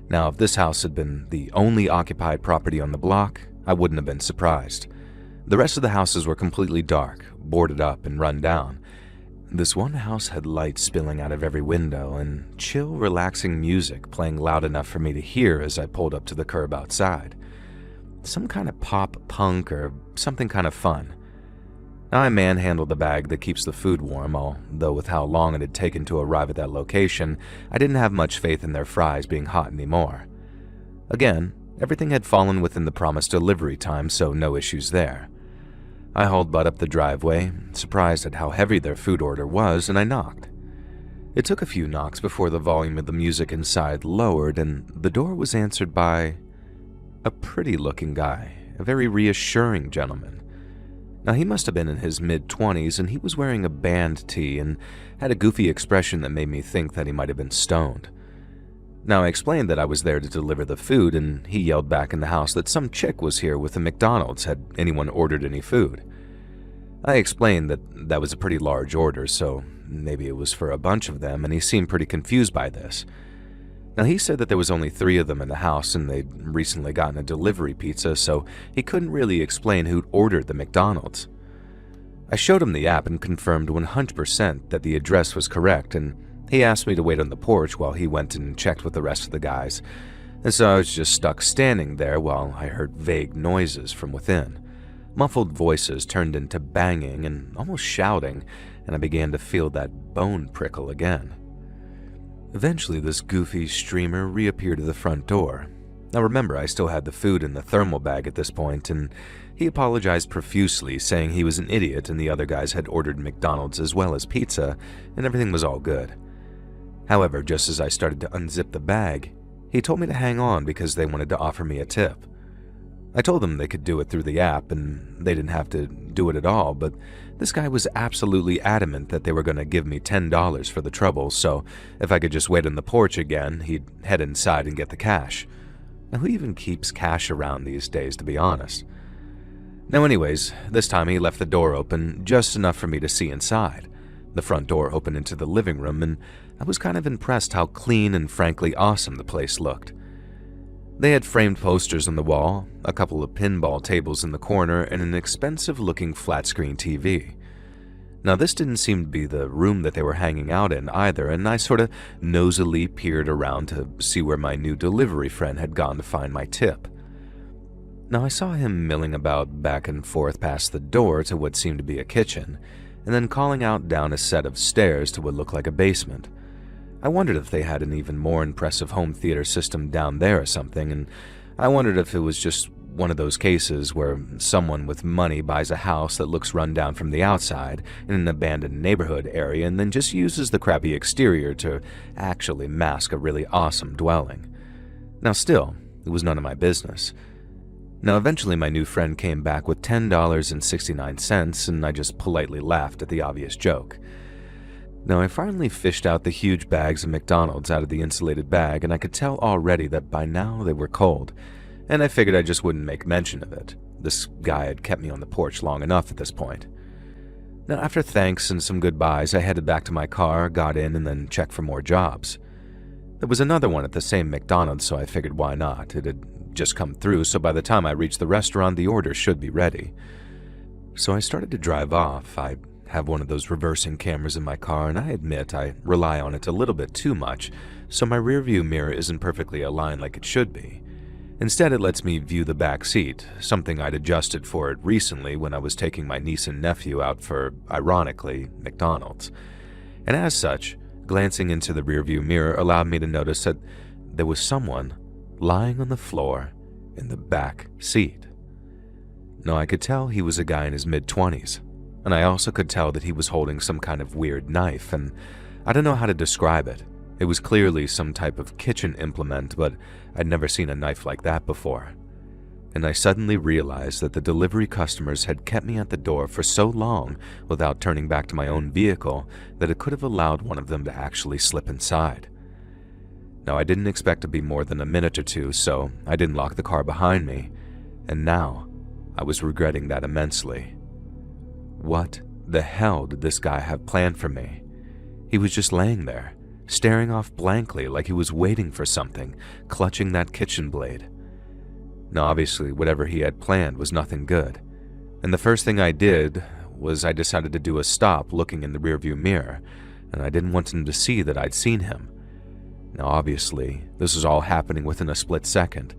S1: Now, if this house had been the only occupied property on the block, I wouldn't have been surprised. The rest of the houses were completely dark, boarded up, and run down. This one house had light spilling out of every window and chill, relaxing music playing loud enough for me to hear as I pulled up to the curb outside. Some kind of pop punk or something kind of fun. Now, I manhandled the bag that keeps the food warm, although with how long it had taken to arrive at that location, I didn't have much faith in their fries being hot anymore. Again, everything had fallen within the promised delivery time, so no issues there. I hauled butt up the driveway, surprised at how heavy their food order was, and I knocked. It took a few knocks before the volume of the music inside lowered, and the door was answered by a pretty-looking guy, a very reassuring gentleman. Now, he must have been in his mid-20s, and he was wearing a band tee and had a goofy expression that made me think that he might have been stoned. Now, I explained that I was there to deliver the food, and he yelled back in the house that some chick was here with the McDonald's had anyone ordered any food. I explained that that was a pretty large order, so maybe it was for a bunch of them, and he seemed pretty confused by this. Now, he said that there was only 3 of them in the house and they'd recently gotten a delivery pizza, so he couldn't really explain who'd ordered the McDonald's. I showed him the app and confirmed 100% that the address was correct, and he asked me to wait on the porch while he went and checked with the rest of the guys, and so I was just stuck standing there while I heard vague noises from within. Muffled voices turned into banging and almost shouting, and I began to feel that bone prickle again. Eventually, this goofy streamer reappeared at the front door. Now remember, I still had the food in the thermal bag at this point, and he apologized profusely, saying he was an idiot and the other guys had ordered McDonald's as well as pizza, and everything was all good. However, just as I started to unzip the bag, he told me to hang on because they wanted to offer me a tip. I told them they could do it through the app and they didn't have to do it at all, but this guy was absolutely adamant that they were going to give me $10 for the trouble, so if I could just wait on the porch again, he'd head inside and get the cash. Now, who even keeps cash around these days, to be honest? Now anyways, this time he left the door open just enough for me to see inside. The front door opened into the living room, and I was kind of impressed how clean and frankly awesome the place looked. They had framed posters on the wall, a couple of pinball tables in the corner, and an expensive-looking flat-screen TV. Now, this didn't seem to be the room that they were hanging out in either, and I sort of nosily peered around to see where my new delivery friend had gone to find my tip. Now, I saw him milling about back and forth past the door to what seemed to be a kitchen, and then calling out down a set of stairs to what looked like a basement. I wondered if they had an even more impressive home theater system down there or something, and I wondered if it was just one of those cases where someone with money buys a house that looks run down from the outside in an abandoned neighborhood area and then just uses the crappy exterior to actually mask a really awesome dwelling. Now still, it was none of my business. Now eventually my new friend came back with $10.69, and I just politely laughed at the obvious joke. Now, I finally fished out the huge bags of McDonald's out of the insulated bag, and I could tell already that by now they were cold, and I figured I just wouldn't make mention of it. This guy had kept me on the porch long enough at this point. Now, after thanks and some goodbyes, I headed back to my car, got in, and then checked for more jobs. There was another one at the same McDonald's, so I figured why not. It had just come through, so by the time I reached the restaurant, the order should be ready. So I started to drive off. I have one of those reversing cameras in my car, and I admit I rely on it a little bit too much, so my rearview mirror isn't perfectly aligned like it should be. Instead, it lets me view the back seat, something I'd adjusted for it recently when I was taking my niece and nephew out for, ironically, McDonald's. And as such, glancing into the rearview mirror allowed me to notice that there was someone lying on the floor in the back seat. Now, I could tell he was a guy in his mid-20s, and I also could tell that he was holding some kind of weird knife, and I don't know how to describe it. It was clearly some type of kitchen implement, but I'd never seen a knife like that before. And I suddenly realized that the delivery customers had kept me at the door for so long without turning back to my own vehicle that it could have allowed one of them to actually slip inside. Now, I didn't expect to be more than a minute or two, so I didn't lock the car behind me, and now I was regretting that immensely. What the hell did this guy have planned for me? He was just laying there, staring off blankly like he was waiting for something, clutching that kitchen blade. Now, obviously, whatever he had planned was nothing good, and the first thing I did was I decided to do a stop looking in the rearview mirror, and I didn't want him to see that I'd seen him. Now, obviously, this was all happening within a split second.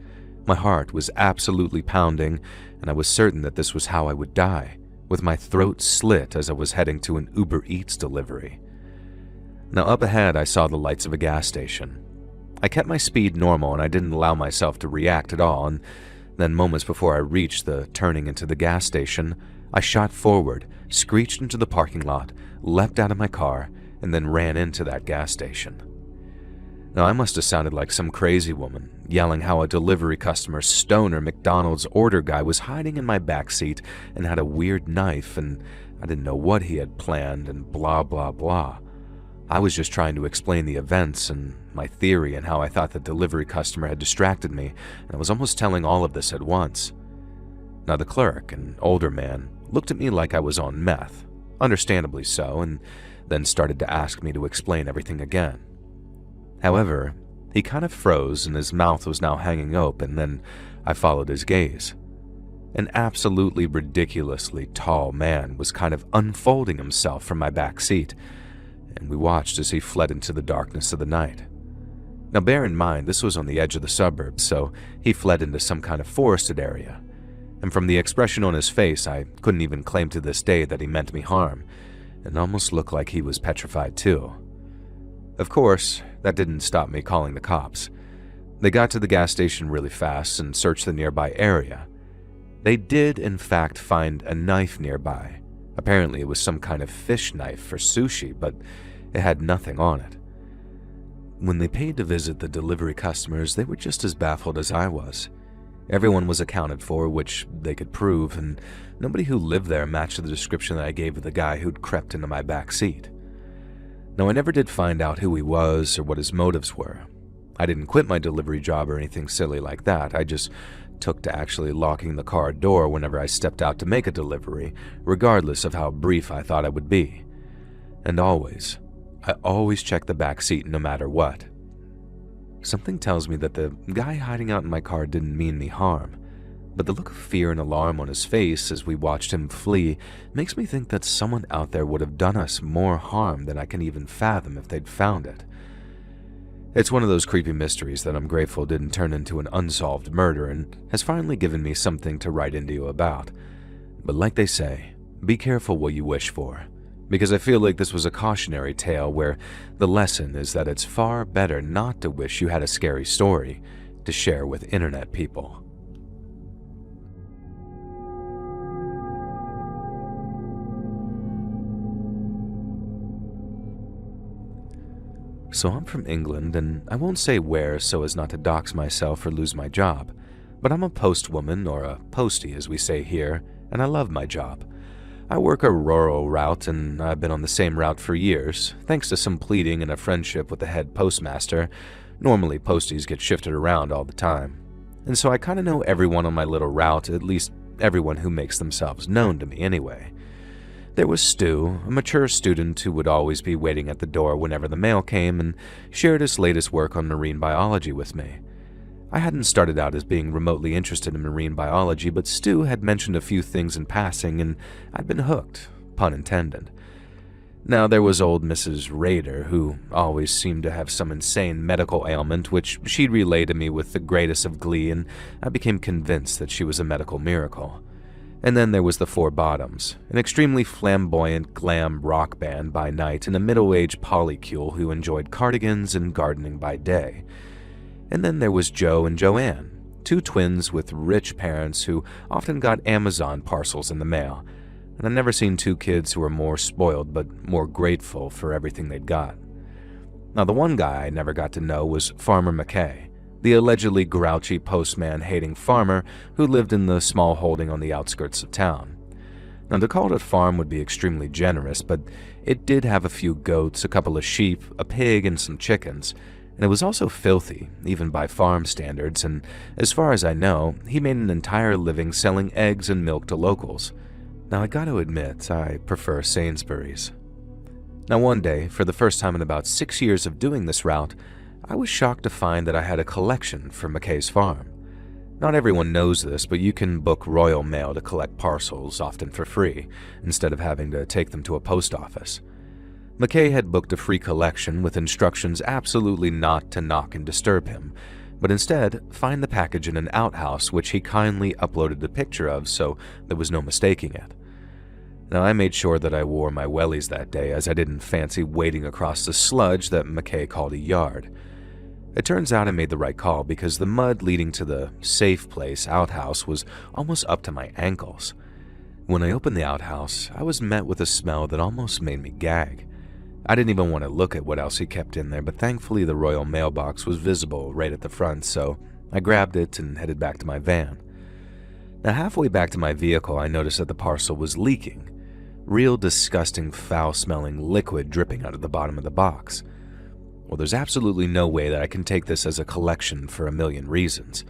S1: My heart was absolutely pounding, and I was certain that this was how I would die, with my throat slit as I was heading to an Uber Eats delivery. Now, up ahead, I saw the lights of a gas station. I kept my speed normal and I didn't allow myself to react at all, and then moments before I reached the turning into the gas station, I shot forward, screeched into the parking lot, leapt out of my car, and then ran into that gas station. Now, I must have sounded like some crazy woman, yelling how a delivery customer stoner McDonald's order guy was hiding in my backseat and had a weird knife, and I didn't know what he had planned, and blah blah blah. I was just trying to explain the events and my theory and how I thought the delivery customer had distracted me, and I was almost telling all of this at once. Now, the clerk, an older man, looked at me like I was on meth, understandably so, and then started to ask me to explain everything again. However, he kind of froze and his mouth was now hanging open, then I followed his gaze. An absolutely ridiculously tall man was kind of unfolding himself from my back seat, and we watched as he fled into the darkness of the night. Now, bear in mind, this was on the edge of the suburbs, so he fled into some kind of forested area, and from the expression on his face, I couldn't even claim to this day that he meant me harm. It almost looked like he was petrified too. Of course, that didn't stop me calling the cops. They got to the gas station really fast and searched the nearby area. They did, in fact, find a knife nearby. Apparently, it was some kind of fish knife for sushi, but it had nothing on it. When they paid to visit the delivery customers, they were just as baffled as I was. Everyone was accounted for, which they could prove, and nobody who lived there matched the description that I gave of the guy who'd crept into my back seat. Now, I never did find out who he was or what his motives were. I didn't quit my delivery job or anything silly like that. I just took to actually locking the car door whenever I stepped out to make a delivery, regardless of how brief I thought it would be. And I always check the back seat no matter what. Something tells me that the guy hiding out in my car didn't mean me harm, but the look of fear and alarm on his face as we watched him flee makes me think that someone out there would have done us more harm than I can even fathom if they'd found it. It's one of those creepy mysteries that I'm grateful didn't turn into an unsolved murder and has finally given me something to write into you about. But like they say, be careful what you wish for, because I feel like this was a cautionary tale where the lesson is that it's far better not to wish you had a scary story to share with internet people. So I'm from England, and I won't say where so as not to dox myself or lose my job, but I'm a postwoman, or a postie as we say here, and I love my job. I work a rural route, and I've been on the same route for years, thanks to some pleading and a friendship with the head postmaster. Normally, posties get shifted around all the time, and so I kind of know everyone on my little route, at least
S2: everyone who makes themselves known to me anyway. There was Stu, a mature student who would always be waiting at the door whenever the mail came and shared his latest work on marine biology with me. I hadn't started out as being remotely interested in marine biology, but Stu had mentioned a few things in passing and I'd been hooked, pun intended. Now there was old Mrs. Rader, who always seemed to have some insane medical ailment which she'd relay to me with the greatest of glee, and I became convinced that she was a medical miracle. And then there was the Four Bottoms, an extremely flamboyant glam rock band by night and a middle-aged polycule who enjoyed cardigans and gardening by day. And then there was Joe and Joanne, two twins with rich parents who often got Amazon parcels in the mail, and I've never seen two kids who were more spoiled but more grateful for everything they'd got. Now the one guy I never got to know was Farmer McKay, the allegedly grouchy postman-hating farmer who lived in the small holding on the outskirts of town. Now to call it a farm would be extremely generous, but it did have a few goats, a couple of sheep, a pig, and some chickens, and it was also filthy, even by farm standards, and as far as I know, he made an entire living selling eggs and milk to locals. Now I gotta admit, I prefer Sainsbury's. Now one day, for the first time in about 6 years of doing this route, I was shocked to find that I had a collection for McKay's farm. Not everyone knows this, but you can book Royal Mail to collect parcels, often for free, instead of having to take them to a post office. McKay had booked a free collection with instructions absolutely not to knock and disturb him, but instead find the package in an outhouse which he kindly uploaded a picture of so there was no mistaking it. Now I made sure that I wore my wellies that day, as I didn't fancy wading across the sludge that McKay called a yard. It turns out I made the right call because the mud leading to the safe place outhouse was almost up to my ankles. When I opened the outhouse, I was met with a smell that almost made me gag. I didn't even want to look at what else he kept in there, but thankfully the Royal Mailbox was visible right at the front, so I grabbed it and headed back to my van. Now halfway back to my vehicle, I noticed that the parcel was leaking. Real disgusting, foul-smelling liquid dripping out of the bottom of the box. Well, there's absolutely no way that I can take this as a collection for a million reasons.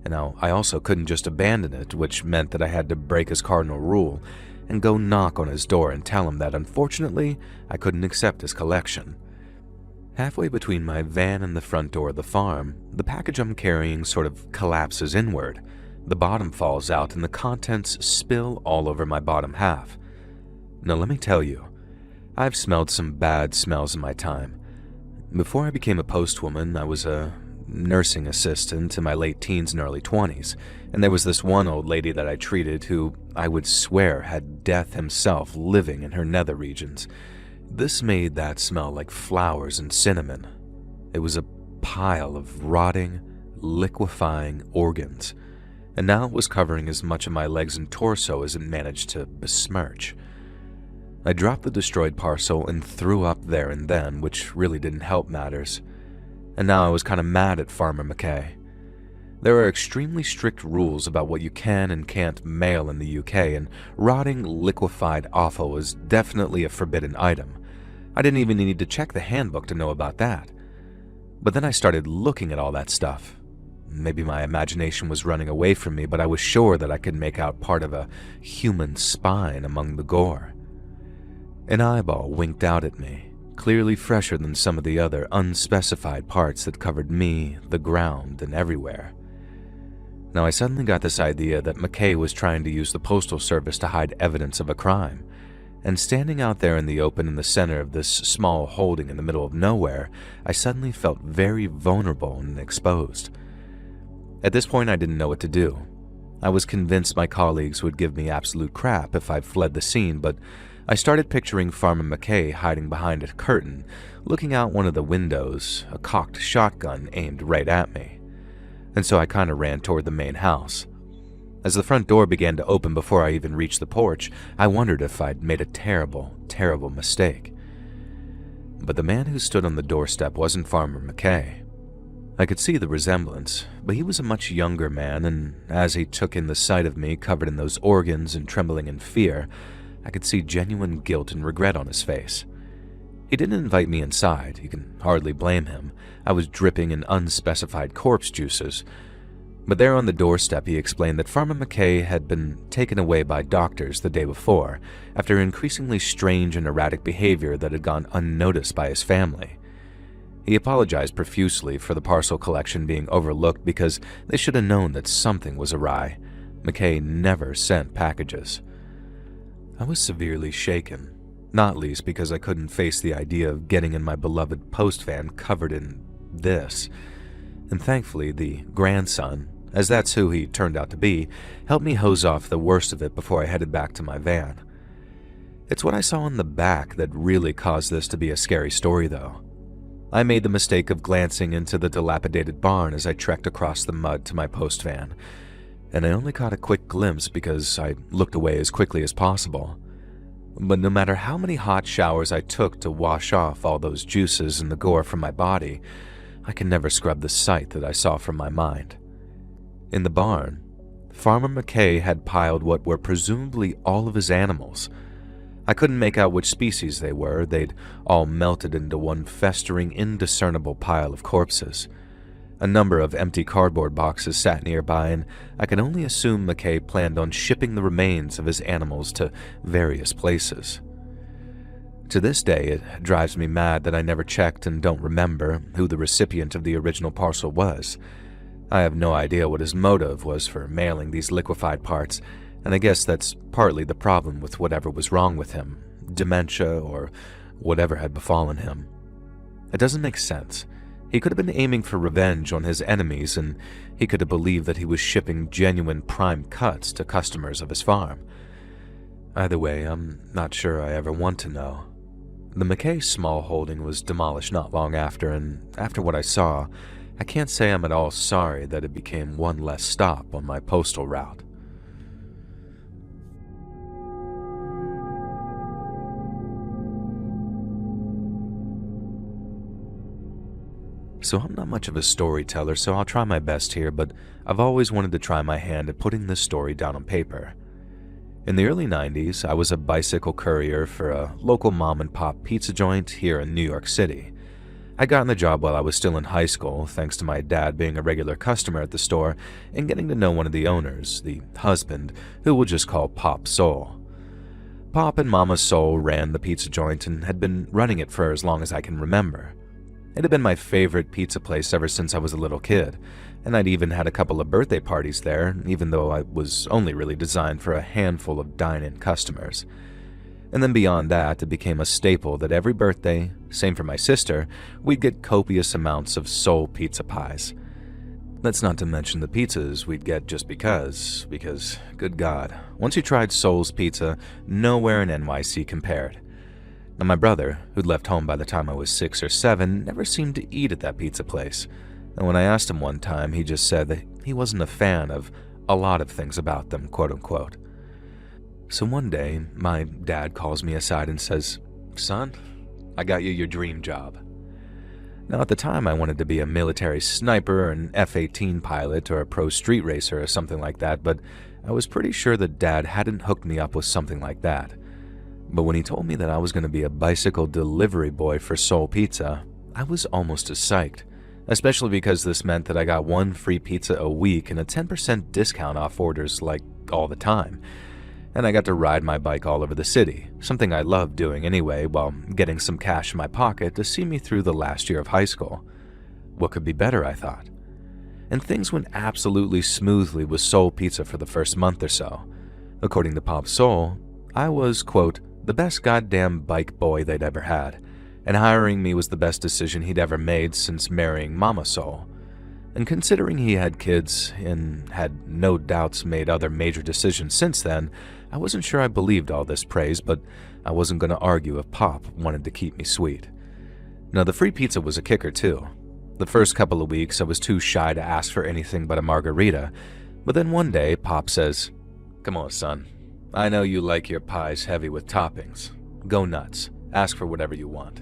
S2: And now, I also couldn't just abandon it, which meant that I had to break his cardinal rule and go knock on his door and tell him that, unfortunately, I couldn't accept his collection. Halfway between my van and the front door of the farm, the package I'm carrying sort of collapses inward. The bottom falls out and the contents spill all over my bottom half. Now let me tell you, I've smelled some bad smells in my time. Before I became a postwoman, I was a nursing assistant in my late teens and early 20s, and there was this one old lady that I treated who I would swear had death himself living in her nether regions. This made that smell like flowers and cinnamon. It was a pile of rotting, liquefying organs, and now it was covering as much of my legs and torso as it managed to besmirch. I dropped the destroyed parcel and threw up there and then, which really didn't help matters. And now I was kind of mad at Farmer McKay. There are extremely strict rules about what you can and can't mail in the UK, and rotting, liquefied offal is definitely a forbidden item. I didn't even need to check the handbook to know about that. But then I started looking at all that stuff. Maybe my imagination was running away from me, but I was sure that I could make out part of a human spine among the gore. An eyeball winked out at me, clearly fresher than some of the other unspecified parts that covered me, the ground, and everywhere. Now I suddenly got this idea that McKay was trying to use the postal service to hide evidence of a crime, and standing out there in the open in the center of this small holding in the middle of nowhere, I suddenly felt very vulnerable and exposed. At this point I didn't know what to do. I was convinced my colleagues would give me absolute crap if I fled the scene, but I started picturing Farmer McKay hiding behind a curtain, looking out one of the windows, a cocked shotgun aimed right at me. And so I kind of ran toward the main house. As the front door began to open before I even reached the porch, I wondered if I'd made a terrible, terrible mistake. But the man who stood on the doorstep wasn't Farmer McKay. I could see the resemblance, but he was a much younger man, and as he took in the sight of me covered in those organs and trembling in fear, I could see genuine guilt and regret on his face. He didn't invite me inside. You can hardly blame him. I was dripping in unspecified corpse juices. But there on the doorstep, he explained that Farmer McKay had been taken away by doctors the day before after increasingly strange and erratic behavior that had gone unnoticed by his family. He apologized profusely for the parcel collection being overlooked because they should have known that something was awry. McKay never sent packages. I was severely shaken, not least because I couldn't face the idea of getting in my beloved post van covered in this. And thankfully, the grandson, as that's who he turned out to be, helped me hose off the worst of it before I headed back to my van. It's what I saw in the back that really caused this to be a scary story, though. I made the mistake of glancing into the dilapidated barn as I trekked across the mud to my post van, and I only caught a quick glimpse because I looked away as quickly as possible. But no matter how many hot showers I took to wash off all those juices and the gore from my body, I can never scrub the sight that I saw from my mind. In the barn, Farmer McKay had piled what were presumably all of his animals. I couldn't make out which species they were. They'd all melted into one festering, indiscernible pile of corpses. A number of empty cardboard boxes sat nearby, and I can only assume McKay planned on shipping the remains of his animals to various places. To this day, it drives me mad that I never checked and don't remember who the recipient of the original parcel was. I have no idea what his motive was for mailing these liquefied parts, and I guess that's partly the problem with whatever was wrong with him, dementia or whatever had befallen him. It doesn't make sense. He could have been aiming for revenge on his enemies, and he could have believed that he was shipping genuine prime cuts to customers of his farm. Either way, I'm not sure I ever want to know. The McKay small holding was demolished not long after, and after what I saw, I can't say I'm at all sorry that it became one less stop on my postal route. So I'm not much of a storyteller, so I'll try my best here, but I've always wanted to try my hand at putting this story down on paper. In the early 90s, I was a bicycle courier for a local mom-and-pop pizza joint here in New York City. I got the job while I was still in high school, thanks to my dad being a regular customer at the store and getting to know one of the owners, the husband, who we'll just call Pop Soul. Pop and Mama Soul ran the pizza joint and had been running it for as long as I can remember. It had been my favorite pizza place ever since I was a little kid, and I'd even had a couple of birthday parties there, even though I was only really designed for a handful of dine-in customers. And then beyond that, it became a staple that every birthday, same for my sister, we'd get copious amounts of Soul pizza pies. That's not to mention the pizzas we'd get just because, good God, once you tried Soul's pizza, nowhere in NYC compared. Now, my brother, who'd left home by the time I was 6 or 7, never seemed to eat at that pizza place, and when I asked him one time, he just said that he wasn't a fan of a lot of things about them, quote-unquote. So one day, my dad calls me aside and says, "Son, I got you your dream job." Now, at the time, I wanted to be a military sniper, an F-18 pilot, or a pro street racer or something like that, but I was pretty sure that Dad hadn't hooked me up with something like that. But when he told me that I was going to be a bicycle delivery boy for Soul Pizza, I was almost as psyched, especially because this meant that I got one free pizza a week and a 10% discount off orders like all the time. And I got to ride my bike all over the city, something I loved doing anyway, while getting some cash in my pocket to see me through the last year of high school. What could be better, I thought. And things went absolutely smoothly with Soul Pizza for the first month or so. According to Pop Soul, I was, quote, the best goddamn bike boy they'd ever had, and hiring me was the best decision he'd ever made since marrying Mama Soul. And considering he had kids and had no doubts made other major decisions since then, I wasn't sure I believed all this praise, but I wasn't going to argue if Pop wanted to keep me sweet. Now, the free pizza was a kicker too. The first couple of weeks I was too shy to ask for anything but a margarita, but then one day Pop says, "Come on, son. I know you like your pies heavy with toppings. Go nuts. Ask for whatever you want."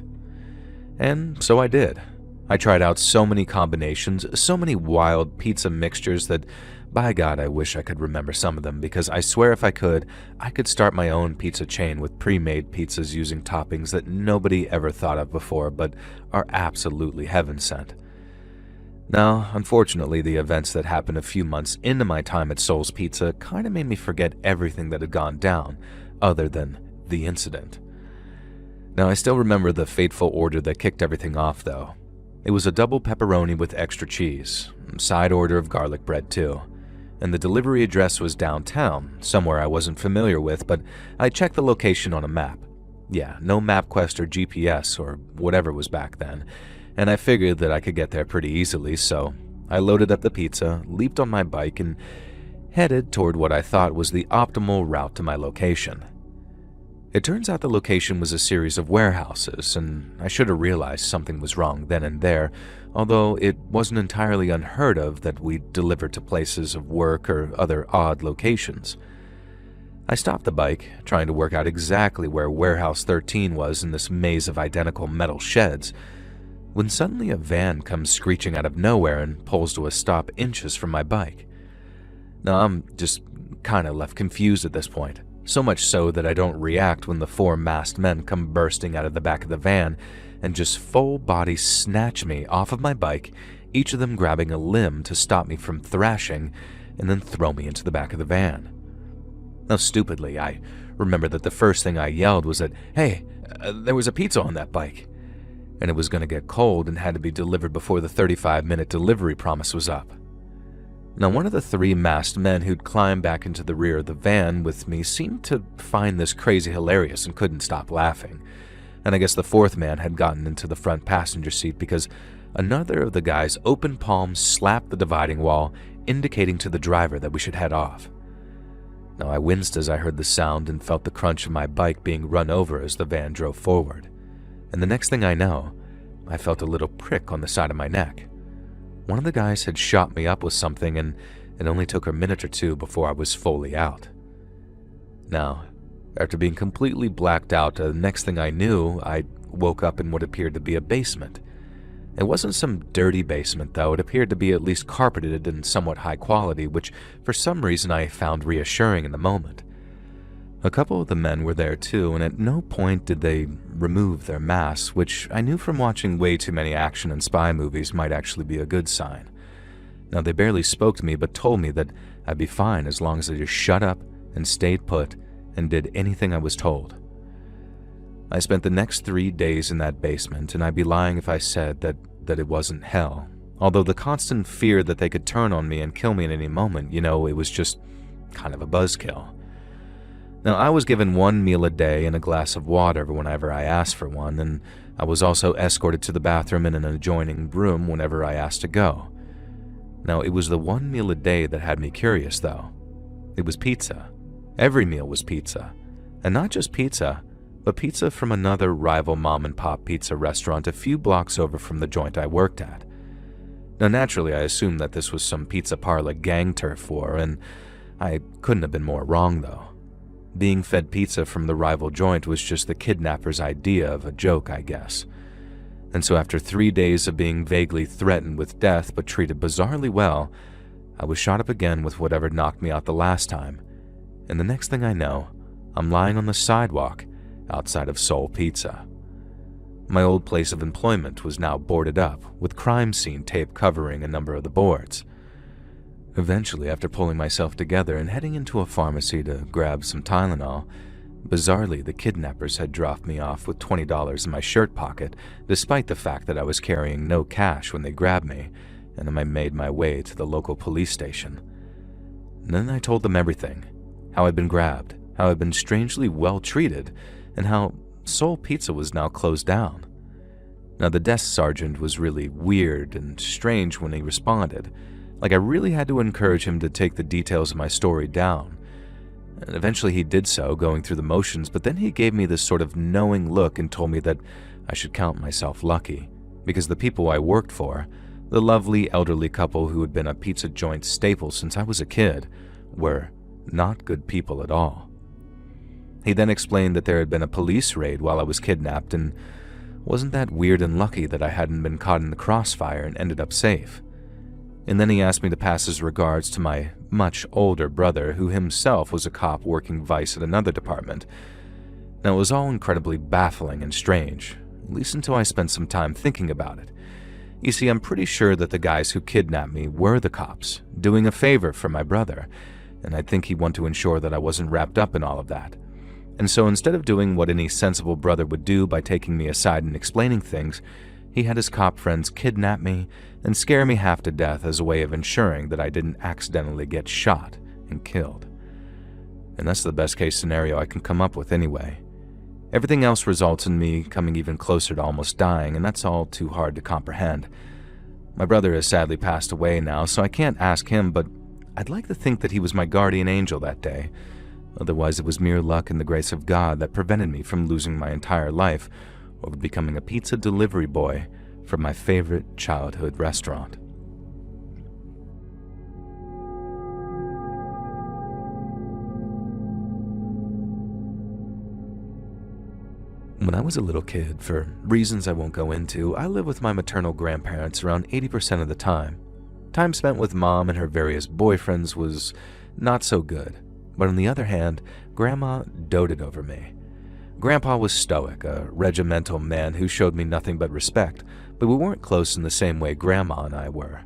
S2: And so I did. I tried out so many combinations, so many wild pizza mixtures that, by God, I wish I could remember some of them, because I swear if I could start my own pizza chain with pre-made pizzas using toppings that nobody ever thought of before but are absolutely heaven sent. Now, unfortunately, the events that happened a few months into my time at Soul's Pizza kind of made me forget everything that had gone down, other than the incident. Now, I still remember the fateful order that kicked everything off, though. It was a double pepperoni with extra cheese, side order of garlic bread too, and the delivery address was downtown, somewhere I wasn't familiar with, but I checked the location on a map. Yeah, no MapQuest or GPS or whatever was back then, and I figured that I could get there pretty easily, so I loaded up the pizza, leaped on my bike, and headed toward what I thought was the optimal route to my location. It turns out the location was a series of warehouses, and I should have realized something was wrong then and there, although it wasn't entirely unheard of that we delivered to places of work or other odd locations. I stopped the bike, trying to work out exactly where Warehouse 13 was in this maze of identical metal sheds, when suddenly a van comes screeching out of nowhere and pulls to a stop inches from my bike. Now, I'm just kind of left confused at this point, so much so that I don't react when the four masked men come bursting out of the back of the van and just full body snatch me off of my bike, each of them grabbing a limb to stop me from thrashing and then throw me into the back of the van. Now, stupidly, I remember that the first thing I yelled was that, "Hey, there was a pizza on that bike," and it was going to get cold and had to be delivered before the 35-minute delivery promise was up. Now, one of the three masked men who'd climbed back into the rear of the van with me seemed to find this crazy hilarious and couldn't stop laughing. And I guess the fourth man had gotten into the front passenger seat because another of the guy's open palms slapped the dividing wall, indicating to the driver that we should head off. Now, I winced as I heard the sound and felt the crunch of my bike being run over as the van drove forward. And the next thing I know, I felt a little prick on the side of my neck. One of the guys had shot me up with something, and it only took a minute or two before I was fully out. Now, after being completely blacked out, the next thing I knew, I woke up in what appeared to be a basement. It wasn't some dirty basement, though. It appeared to be at least carpeted and somewhat high quality, which for some reason I found reassuring in the moment. A couple of the men were there too, and at no point did they remove their masks, which I knew from watching way too many action and spy movies might actually be a good sign. Now, they barely spoke to me, but told me that I'd be fine as long as I just shut up and stayed put and did anything I was told. I spent the next 3 days in that basement, and I'd be lying if I said that it wasn't hell. Although the constant fear that they could turn on me and kill me at any moment, it was just kind of a buzzkill. Now, I was given 1 meal a day and a glass of water whenever I asked for one, and I was also escorted to the bathroom in an adjoining room whenever I asked to go. Now, it was the 1 meal a day that had me curious, though. It was pizza. Every meal was pizza. And not just pizza, but pizza from another rival mom-and-pop pizza restaurant a few blocks over from the joint I worked at. Now, naturally, I assumed that this was some pizza parlor gang turf war, and I couldn't have been more wrong, though. Being fed pizza from the rival joint was just the kidnapper's idea of a joke, I guess. And so after 3 days of being vaguely threatened with death but treated bizarrely well, I was shot up again with whatever knocked me out the last time. And the next thing I know, I'm lying on the sidewalk outside of Soul Pizza. My old place of employment was now boarded up, with crime scene tape covering a number of the boards. Eventually, after pulling myself together and heading into a pharmacy to grab some Tylenol, bizarrely the kidnappers had dropped me off with $20 in my shirt pocket, despite the fact that I was carrying no cash when they grabbed me, and I made my way to the local police station. And then I told them everything, how I'd been grabbed, how I'd been strangely well treated, and how Soul Pizza was now closed down. Now, the desk sergeant was really weird and strange when he responded. Like, I really had to encourage him to take the details of my story down. And eventually he did so, going through the motions, but then he gave me this sort of knowing look and told me that I should count myself lucky, because the people I worked for, the lovely elderly couple who had been a pizza joint staple since I was a kid, were not good people at all. He then explained that there had been a police raid while I was kidnapped, and wasn't that weird and lucky that I hadn't been caught in the crossfire and ended up safe. And then he asked me to pass his regards to my much older brother, who himself was a cop working vice at another department. Now, it was all incredibly baffling and strange, at least until I spent some time thinking about it. You see, I'm pretty sure that the guys who kidnapped me were the cops, doing a favor for my brother, and I think he'd want to ensure that I wasn't wrapped up in all of that. And so instead of doing what any sensible brother would do by taking me aside and explaining things, he had his cop friends kidnap me and scare me half to death as a way of ensuring that I didn't accidentally get shot and killed. And that's the best case scenario I can come up with anyway. Everything else results in me coming even closer to almost dying, and that's all too hard to comprehend. My brother has sadly passed away now, so I can't ask him, but I'd like to think that he was my guardian angel that day. Otherwise, it was mere luck and the grace of God that prevented me from losing my entire life over becoming a pizza delivery boy from my favorite childhood restaurant. When I was a little kid, for reasons I won't go into, I lived with my maternal grandparents around 80% of the time. Time spent with Mom and her various boyfriends was not so good, but on the other hand, Grandma doted over me. Grandpa was stoic, a regimental man who showed me nothing but respect, but we weren't close in the same way Grandma and I were.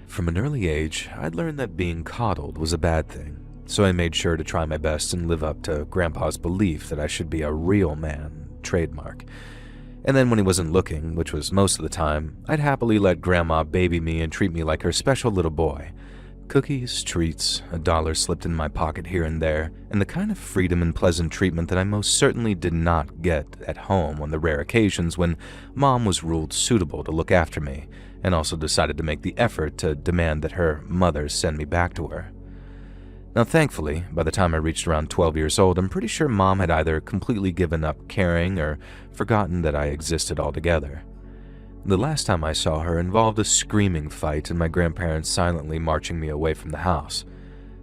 S2: From an early age, I'd learned that being coddled was a bad thing, so I made sure to try my best and live up to Grandpa's belief that I should be a real man, trademark. And then when he wasn't looking, which was most of the time, I'd happily let Grandma baby me and treat me like her special little boy. Cookies, treats, $1 slipped in my pocket here and there, and the kind of freedom and pleasant treatment that I most certainly did not get at home on the rare occasions when Mom was ruled suitable to look after me, and also decided to make the effort to demand that her mother send me back to her. Now thankfully, by the time I reached around 12 years old, I'm pretty sure Mom had either completely given up caring or forgotten that I existed altogether. The last time I saw her involved a screaming fight and my grandparents silently marching me away from the house.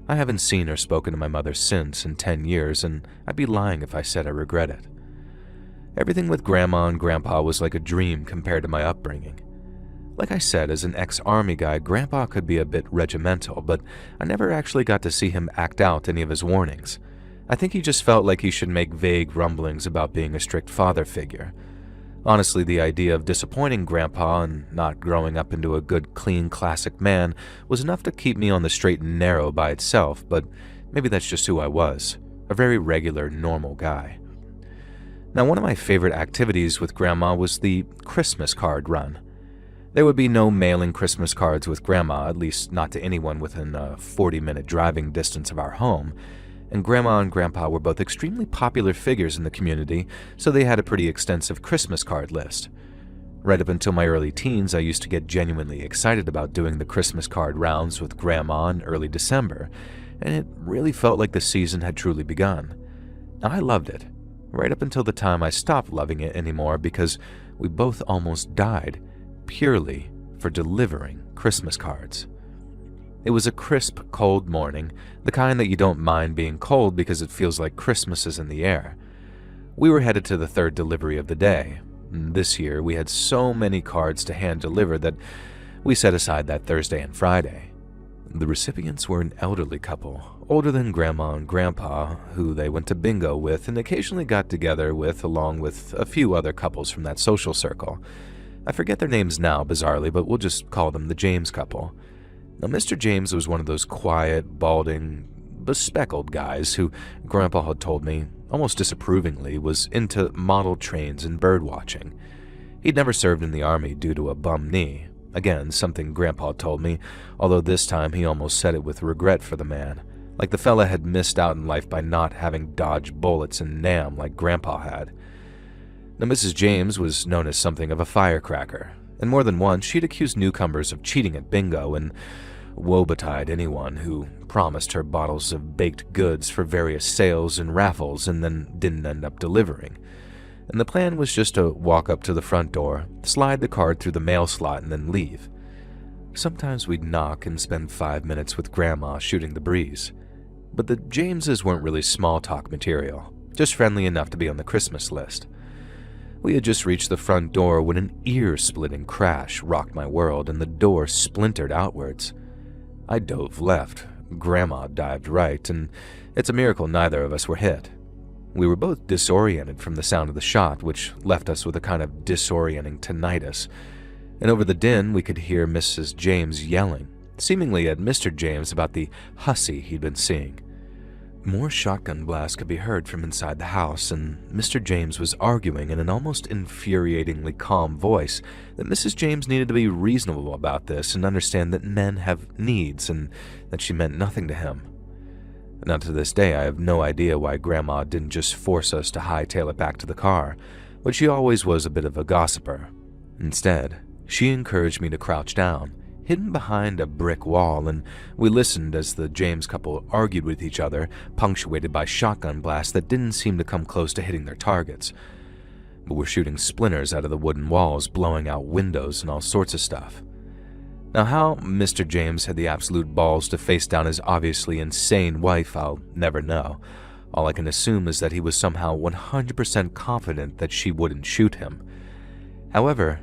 S2: I haven't seen or spoken to my mother since in 10 years, and I'd be lying if I said I regret it. Everything with Grandma and Grandpa was like a dream compared to my upbringing. Like I said, as an ex-army guy, Grandpa could be a bit regimental, but I never actually got to see him act out any of his warnings. I think he just felt like he should make vague rumblings about being a strict father figure. Honestly, the idea of disappointing Grandpa and not growing up into a good, clean, classic man was enough to keep me on the straight and narrow by itself, but maybe that's just who I was, a very regular, normal guy. Now, one of my favorite activities with Grandma was the Christmas card run. There would be no mailing Christmas cards with Grandma, at least not to anyone within a 40-minute driving distance of our home, and Grandma and Grandpa were both extremely popular figures in the community, so they had a pretty extensive Christmas card list. Right up until my early teens, I used to get genuinely excited about doing the Christmas card rounds with Grandma in early December, and it really felt like the season had truly begun. I loved it, right up until the time I stopped loving it anymore because we both almost died, purely for delivering Christmas cards. It was a crisp, cold morning, the kind that you don't mind being cold because it feels like Christmas is in the air. We were headed to the third delivery of the day. This year, we had so many cards to hand deliver that we set aside that Thursday and Friday. The recipients were an elderly couple, older than Grandma and Grandpa, who they went to bingo with and occasionally got together with, along with a few other couples from that social circle. I forget their names now, bizarrely, but we'll just call them the James couple. Now, Mr. James was one of those quiet, balding, bespectacled guys who Grandpa had told me, almost disapprovingly, was into model trains and bird watching. He'd never served in the army due to a bum knee. Again, something Grandpa told me, although this time he almost said it with regret for the man, like the fella had missed out in life by not having dodged bullets and Nam like Grandpa had. Now, Mrs. James was known as something of a firecracker, and more than once she'd accused newcomers of cheating at bingo and woe-betide anyone who promised her bottles of baked goods for various sales and raffles and then didn't end up delivering. And the plan was just to walk up to the front door, slide the card through the mail slot, and then leave. Sometimes we'd knock and spend 5 minutes with Grandma shooting the breeze. But the Jameses weren't really small talk material, just friendly enough to be on the Christmas list. We had just reached the front door when an ear-splitting crash rocked my world and the door splintered outwards. I dove left, Grandma dived right, and it's a miracle neither of us were hit. We were both disoriented from the sound of the shot, which left us with a kind of disorienting tinnitus. and over the din we could hear Mrs. James yelling, seemingly at Mr. James about the hussy he'd been seeing. More shotgun blasts could be heard from inside the house, and Mr. James was arguing in an almost infuriatingly calm voice that Mrs. James needed to be reasonable about this and understand that men have needs and that she meant nothing to him. Now to this day, I have no idea why Grandma didn't just force us to hightail it back to the car, but she always was a bit of a gossiper. Instead, she encouraged me to crouch down, hidden behind a brick wall, and we listened as the James couple argued with each other, punctuated by shotgun blasts that didn't seem to come close to hitting their targets, but were shooting splinters out of the wooden walls, blowing out windows and all sorts of stuff. Now, how Mr. James had the absolute balls to face down his obviously insane wife, I'll never know. All I can assume is that he was somehow 100% confident that she wouldn't shoot him. However,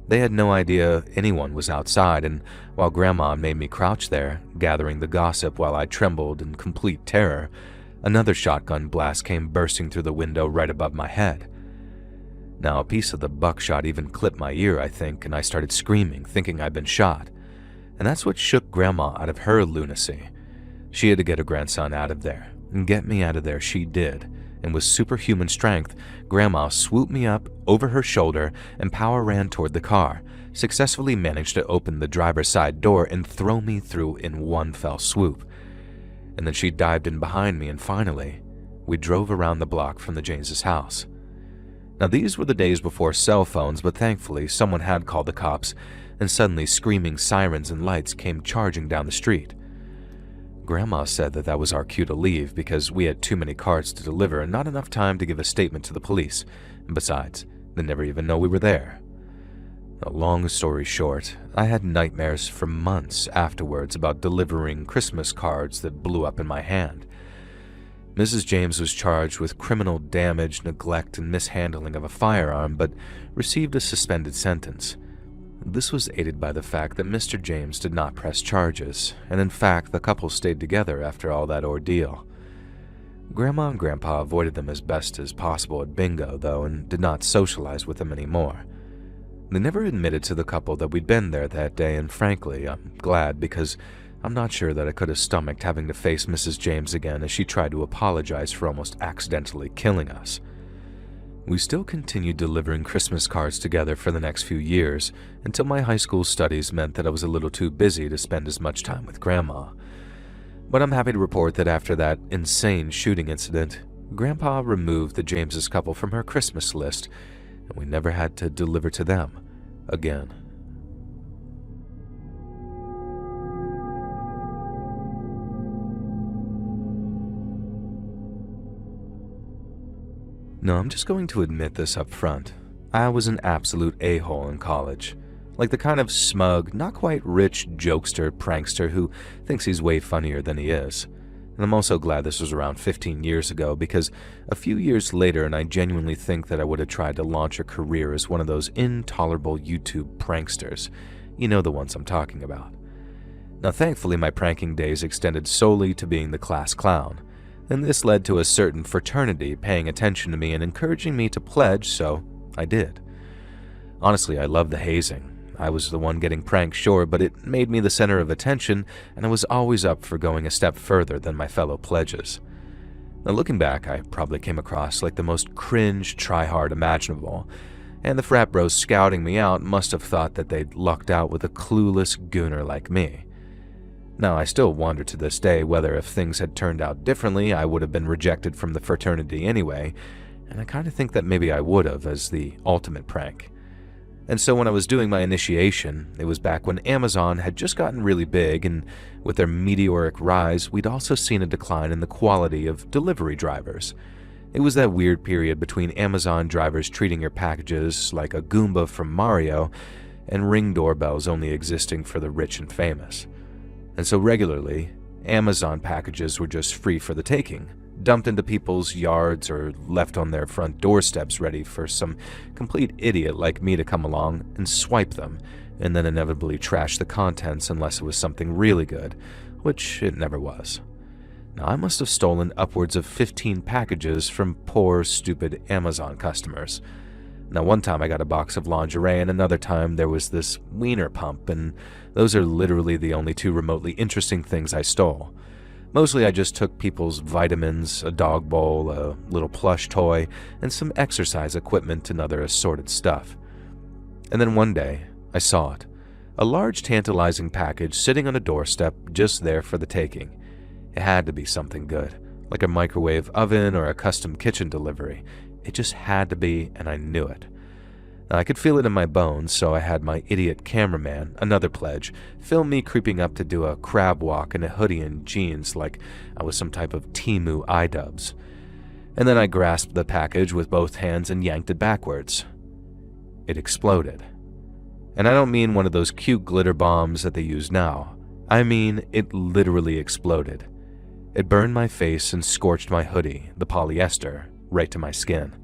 S2: they had no idea anyone was outside, and while Grandma made me crouch there, gathering the gossip while I trembled in complete terror, another shotgun blast came bursting through the window right above my head. Now, a piece of the buckshot even clipped my ear, I think, and I started screaming, thinking I'd been shot. And that's what shook Grandma out of her lunacy. She had to get her grandson out of there, and get me out of there she did. And with superhuman strength, Grandma swooped me up over her shoulder and power ran toward the car, successfully managed to open the driver's side door and throw me through in one fell swoop. And then she dived in behind me, and finally, we drove around the block from the James's house. Now, these were the days before cell phones, but thankfully someone had called the cops, and suddenly screaming sirens and lights came charging down the street. Grandma said that that was our cue to leave because we had too many cards to deliver and not enough time to give a statement to the police. And besides, they never even know we were there. A long story short, I had nightmares for months afterwards about delivering Christmas cards that blew up in my hand. Mrs. James was charged with criminal damage, neglect, and mishandling of a firearm, but received a suspended sentence. This was aided by the fact that Mr. James did not press charges, and in fact the couple stayed together after all that ordeal. Grandma and Grandpa avoided them as best as possible at bingo, though, and did not socialize with them anymore. They never admitted to the couple that we'd been there that day, and frankly, I'm glad because I'm not sure that I could have stomached having to face Mrs. James again as she tried to apologize for almost accidentally killing us. We still continued delivering Christmas cards together for the next few years, until my high school studies meant that I was a little too busy to spend as much time with Grandma. But I'm happy to report that after that insane shooting incident, Grandpa removed the James's couple from her Christmas list, and we never had to deliver to them again. No, I'm just going to admit this up front. I was an absolute a-hole in college. Like the kind of smug, not quite rich jokester, prankster who thinks he's way funnier than he is. And I'm also glad this was around 15 years ago because a few years later, and I genuinely think that I would have tried to launch a career as one of those intolerable YouTube pranksters. You know the ones I'm talking about. Now thankfully my pranking days extended solely to being the class clown. And this led to a certain fraternity paying attention to me and encouraging me to pledge, so I did. Honestly, I loved the hazing. I was the one getting pranked, sure, but it made me the center of attention, and I was always up for going a step further than my fellow pledges. Now looking back, I probably came across like the most cringe tryhard imaginable, and the frat bros scouting me out must have thought that they'd lucked out with a clueless gooner like me. Now, I still wonder to this day whether if things had turned out differently, I would have been rejected from the fraternity anyway, and I kind of think that maybe I would have as the ultimate prank. And so when I was doing my initiation, it was back when Amazon had just gotten really big, and with their meteoric rise, we'd also seen a decline in the quality of delivery drivers. It was that weird period between Amazon drivers treating your packages like a Goomba from Mario, and Ring doorbells only existing for the rich and famous. And so regularly, Amazon packages were just free for the taking, dumped into people's yards or left on their front doorsteps ready for some complete idiot like me to come along and swipe them, and then inevitably trash the contents unless it was something really good, which it never was. Now, I must have stolen upwards of 15 packages from poor, stupid Amazon customers. Now, one time I got a box of lingerie, and another time there was this wiener pump, and those are literally the only two remotely interesting things I stole. Mostly I just took people's vitamins, a dog bowl, a little plush toy, and some exercise equipment and other assorted stuff. And then one day, I saw it. A large tantalizing package sitting on a doorstep just there for the taking. It had to be something good, like a microwave oven or a custom kitchen delivery. It just had to be, and I knew it. Now, I could feel it in my bones, so I had my idiot cameraman, another pledge, film me creeping up to do a crab walk in a hoodie and jeans like I was some type of Temu iDubbbz. And then I grasped the package with both hands and yanked it backwards. It exploded. And I don't mean one of those cute glitter bombs that they use now. I mean, it literally exploded. It burned my face and scorched my hoodie, the polyester, right to my skin.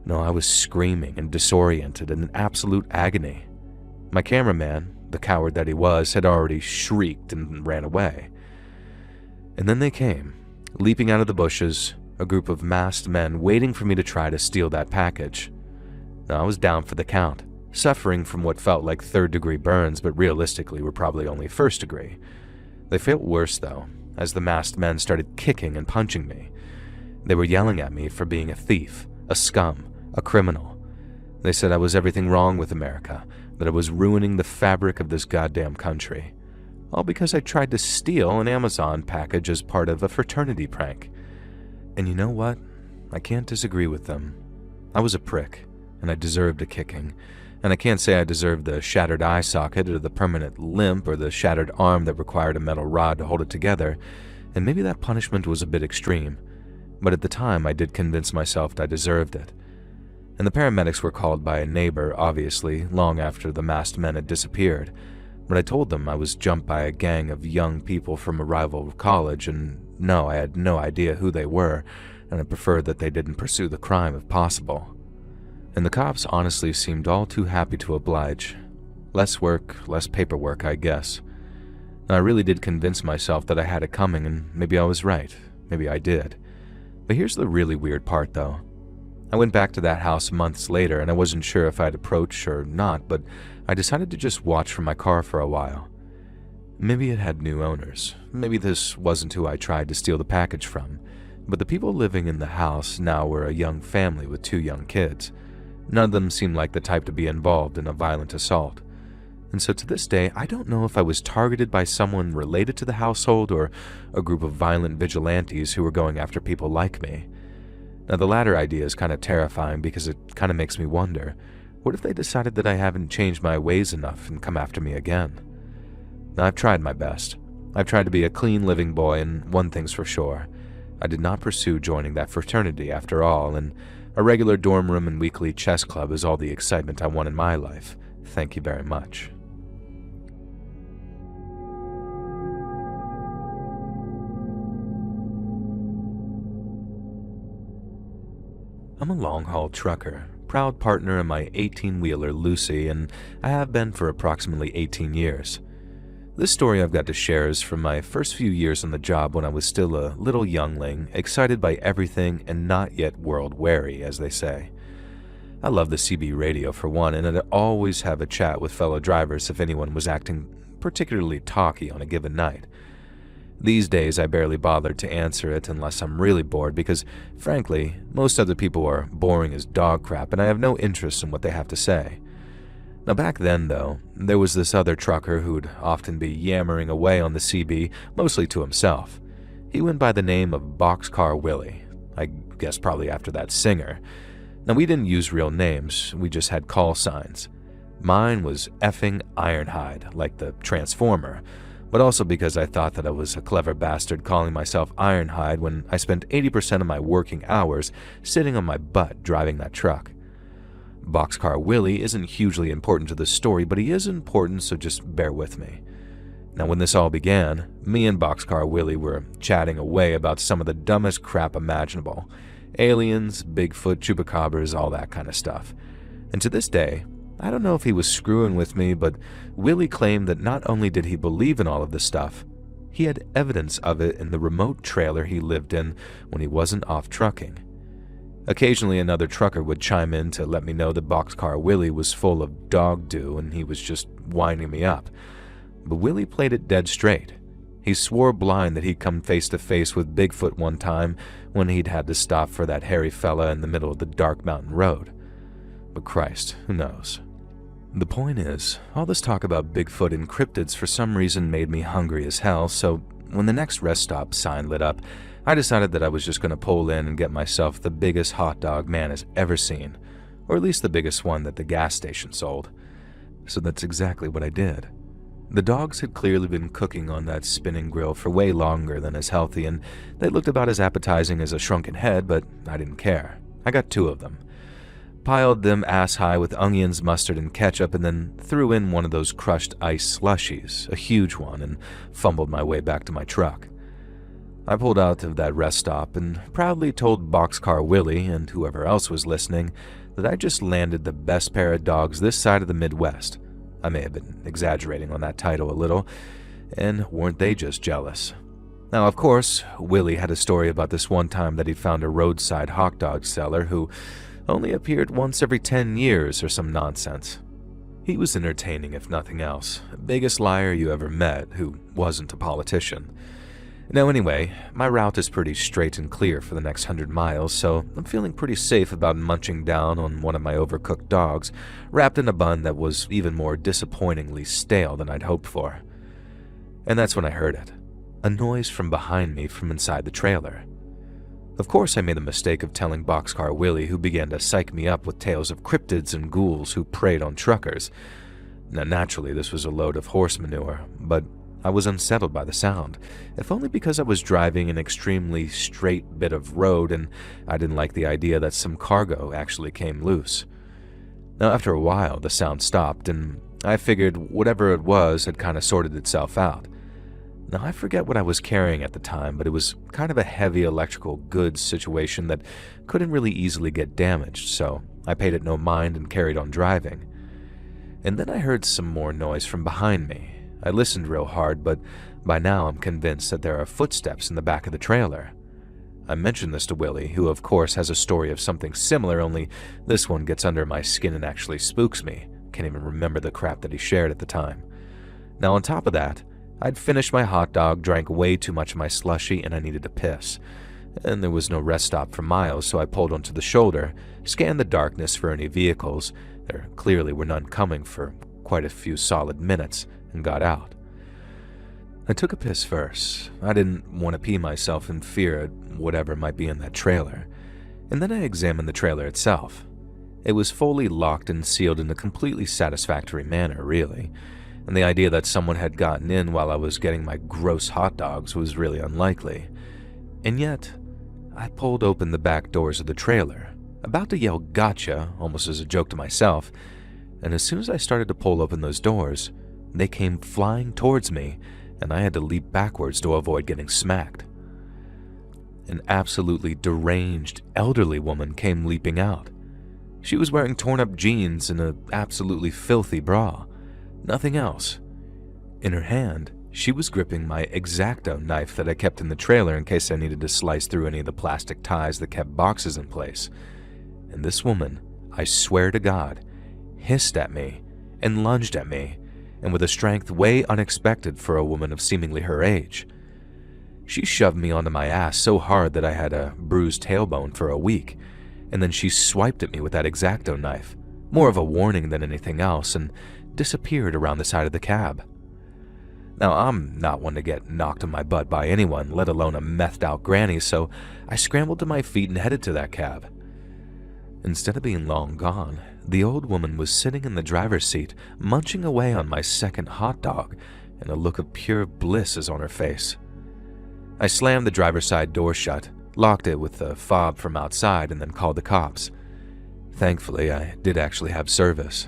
S2: No, I was screaming and disoriented in absolute agony. My cameraman, the coward that he was, had already shrieked and ran away. And then they came, leaping out of the bushes, a group of masked men waiting for me to try to steal that package. Now, I was down for the count, suffering from what felt like third-degree burns, but realistically were probably only first-degree. They felt worse, though, as the masked men started kicking and punching me. They were yelling at me for being a thief, a scum, a criminal. They said I was everything wrong with America, that I was ruining the fabric of this goddamn country. All because I tried to steal an Amazon package as part of a fraternity prank. And you know what? I can't disagree with them. I was a prick, and I deserved a kicking. And I can't say I deserved the shattered eye socket or the permanent limp or the shattered arm that required a metal rod to hold it together, and maybe that punishment was a bit extreme. But at the time, I did convince myself I deserved it. And the paramedics were called by a neighbor, obviously, long after the masked men had disappeared. But I told them I was jumped by a gang of young people from a rival college, and no, I had no idea who they were, and I preferred that they didn't pursue the crime if possible. And the cops honestly seemed all too happy to oblige. Less work, less paperwork, I guess. And I really did convince myself that I had it coming, and maybe I was right. Maybe I did. But here's the really weird part, though. I went back to that house months later, and I wasn't sure if I'd approach or not, but I decided to just watch from my car for a while. Maybe it had new owners. Maybe this wasn't who I tried to steal the package from. But the people living in the house now were a young family with 2 young kids. None of them seemed like the type to be involved in a violent assault. And so to this day, I don't know if I was targeted by someone related to the household or a group of violent vigilantes who were going after people like me. Now, the latter idea is kind of terrifying because it kind of makes me wonder, what if they decided that I haven't changed my ways enough and come after me again? Now, I've tried my best. I've tried to be a clean living boy, and one thing's for sure. I did not pursue joining that fraternity after all, and a regular dorm room and weekly chess club is all the excitement I want in my life. Thank you very much. I'm a long-haul trucker, proud partner in my 18-wheeler Lucy, and I have been for approximately 18 years. This story I've got to share is from my first few years on the job when I was still a little youngling, excited by everything and not yet world-weary, as they say. I love the CB radio for one, and I'd always have a chat with fellow drivers if anyone was acting particularly talky on a given night. These days, I barely bothered to answer it unless I'm really bored because, frankly, most other people are boring as dog crap and I have no interest in what they have to say. Now back then, though, there was this other trucker who'd often be yammering away on the CB, mostly to himself. He went by the name of Boxcar Willie, I guess probably after that singer. Now we didn't use real names, we just had call signs. Mine was effing Ironhide, like the Transformer, but also because I thought that I was a clever bastard calling myself Ironhide when I spent 80% of my working hours sitting on my butt driving that truck. Boxcar Willie isn't hugely important to the story, but he is important, so just bear with me. Now, when this all began, me and Boxcar Willie were chatting away about some of the dumbest crap imaginable. Aliens, Bigfoot, chupacabras, all that kind of stuff. And to this day, I don't know if he was screwing with me, but Willie claimed that not only did he believe in all of this stuff, he had evidence of it in the remote trailer he lived in when he wasn't off trucking. Occasionally another trucker would chime in to let me know that Boxcar Willie was full of dog dew and he was just winding me up. But Willie played it dead straight. He swore blind that he'd come face to face with Bigfoot one time when he'd had to stop for that hairy fella in the middle of the dark mountain road. But Christ, who knows? The point is, all this talk about Bigfoot and cryptids for some reason made me hungry as hell, so when the next rest stop sign lit up, I decided that I was just going to pull in and get myself the biggest hot dog man has ever seen, or at least the biggest one that the gas station sold. So that's exactly what I did. The dogs had clearly been cooking on that spinning grill for way longer than is healthy, and they looked about as appetizing as a shrunken head, but I didn't care. I got 2 of them. Piled them ass-high with onions, mustard, and ketchup, and then threw in one of those crushed ice slushies, a huge one, and fumbled my way back to my truck. I pulled out of that rest stop and proudly told Boxcar Willie and whoever else was listening that I just landed the best pair of dogs this side of the Midwest. I may have been exaggerating on that title a little, and weren't they just jealous? Now, of course, Willie had a story about this one time that he found a roadside hot dog seller who only appeared once every 10 years or some nonsense. He was entertaining if nothing else, biggest liar you ever met who wasn't a politician. Now anyway, my route is pretty straight and clear for the next 100 miles, so I'm feeling pretty safe about munching down on one of my overcooked dogs, wrapped in a bun that was even more disappointingly stale than I'd hoped for. And that's when I heard it, a noise from behind me from inside the trailer. Of course I made the mistake of telling Boxcar Willie, who began to psych me up with tales of cryptids and ghouls who preyed on truckers. Now naturally this was a load of horse manure, but I was unsettled by the sound, if only because I was driving an extremely straight bit of road and I didn't like the idea that some cargo actually came loose. Now after a while the sound stopped and I figured whatever it was had kind of sorted itself out. Now I forget what I was carrying at the time, but it was kind of a heavy electrical goods situation that couldn't really easily get damaged, so I paid it no mind and carried on driving. And then I heard some more noise from behind me. I listened real hard, but by now I'm convinced that there are footsteps in the back of the trailer. I mentioned this to Willie, who of course has a story of something similar, only this one gets under my skin and actually spooks me. Can't even remember the crap that he shared at the time. Now on top of that, I'd finished my hot dog, drank way too much of my slushie, and I needed to piss. And there was no rest stop for miles, so I pulled onto the shoulder, scanned the darkness for any vehicles. There clearly were none coming for quite a few solid minutes, and got out. I took a piss first. I didn't want to pee myself in fear at whatever might be in that trailer. And then I examined the trailer itself. It was fully locked and sealed in a completely satisfactory manner, really. And the idea that someone had gotten in while I was getting my gross hot dogs was really unlikely. And yet, I pulled open the back doors of the trailer, about to yell gotcha, almost as a joke to myself, and as soon as I started to pull open those doors, they came flying towards me, and I had to leap backwards to avoid getting smacked. An absolutely deranged, elderly woman came leaping out. She was wearing torn-up jeans and an absolutely filthy bra. Nothing else. In her hand, she was gripping my X-Acto knife that I kept in the trailer in case I needed to slice through any of the plastic ties that kept boxes in place. And this woman, I swear to God, hissed at me and lunged at me, and with a strength way unexpected for a woman of seemingly her age. She shoved me onto my ass so hard that I had a bruised tailbone for a week, and then she swiped at me with that X-Acto knife, more of a warning than anything else, and disappeared around the side of the cab. Now, I'm not one to get knocked on my butt by anyone, let alone a methed-out granny, so I scrambled to my feet and headed to that cab. Instead of being long gone, the old woman was sitting in the driver's seat, munching away on my second hot dog, and a look of pure bliss is on her face. I slammed the driver's side door shut, locked it with the fob from outside, and then called the cops. Thankfully, I did actually have service.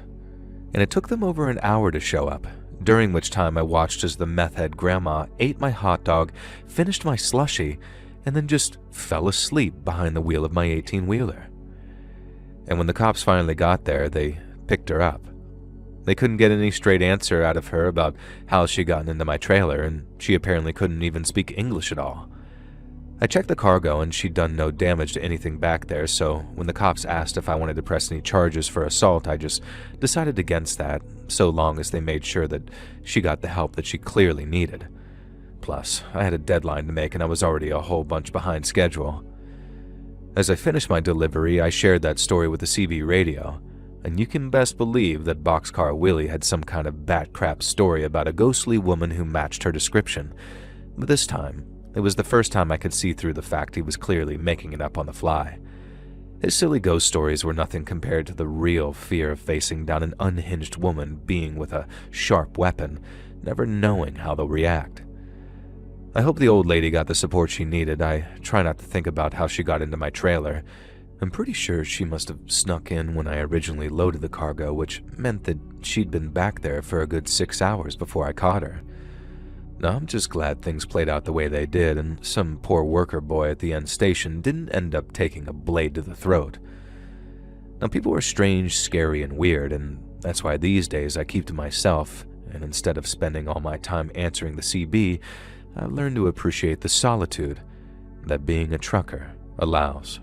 S2: And it took them over an hour to show up, during which time I watched as the meth-head grandma ate my hot dog, finished my slushie, and then just fell asleep behind the wheel of my 18-wheeler. And when the cops finally got there, they picked her up. They couldn't get any straight answer out of her about how she'd gotten into my trailer, and she apparently couldn't even speak English at all. I checked the cargo and she'd done no damage to anything back there, so when the cops asked if I wanted to press any charges for assault, I just decided against that, so long as they made sure that she got the help that she clearly needed. Plus, I had a deadline to make and I was already a whole bunch behind schedule. As I finished my delivery, I shared that story with the CB radio, and you can best believe that Boxcar Willie had some kind of bat crap story about a ghostly woman who matched her description, but this time, it was the first time I could see through the fact he was clearly making it up on the fly. His silly ghost stories were nothing compared to the real fear of facing down an unhinged woman being with a sharp weapon, never knowing how they'll react. I hope the old lady got the support she needed. I try not to think about how she got into my trailer. I'm pretty sure she must have snuck in when I originally loaded the cargo, which meant that she'd been back there for a good 6 hours before I caught her. Now, I'm just glad things played out the way they did, and some poor worker boy at the end station didn't end up taking a blade to the throat. Now, people are strange, scary, and weird, and that's why these days I keep to myself, and instead of spending all my time answering the CB, I've learned to appreciate the solitude that being a trucker allows.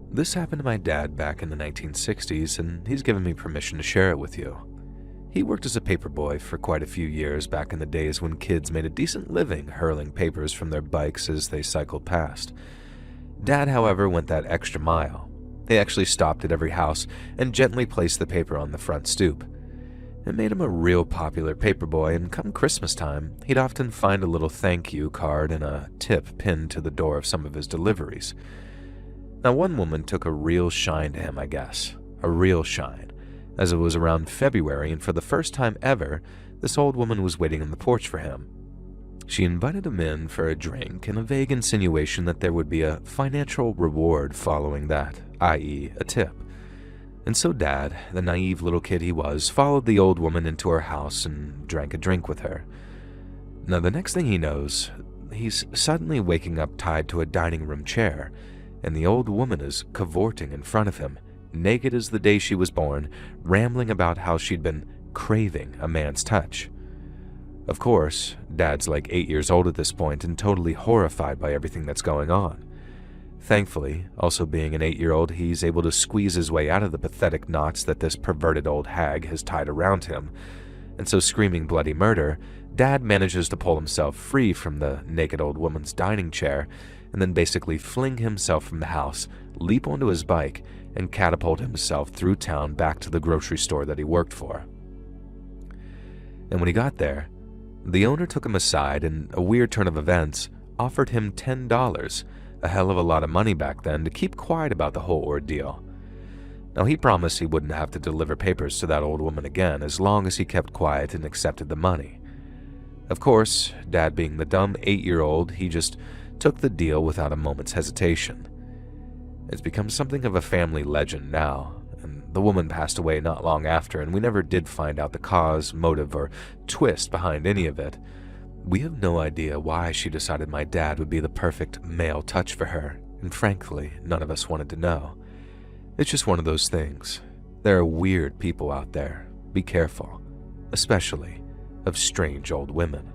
S2: This happened to my dad back in the 1960s, and he's given me permission to share it with you. He worked as a paperboy for quite a few years back in the days when kids made a decent living hurling papers from their bikes as they cycled past. Dad, however, went that extra mile. He actually stopped at every house and gently placed the paper on the front stoop. It made him a real popular paperboy, and come Christmas time, he'd often find a little thank you card and a tip pinned to the door of some of his deliveries. Now, one woman took a real shine to him, I guess. A real shine, as it was around February, and for the first time ever, this old woman was waiting on the porch for him. She invited him in for a drink and a vague insinuation that there would be a financial reward following that, i.e., a tip. And so Dad, the naive little kid he was, followed the old woman into her house and drank a drink with her. Now, the next thing he knows, he's suddenly waking up tied to a dining room chair, and the old woman is cavorting in front of him, naked as the day she was born, rambling about how she'd been craving a man's touch. Of course, Dad's like 8 years old at this point and totally horrified by everything that's going on. Thankfully, also being an 8-year-old, he's able to squeeze his way out of the pathetic knots that this perverted old hag has tied around him, and so screaming bloody murder, Dad manages to pull himself free from the naked old woman's dining chair and then basically fling himself from the house, leap onto his bike, and catapult himself through town back to the grocery store that he worked for. And when he got there, the owner took him aside and, a weird turn of events, offered him $10, a hell of a lot of money back then, to keep quiet about the whole ordeal. Now, he promised he wouldn't have to deliver papers to that old woman again as long as he kept quiet and accepted the money. Of course, Dad being the dumb 8-year-old, he just took the deal without a moment's hesitation. It's become something of a family legend now, and the woman passed away not long after, and we never did find out the cause, motive, or twist behind any of it. We have no idea why she decided my dad would be the perfect male touch for her, and frankly, none of us wanted to know. It's just one of those things. There are weird people out there. Be careful, especially of strange old women.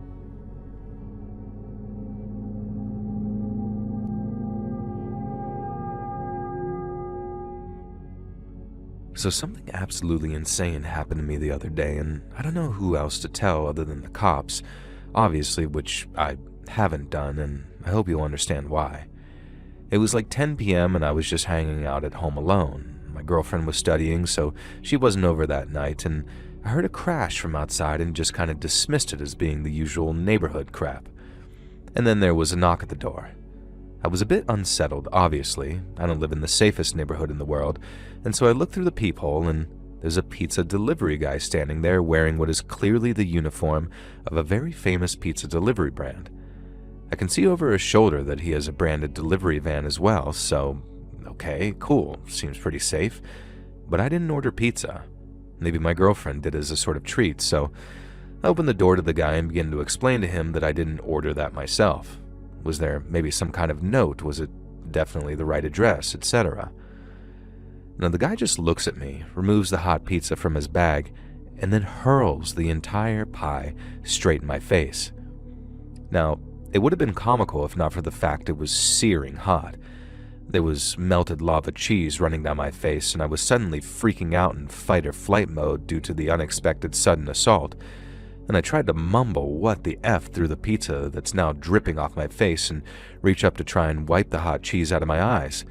S2: So something absolutely insane happened to me the other day, and I don't know who else to tell other than the cops, obviously, which I haven't done, and I hope you'll understand why. It was like 10 p.m. and I was just hanging out at home alone. My girlfriend was studying, so she wasn't over that night, and I heard a crash from outside and just kind of dismissed it as being the usual neighborhood crap. And then there was a knock at the door. I was a bit unsettled, obviously. I don't live in the safest neighborhood in the world, and so I looked through the peephole, and there's a pizza delivery guy standing there wearing what is clearly the uniform of a very famous pizza delivery brand. I can see over his shoulder that he has a branded delivery van as well, so okay, cool, seems pretty safe. But I didn't order pizza. Maybe my girlfriend did as a sort of treat, so I opened the door to the guy and began to explain to him that I didn't order that myself. Was there maybe some kind of note? Was it definitely the right address, etc.? Now, the guy just looks at me, removes the hot pizza from his bag, and then hurls the entire pie straight in my face. Now, it would have been comical if not for the fact it was searing hot. There was melted lava cheese running down my face, and I was suddenly freaking out in fight or flight mode due to the unexpected sudden assault. And I tried to mumble what the F through the pizza that's now dripping off my face and reach up to try and wipe the hot cheese out of my eyes.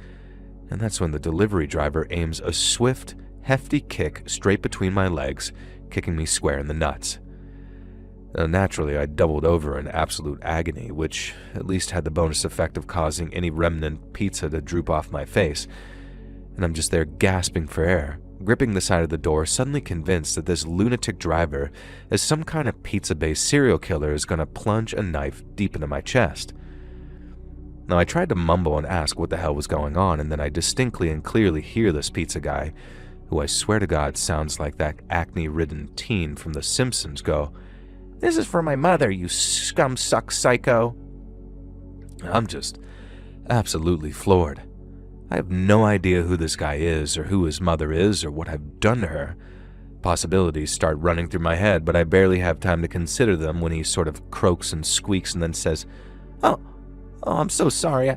S2: And that's when the delivery driver aims a swift, hefty kick straight between my legs, kicking me square in the nuts. Naturally, I doubled over in absolute agony, which at least had the bonus effect of causing any remnant pizza to droop off my face. And I'm just there gasping for air, gripping the side of the door, suddenly convinced that this lunatic driver, as some kind of pizza-based serial killer, is going to plunge a knife deep into my chest. Now, I tried to mumble and ask what the hell was going on, and then I distinctly and clearly hear this pizza guy, who I swear to God sounds like that acne-ridden teen from The Simpsons, go, "This is for my mother, you scum-suck psycho." I'm just absolutely floored. I have no idea who this guy is, or who his mother is, or what I've done to her. Possibilities start running through my head, but I barely have time to consider them when he sort of croaks and squeaks and then says, Oh, I'm so sorry.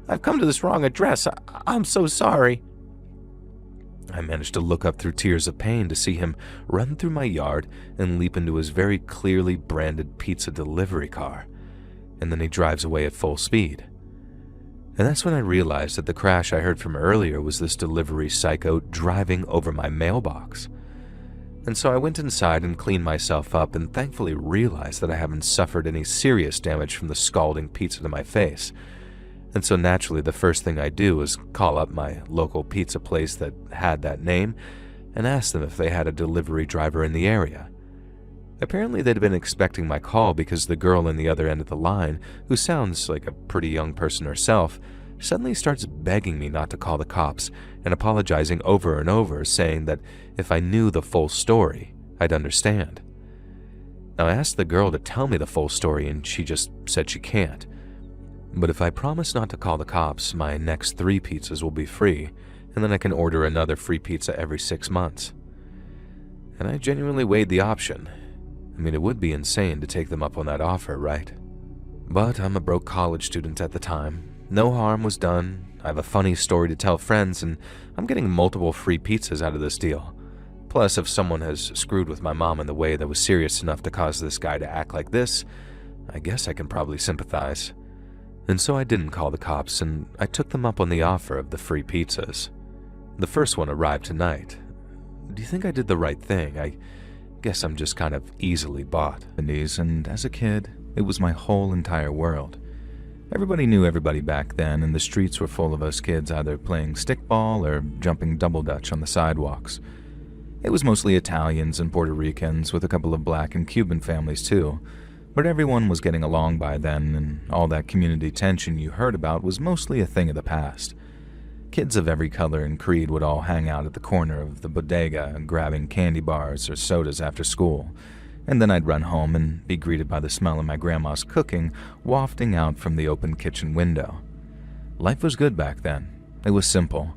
S2: I've come to this wrong address. I'm so sorry." I managed to look up through tears of pain to see him run through my yard and leap into his very clearly branded pizza delivery car, and then he drives away at full speed. And that's when I realized that the crash I heard from earlier was this delivery psycho driving over my mailbox. And so I went inside and cleaned myself up and thankfully realized that I haven't suffered any serious damage from the scalding pizza to my face. And so naturally the first thing I do is call up my local pizza place that had that name and ask them if they had a delivery driver in the area. Apparently they'd been expecting my call because the girl in the other end of the line, who sounds like a pretty young person herself, suddenly starts begging me not to call the cops and apologizing over and over, saying that if I knew the full story, I'd understand. Now, I asked the girl to tell me the full story and she just said she can't. But if I promise not to call the cops, my next 3 pizzas will be free, and then I can order another free pizza every 6 months. And I genuinely weighed the option. I mean, it would be insane to take them up on that offer, right? But I'm a broke college student at the time. No harm was done. I have a funny story to tell friends, and I'm getting multiple free pizzas out of this deal. Plus, if someone has screwed with my mom in the way that was serious enough to cause this guy to act like this, I guess I can probably sympathize. And so I didn't call the cops, and I took them up on the offer of the free pizzas. The first one arrived tonight. Do you think I did the right thing? I guess I'm just kind of easily bought.
S1: And as a kid, it was my whole entire world. Everybody knew everybody back then, and the streets were full of us kids either playing stickball or jumping double dutch on the sidewalks. It was mostly Italians and Puerto Ricans, with a couple of black and Cuban families too. But everyone was getting along by then, and all that community tension you heard about was mostly a thing of the past. Kids of every color and creed would all hang out at the corner of the bodega, grabbing candy bars or sodas after school. And then I'd run home and be greeted by the smell of my grandma's cooking wafting out from the open kitchen window. Life was good back then. It was simple.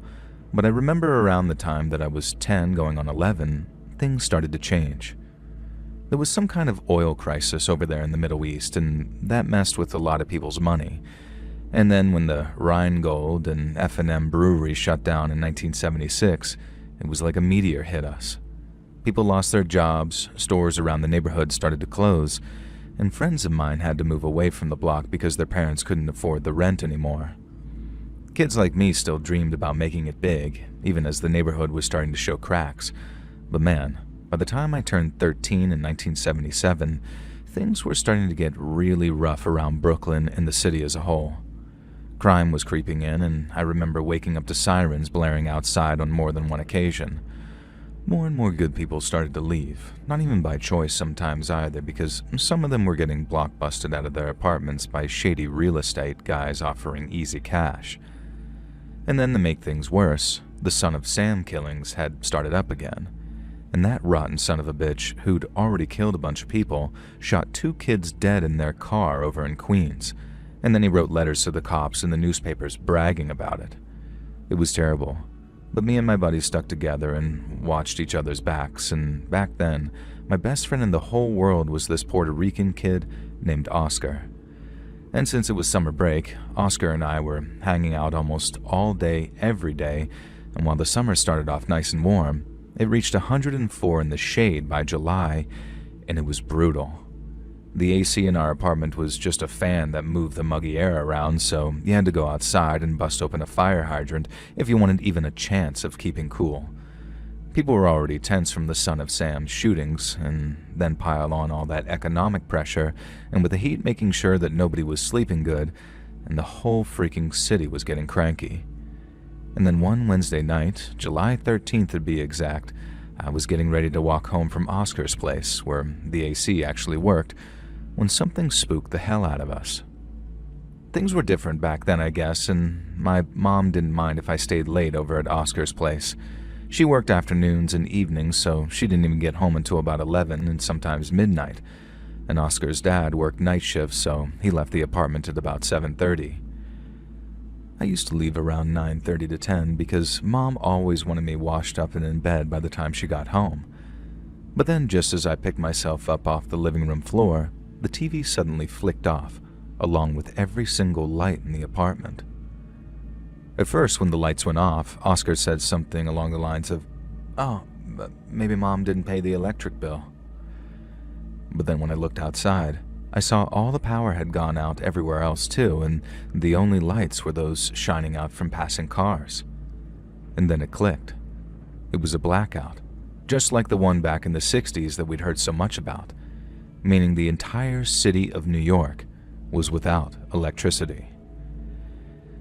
S1: But I remember around the time that I was 10 going on 11, things started to change. There was some kind of oil crisis over there in the Middle East, and that messed with a lot of people's money. And then when the Rheingold and F&M brewery shut down in 1976, it was like a meteor hit us. People lost their jobs, stores around the neighborhood started to close, and friends of mine had to move away from the block because their parents couldn't afford the rent anymore. Kids like me still dreamed about making it big, even as the neighborhood was starting to show cracks. But man, by the time I turned 13 in 1977, things were starting to get really rough around Brooklyn and the city as a whole. Crime was creeping in, and I remember waking up to sirens blaring outside on more than one occasion. More and more good people started to leave, not even by choice sometimes either, because some of them were getting blockbusted out of their apartments by shady real estate guys offering easy cash. And then to make things worse, the Son of Sam killings had started up again. And that rotten son of a bitch, who'd already killed a bunch of people, shot 2 kids dead in their car over in Queens, and then he wrote letters to the cops and the newspapers bragging about it. It was terrible. But me and my buddy stuck together and watched each other's backs, and back then, my best friend in the whole world was this Puerto Rican kid named Oscar. And since it was summer break, Oscar and I were hanging out almost all day, every day, and while the summer started off nice and warm, it reached 104 in the shade by July, and it was brutal. The AC in our apartment was just a fan that moved the muggy air around, so you had to go outside and bust open a fire hydrant if you wanted even a chance of keeping cool. People were already tense from the Son of Sam shootings, and then pile on all that economic pressure, and with the heat making sure that nobody was sleeping good, and the whole freaking city was getting cranky. And then one Wednesday night, July 13th to be exact, I was getting ready to walk home from Oscar's place, where the AC actually worked, when something spooked the hell out of us. Things were different back then, I guess, and my mom didn't mind if I stayed late over at Oscar's place. She worked afternoons and evenings, so she didn't even get home until about 11 and sometimes midnight. And Oscar's dad worked night shifts, so he left the apartment at about 7:30. I used to leave around 9:30 to 10 because Mom always wanted me washed up and in bed by the time she got home. But then just as I picked myself up off the living room floor, the TV suddenly flicked off, along with every single light in the apartment. At first, when the lights went off, Oscar said something along the lines of, "Oh, but maybe Mom didn't pay the electric bill." But then when I looked outside, I saw all the power had gone out everywhere else too, and the only lights were those shining out from passing cars. And then it clicked. It was a blackout, just like the one back in the 60s that we'd heard so much about, meaning the entire city of New York was without electricity.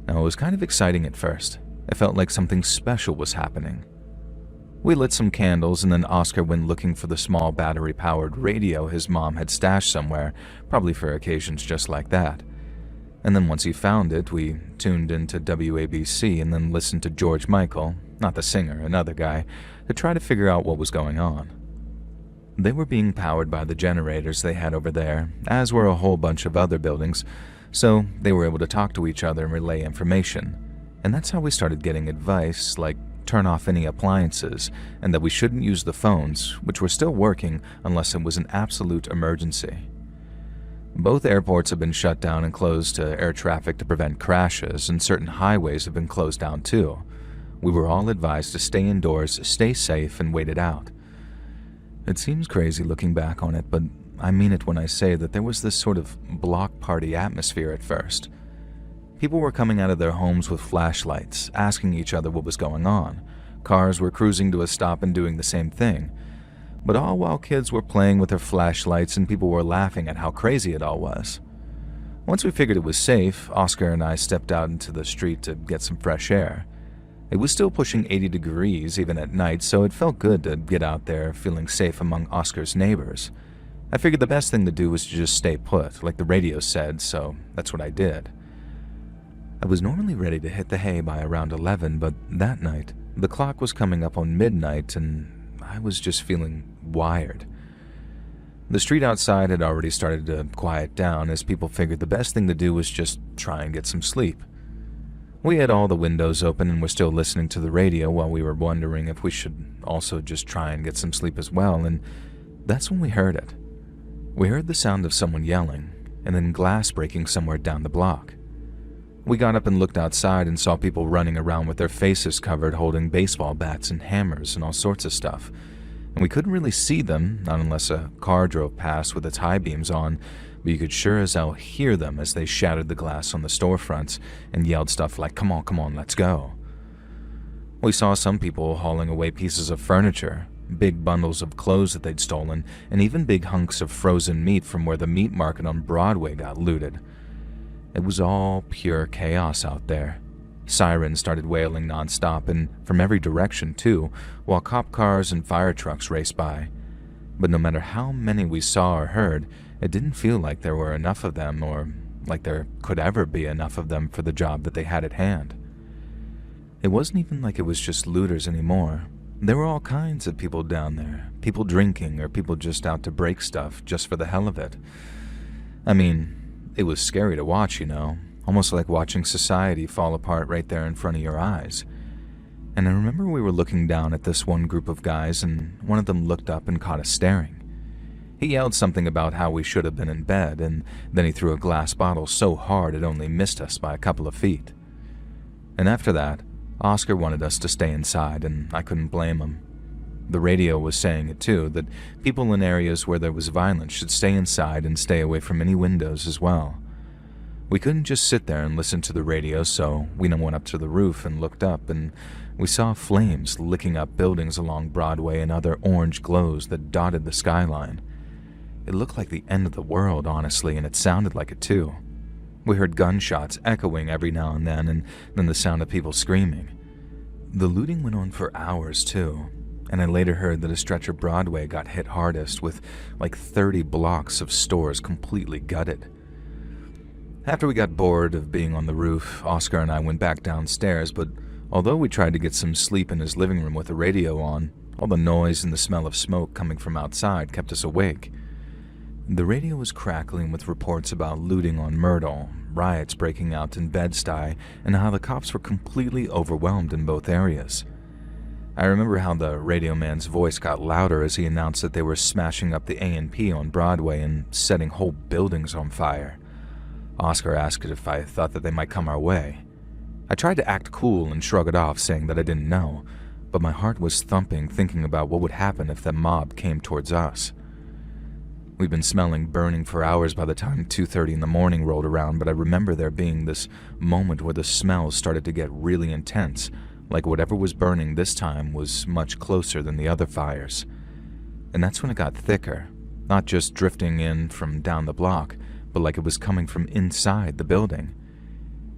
S1: Now, it was kind of exciting at first. It felt like something special was happening. We lit some candles, and then Oscar went looking for the small battery-powered radio his mom had stashed somewhere, probably for occasions just like that. And then once he found it, we tuned into WABC and then listened to George Michael, not the singer, another guy, to try to figure out what was going on. They were being powered by the generators they had over there, as were a whole bunch of other buildings, so they were able to talk to each other and relay information. And that's how we started getting advice, like turn off any appliances, and that we shouldn't use the phones, which were still working unless it was an absolute emergency. Both airports have been shut down and closed to air traffic to prevent crashes, and certain highways have been closed down too. We were all advised to stay indoors, stay safe, and wait it out. It seems crazy looking back on it, but I mean it when I say that there was this sort of block party atmosphere at first. People were coming out of their homes with flashlights, asking each other what was going on. Cars were cruising to a stop and doing the same thing. But all while kids were playing with their flashlights and people were laughing at how crazy it all was. Once we figured it was safe, Oscar and I stepped out into the street to get some fresh air. It was still pushing 80 degrees even at night, so it felt good to get out there feeling safe among Oscar's neighbors. I figured the best thing to do was to just stay put, like the radio said, so that's what I did. I was normally ready to hit the hay by around 11, but that night, the clock was coming up on midnight and I was just feeling wired. The street outside had already started to quiet down as people figured the best thing to do was just try and get some sleep. We had all the windows open and were still listening to the radio while we were wondering if we should also just try and get some sleep as well, and that's when we heard it. We heard the sound of someone yelling, and then glass breaking somewhere down the block. We got up and looked outside and saw people running around with their faces covered holding baseball bats and hammers and all sorts of stuff. And we couldn't really see them, not unless a car drove past with its high beams on, but you could sure as hell hear them as they shattered the glass on the storefronts and yelled stuff like, come on, let's go." We saw some people hauling away pieces of furniture, big bundles of clothes that they'd stolen, and even big hunks of frozen meat from where the meat market on Broadway got looted. It was all pure chaos out there. Sirens started wailing nonstop, and from every direction too, while cop cars and fire trucks raced by. But no matter how many we saw or heard, it didn't feel like there were enough of them, or like there could ever be enough of them for the job that they had at hand. It wasn't even like it was just looters anymore. There were all kinds of people down there, people drinking or people just out to break stuff just for the hell of it. I mean, it was scary to watch, almost like watching society fall apart right there in front of your eyes. And I remember we were looking down at this one group of guys, and one of them looked up and caught us staring. He yelled something about how we should have been in bed, and then he threw a glass bottle so hard it only missed us by a couple of feet. And after that, Oscar wanted us to stay inside, and I couldn't blame him. The radio was saying it too, that people in areas where there was violence should stay inside and stay away from any windows as well. We couldn't just sit there and listen to the radio, so we went up to the roof and looked up, and we saw flames licking up buildings along Broadway and other orange glows that dotted the skyline. It looked like the end of the world, honestly, and it sounded like it too. We heard gunshots echoing every now and then the sound of people screaming. The looting went on for hours too, and I later heard that a stretch of Broadway got hit hardest, with like 30 blocks of stores completely gutted. After we got bored of being on the roof, Oscar and I went back downstairs, but although we tried to get some sleep in his living room with the radio on, all the noise and the smell of smoke coming from outside kept us awake. The radio was crackling with reports about looting on Myrtle, riots breaking out in Bed-Stuy, and how the cops were completely overwhelmed in both areas. I remember how the radio man's voice got louder as he announced that they were smashing up the A&P on Broadway and setting whole buildings on fire. Oscar asked if I thought that they might come our way. I tried to act cool and shrug it off, saying that I didn't know, but my heart was thumping thinking about what would happen if the mob came towards us. We'd been smelling burning for hours by the time 2:30 in the morning rolled around, but I remember there being this moment where the smells started to get really intense, like whatever was burning this time was much closer than the other fires. And that's when it got thicker, not just drifting in from down the block, but like it was coming from inside the building.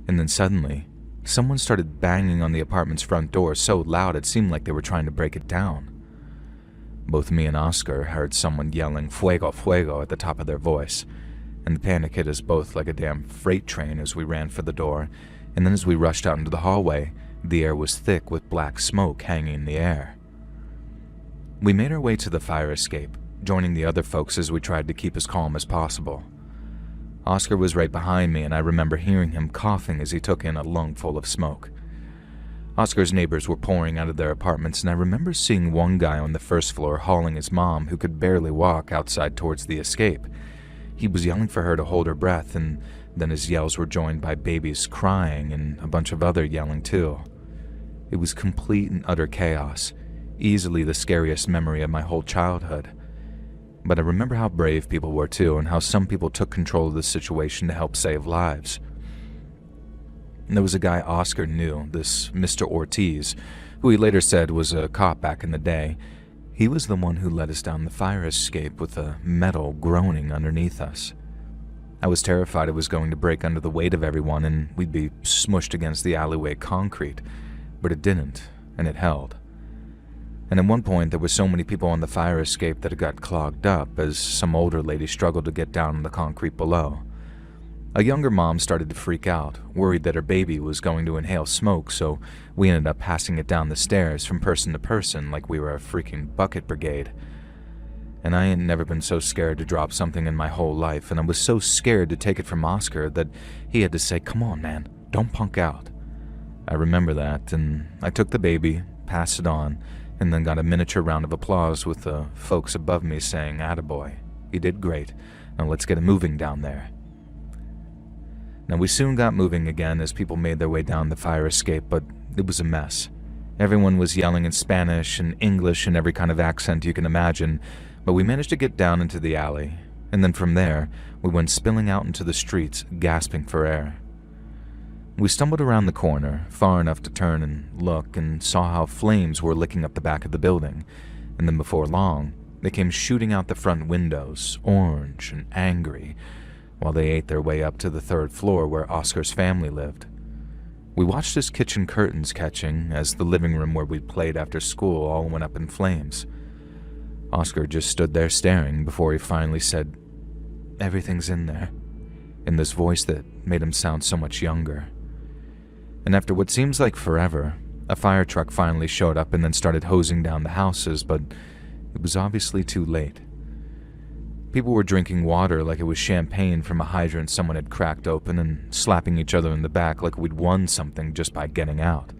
S1: And then suddenly, someone started banging on the apartment's front door so loud it seemed like they were trying to break it down. Both me and Oscar heard someone yelling "Fuego, fuego" at the top of their voice, and the panic hit us both like a damn freight train as we ran for the door, and then as we rushed out into the hallway, the air was thick with black smoke hanging in the air. We made our way to the fire escape, joining the other folks as we tried to keep as calm as possible. Oscar was right behind me, and I remember hearing him coughing as he took in a lungful of smoke. Oscar's neighbors were pouring out of their apartments, and I remember seeing one guy on the first floor hauling his mom, who could barely walk, outside towards the escape. He was yelling for her to hold her breath, and then his yells were joined by babies crying and a bunch of other yelling too. It was complete and utter chaos, easily the scariest memory of my whole childhood. But I remember how brave people were too, and how some people took control of the situation to help save lives. There was a guy Oscar knew, this Mr. Ortiz, who he later said was a cop back in the day. He was the one who led us down the fire escape with the metal groaning underneath us. I was terrified it was going to break under the weight of everyone and we'd be smushed against the alleyway concrete, but it didn't, and it held. And at one point there were so many people on the fire escape that it got clogged up as some older lady struggled to get down on the concrete below. A younger mom started to freak out, worried that her baby was going to inhale smoke, so we ended up passing it down the stairs from person to person like we were a freaking bucket brigade. And I ain't never been so scared to drop something in my whole life, and I was so scared to take it from Oscar that he had to say, "Come on, man, don't punk out." I remember that, and I took the baby, passed it on, and then got a miniature round of applause with the folks above me saying, "Attaboy, you did great, now let's get it moving down there." Now, we soon got moving again as people made their way down the fire escape, but it was a mess. Everyone was yelling in Spanish and English and every kind of accent you can imagine, but we managed to get down into the alley, and then from there, we went spilling out into the streets, gasping for air. We stumbled around the corner, far enough to turn and look, and saw how flames were licking up the back of the building, and then before long, they came shooting out the front windows, orange and angry, while they ate their way up to the third floor where Oscar's family lived. We watched his kitchen curtains catching as the living room where we played after school all went up in flames. Oscar just stood there staring before he finally said, "Everything's in there," in this voice that made him sound so much younger. And after what seems like forever, a fire truck finally showed up and then started hosing down the houses, but it was obviously too late. People were drinking water like it was champagne from a hydrant someone had cracked open and slapping each other in the back like we'd won something just by getting out.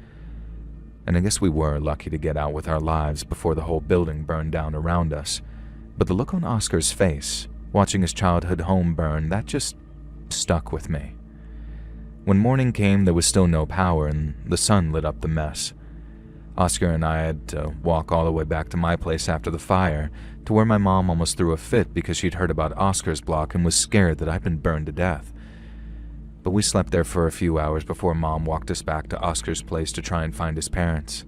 S1: And I guess we were lucky to get out with our lives before the whole building burned down around us. But the look on Oscar's face, watching his childhood home burn, that just stuck with me. When morning came, there was still no power and the sun lit up the mess. Oscar and I had to walk all the way back to my place after the fire, to where my mom almost threw a fit because she'd heard about Oscar's block and was scared that I'd been burned to death. But we slept there for a few hours before Mom walked us back to Oscar's place to try and find his parents.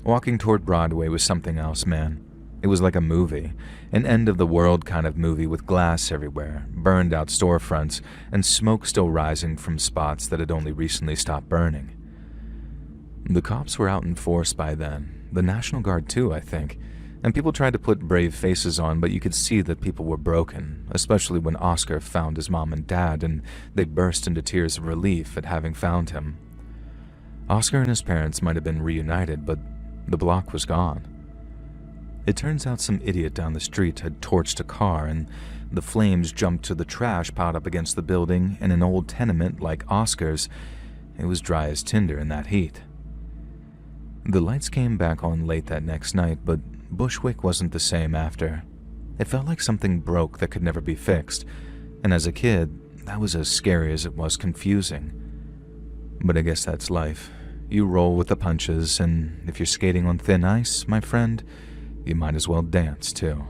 S1: Walking toward Broadway was something else, man. It was like a movie, an end-of-the-world kind of movie with glass everywhere, burned-out storefronts, and smoke still rising from spots that had only recently stopped burning. The cops were out in force by then, the National Guard too, I think, and people tried to put brave faces on, but you could see that people were broken, especially when Oscar found his mom and dad, and they burst into tears of relief at having found him. Oscar and his parents might have been reunited, but the block was gone. It turns out some idiot down the street had torched a car, and the flames jumped to the trash piled up against the building. In an old tenement like Oscar's, it was dry as tinder in that heat. The lights came back on late that next night, but Bushwick wasn't the same after. It felt like something broke that could never be fixed, and as a kid, that was as scary as it was confusing. But I guess that's life. You roll with the punches, and if you're skating on thin ice, my friend, you might as well dance too.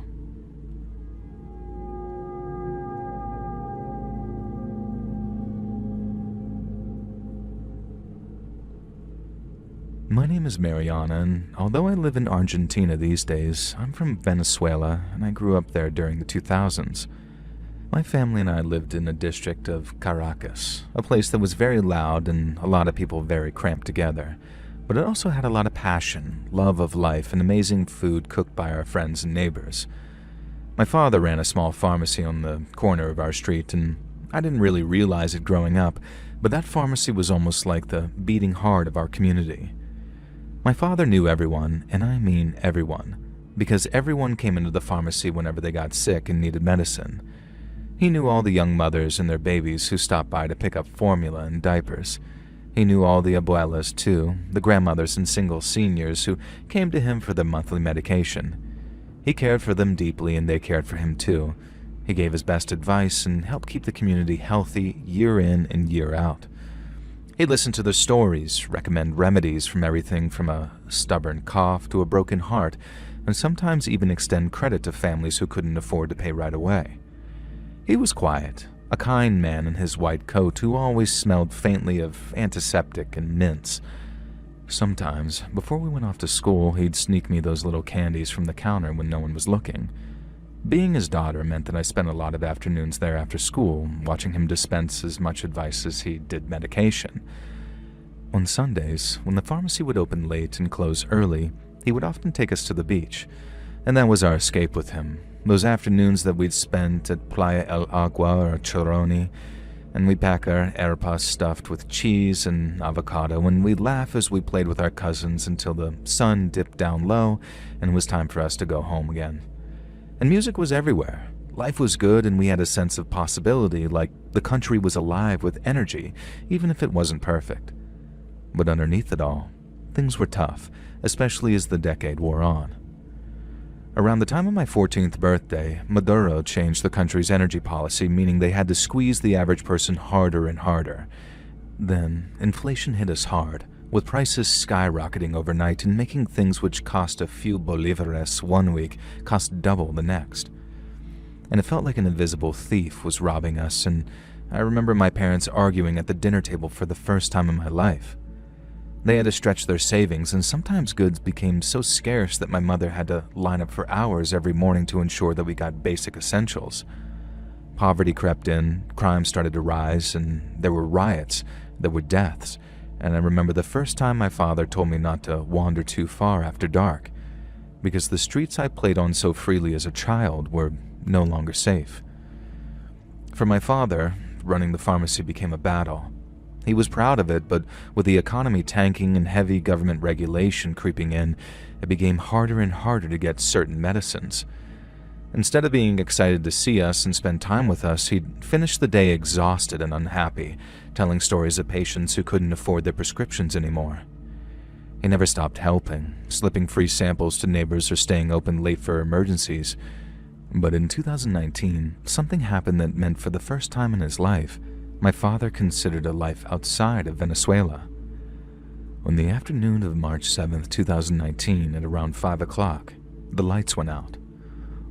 S1: My name is Mariana, and although I live in Argentina these days, I'm from Venezuela, and I grew up there during the 2000s. My family and I lived in a district of Caracas, a place that was very loud and a lot of people very cramped together, but it also had a lot of passion, love of life, and amazing food cooked by our friends and neighbors. My father ran a small pharmacy on the corner of our street, and I didn't really realize it growing up, but that pharmacy was almost like the beating heart of our community. My father knew everyone, and I mean everyone, because everyone came into the pharmacy whenever they got sick and needed medicine. He knew all the young mothers and their babies who stopped by to pick up formula and diapers. He knew all the abuelas, too, the grandmothers and single seniors who came to him for their monthly medication. He cared for them deeply, and they cared for him, too. He gave his best advice and helped keep the community healthy year in and year out. He listened to their stories, recommend remedies from everything from a stubborn cough to a broken heart, and sometimes even extend credit to families who couldn't afford to pay right away. He was quiet, a kind man in his white coat who always smelled faintly of antiseptic and mints. Sometimes, before we went off to school, he'd sneak me those little candies from the counter when no one was looking. Being his daughter meant that I spent a lot of afternoons there after school, watching him dispense as much advice as he did medication. On Sundays, when the pharmacy would open late and close early, he would often take us to the beach, and that was our escape with him. Those afternoons that we'd spent at Playa El Agua or Choroni, and we'd pack our arepas stuffed with cheese and avocado, and we'd laugh as we played with our cousins until the sun dipped down low and it was time for us to go home again. And music was everywhere. Life was good, and we had a sense of possibility, like the country was alive with energy, even if it wasn't perfect. But underneath it all, things were tough, especially as the decade wore on. Around the time of my 14th birthday, Maduro changed the country's energy policy, meaning they had to squeeze the average person harder and harder. Then, inflation hit us hard, with prices skyrocketing overnight and making things which cost a few bolivares one week cost double the next. And it felt like an invisible thief was robbing us, and I remember my parents arguing at the dinner table for the first time in my life. They had to stretch their savings, and sometimes goods became so scarce that my mother had to line up for hours every morning to ensure that we got basic essentials. Poverty crept in, crime started to rise, and there were riots, there were deaths, and I remember the first time my father told me not to wander too far after dark, because the streets I played on so freely as a child were no longer safe. For my father, running the pharmacy became a battle. He was proud of it, but with the economy tanking and heavy government regulation creeping in, it became harder and harder to get certain medicines. Instead of being excited to see us and spend time with us, he'd finish the day exhausted and unhappy, telling stories of patients who couldn't afford their prescriptions anymore. He never stopped helping, slipping free samples to neighbors or staying open late for emergencies. But in 2019, something happened that meant for the first time in his life, my father considered a life outside of Venezuela. On the afternoon of March 7th, 2019, at around 5 o'clock, the lights went out.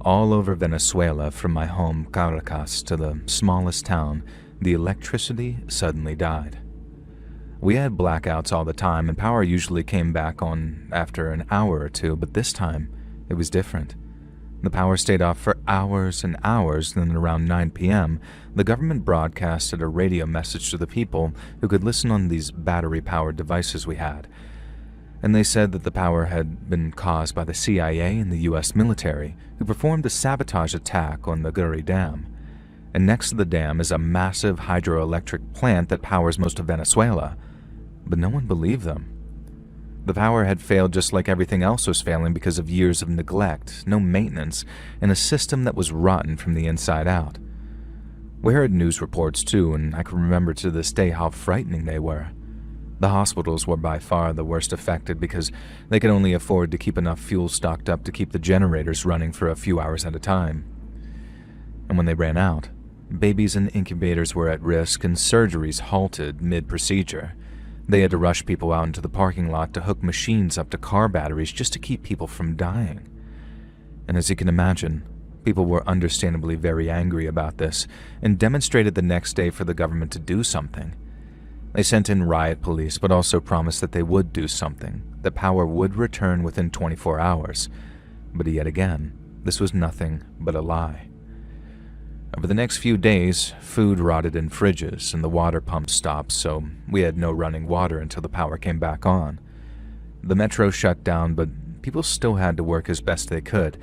S1: All over Venezuela, from my home, Caracas, to the smallest town, the electricity suddenly died. We had blackouts all the time, and power usually came back on after an hour or two, but this time, it was different. The power stayed off for hours and hours, then at around 9 p.m., the government broadcasted a radio message to the people who could listen on these battery-powered devices we had. And they said that the power had been caused by the CIA and the U.S. military, who performed a sabotage attack on the Guri Dam. And next to the dam is a massive hydroelectric plant that powers most of Venezuela. But no one believed them. The power had failed just like everything else was failing because of years of neglect, no maintenance, and a system that was rotten from the inside out. We heard news reports too, and I can remember to this day how frightening they were. The hospitals were by far the worst affected because they could only afford to keep enough fuel stocked up to keep the generators running for a few hours at a time. And when they ran out, babies in incubators were at risk and surgeries halted mid-procedure. They had to rush people out into the parking lot to hook machines up to car batteries just to keep people from dying. And as you can imagine, people were understandably very angry about this and demonstrated the next day for the government to do something. They sent in riot police, but also promised that they would do something. The power would return within 24 hours. But yet again, this was nothing but a lie. Over the next few days, food rotted in fridges and the water pumps stopped, so we had no running water until the power came back on. The metro shut down, but people still had to work as best they could,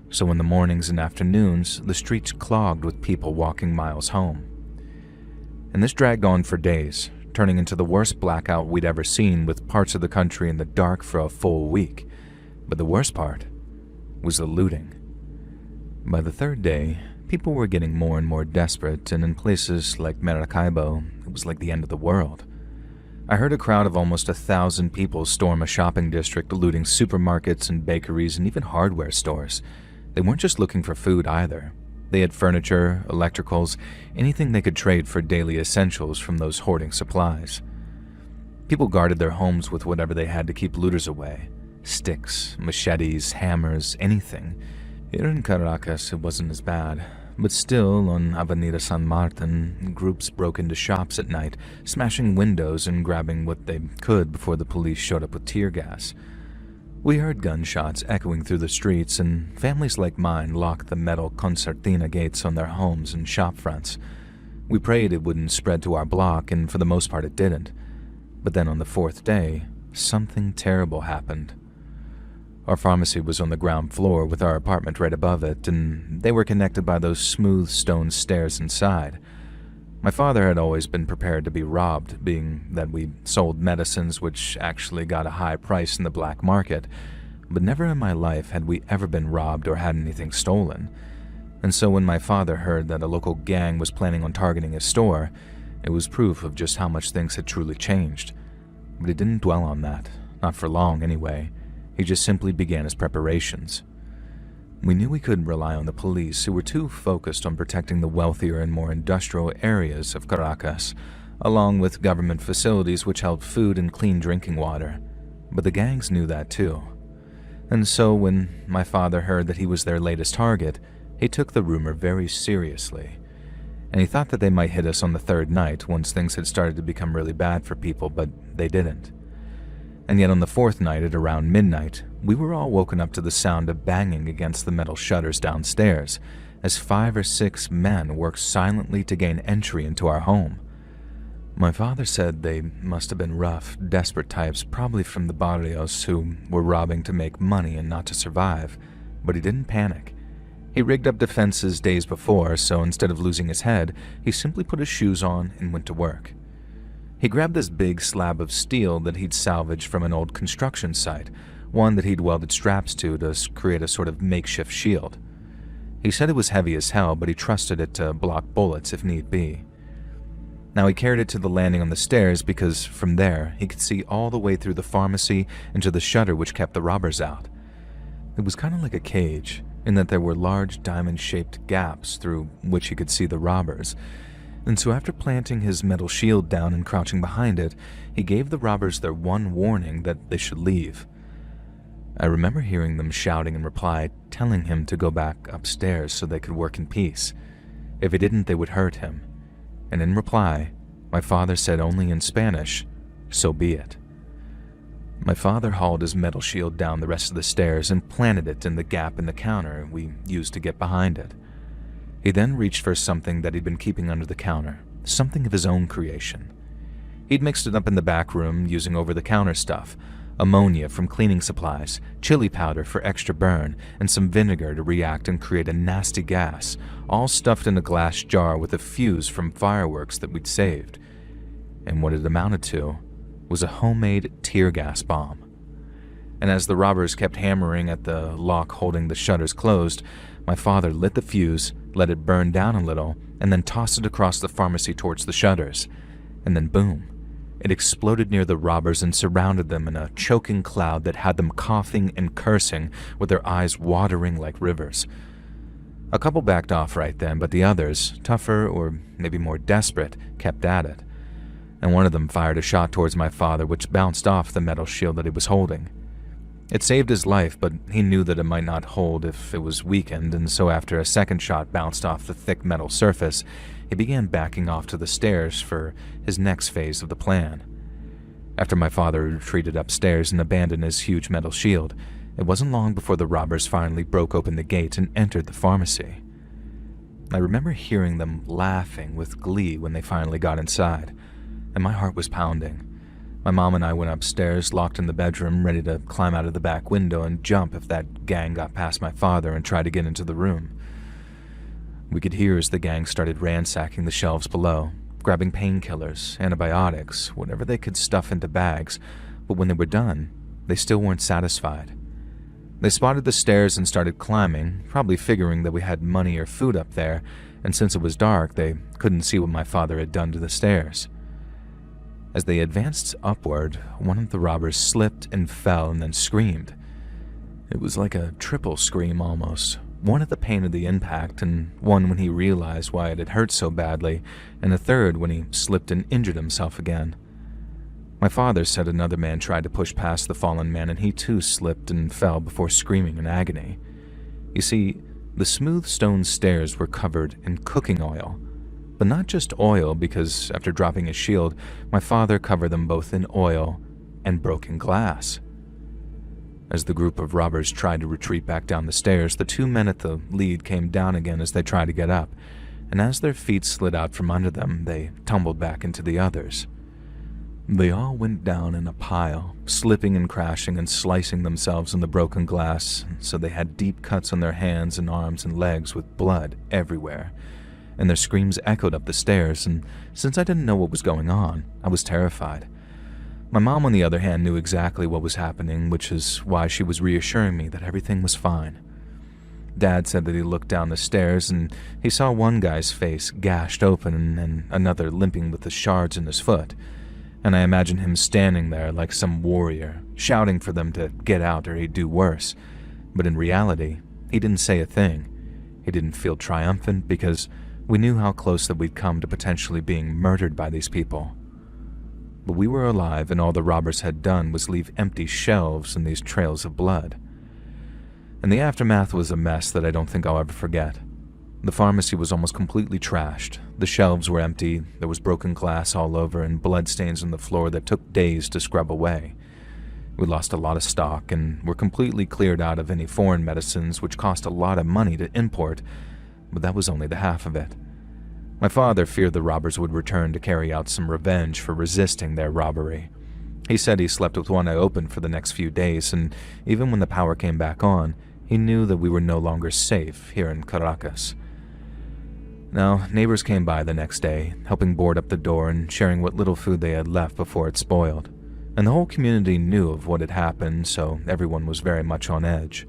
S1: so in the mornings and afternoons, the streets clogged with people walking miles home. And this dragged on for days, turning into the worst blackout we'd ever seen, with parts of the country in the dark for a full week. But the worst part was the looting. By the third day, people were getting more and more desperate, and in places like Maracaibo, it was like the end of the world. I heard a crowd of almost 1,000 people storm a shopping district, looting supermarkets and bakeries and even hardware stores. They weren't just looking for food either. They had furniture, electricals, anything they could trade for daily essentials from those hoarding supplies. People guarded their homes with whatever they had to keep looters away. Sticks, machetes, hammers, anything. Here in Caracas, it wasn't as bad. But still, on Avenida San Martin, groups broke into shops at night, smashing windows and grabbing what they could before the police showed up with tear gas. We heard gunshots echoing through the streets, and families like mine locked the metal concertina gates on their homes and shop fronts. We prayed it wouldn't spread to our block, and for the most part it didn't. But then on the fourth day, something terrible happened. Our pharmacy was on the ground floor with our apartment right above it, and they were connected by those smooth stone stairs inside. My father had always been prepared to be robbed, being that we sold medicines which actually got a high price in the black market, but never in my life had we ever been robbed or had anything stolen. And so when my father heard that a local gang was planning on targeting his store, it was proof of just how much things had truly changed. But he didn't dwell on that, not for long anyway. He just simply began his preparations. We knew we couldn't rely on the police, who were too focused on protecting the wealthier and more industrial areas of Caracas, along with government facilities which held food and clean drinking water. But the gangs knew that too. And so when my father heard that he was their latest target, he took the rumor very seriously. And he thought that they might hit us on the third night once things had started to become really bad for people, but they didn't. And yet on the fourth night at around midnight, we were all woken up to the sound of banging against the metal shutters downstairs, as 5 or 6 men worked silently to gain entry into our home. My father said they must have been rough, desperate types, probably from the barrios, who were robbing to make money and not to survive, but he didn't panic. He rigged up defenses days before, so instead of losing his head, he simply put his shoes on and went to work. He grabbed this big slab of steel that he'd salvaged from an old construction site, one that he'd welded straps to create a sort of makeshift shield. He said it was heavy as hell, but he trusted it to block bullets if need be. Now he carried it to the landing on the stairs because from there he could see all the way through the pharmacy and to the shutter which kept the robbers out. It was kind of like a cage, in that there were large diamond-shaped gaps through which he could see the robbers. And so after planting his metal shield down and crouching behind it, he gave the robbers their one warning that they should leave. I remember hearing them shouting in reply, telling him to go back upstairs so they could work in peace. If he didn't, they would hurt him. And in reply, my father said only in Spanish, "So be it." My father hauled his metal shield down the rest of the stairs and planted it in the gap in the counter we used to get behind it. He then reached for something that he'd been keeping under the counter, something of his own creation. He'd mixed it up in the back room using over-the-counter stuff, ammonia from cleaning supplies, chili powder for extra burn, and some vinegar to react and create a nasty gas, all stuffed in a glass jar with a fuse from fireworks that we'd saved. And what it amounted to was a homemade tear gas bomb. And as the robbers kept hammering at the lock holding the shutters closed, my father lit the fuse, let it burn down a little, and then tossed it across the pharmacy towards the shutters. And then boom, it exploded near the robbers and surrounded them in a choking cloud that had them coughing and cursing with their eyes watering like rivers. A couple backed off right then, but the others, tougher or maybe more desperate, kept at it. And one of them fired a shot towards my father which bounced off the metal shield that he was holding. It saved his life, but he knew that it might not hold if it was weakened, and so after a second shot bounced off the thick metal surface, he began backing off to the stairs for his next phase of the plan. After my father retreated upstairs and abandoned his huge metal shield, it wasn't long before the robbers finally broke open the gate and entered the pharmacy. I remember hearing them laughing with glee when they finally got inside, and my heart was pounding. My mom and I went upstairs, locked in the bedroom, ready to climb out of the back window and jump if that gang got past my father and tried to get into the room. We could hear as the gang started ransacking the shelves below, grabbing painkillers, antibiotics, whatever they could stuff into bags, but when they were done, they still weren't satisfied. They spotted the stairs and started climbing, probably figuring that we had money or food up there, and since it was dark, they couldn't see what my father had done to the stairs. As they advanced upward, one of the robbers slipped and fell and then screamed. It was like a triple scream almost, one at the pain of the impact, and one when he realized why it had hurt so badly, and a third when he slipped and injured himself again. My father said another man tried to push past the fallen man and he too slipped and fell before screaming in agony. You see, the smooth stone stairs were covered in cooking oil. But not just oil, because after dropping his shield, my father covered them both in oil and broken glass. As the group of robbers tried to retreat back down the stairs, the two men at the lead came down again as they tried to get up, and as their feet slid out from under them, they tumbled back into the others. They all went down in a pile, slipping and crashing and slicing themselves in the broken glass, so they had deep cuts on their hands and arms and legs with blood everywhere. And their screams echoed up the stairs, and since I didn't know what was going on, I was terrified. My mom, on the other hand, knew exactly what was happening, which is why she was reassuring me that everything was fine. Dad said that he looked down the stairs and he saw one guy's face gashed open and another limping with the shards in his foot, and I imagined him standing there like some warrior, shouting for them to get out or he'd do worse. But in reality, he didn't say a thing. He didn't feel triumphant because we knew how close that we'd come to potentially being murdered by these people. But we were alive, and all the robbers had done was leave empty shelves and these trails of blood. And the aftermath was a mess that I don't think I'll ever forget. The pharmacy was almost completely trashed. The shelves were empty, there was broken glass all over, and bloodstains on the floor that took days to scrub away. We lost a lot of stock, and were completely cleared out of any foreign medicines, which cost a lot of money to import, but that was only the half of it. My father feared the robbers would return to carry out some revenge for resisting their robbery. He said he slept with one eye open for the next few days, and even when the power came back on, he knew that we were no longer safe here in Caracas. Now, neighbors came by the next day, helping board up the door and sharing what little food they had left before it spoiled. And the whole community knew of what had happened, so everyone was very much on edge.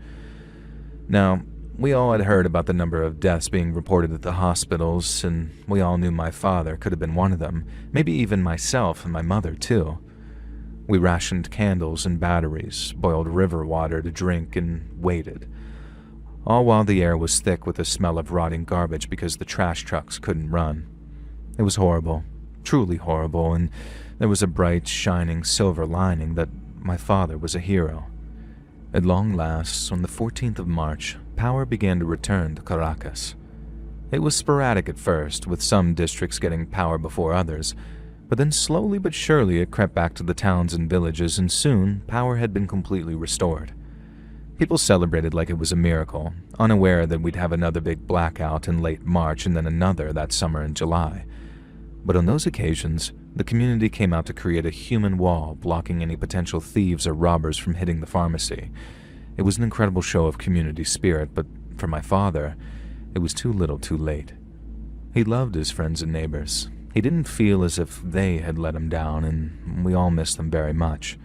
S1: Now, We all had heard about the number of deaths being reported at the hospitals, and we all knew my father could have been one of them, maybe even myself and my mother too. We rationed candles and batteries, boiled river water to drink, and waited. All while the air was thick with the smell of rotting garbage because the trash trucks couldn't run. It was horrible, truly horrible, and there was a bright, shining silver lining that my father was a hero. At long last, on the 14th of March, power began to return to Caracas. It was sporadic at first, with some districts getting power before others, but then slowly but surely it crept back to the towns and villages, and soon power had been completely restored. People celebrated like it was a miracle, unaware that we'd have another big blackout in late March and then another that summer in July. But on those occasions, the community came out to create a human wall blocking any potential thieves or robbers from hitting the pharmacy. It was an incredible show of community spirit, but for my father, it was too little too late. He loved his friends and neighbors. He didn't feel as if they had let him down, and we all missed them very much.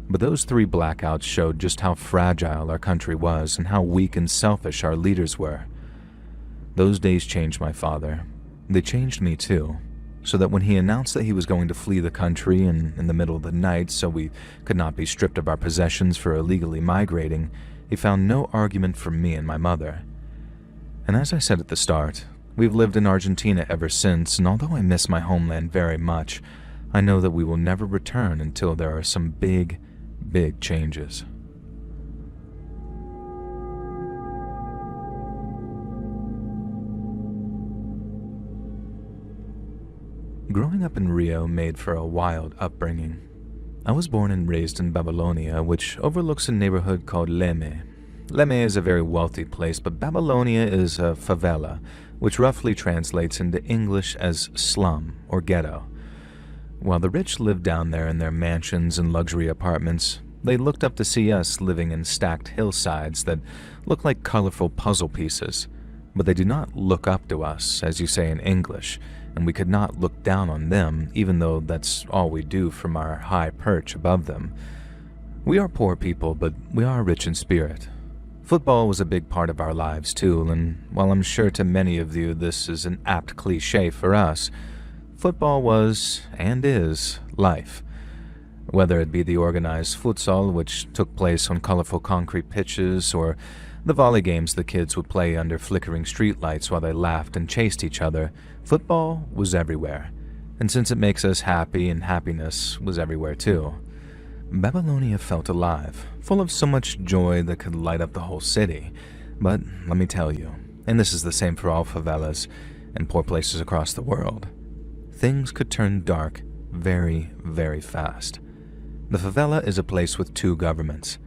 S1: But those 3 blackouts showed just how fragile our country was and how weak and selfish our leaders were. Those days changed my father. They changed me too, so that when he announced that he was going to flee the country and in the middle of the night so we could not be stripped of our possessions for illegally migrating, he found no argument from me and my mother. And as I said at the start, we've lived in Argentina ever since, and although I miss my homeland very much, I know that we will never return until there are some big changes. Growing up in Rio made for a wild upbringing. I was born and raised in Babylonia, which overlooks a neighborhood called Leme. Leme is a very wealthy place, but Babylonia is a favela, which roughly translates into English as slum or ghetto. While the rich lived down there in their mansions and luxury apartments, they looked up to see us living in stacked hillsides that looked like colorful puzzle pieces. But they do not look up to us, as you say in English, and we could not look down on them, even though that's all we do from our high perch above them. We are poor people, but we are rich in spirit. Football was a big part of our lives too, and while I'm sure to many of you this is an apt cliche for us, football was, and is, life. Whether it be the organized futsal, which took place on colorful concrete pitches, or the volley games the kids would play under flickering streetlights while they laughed and chased each other, football was everywhere. And since it makes us happy, and happiness was everywhere too. Babylonia felt alive, full of so much joy that could light up the whole city. But let me tell you, and this is the same for all favelas and poor places across the world, things could turn dark very, very fast. The favela is a place with 2 governments.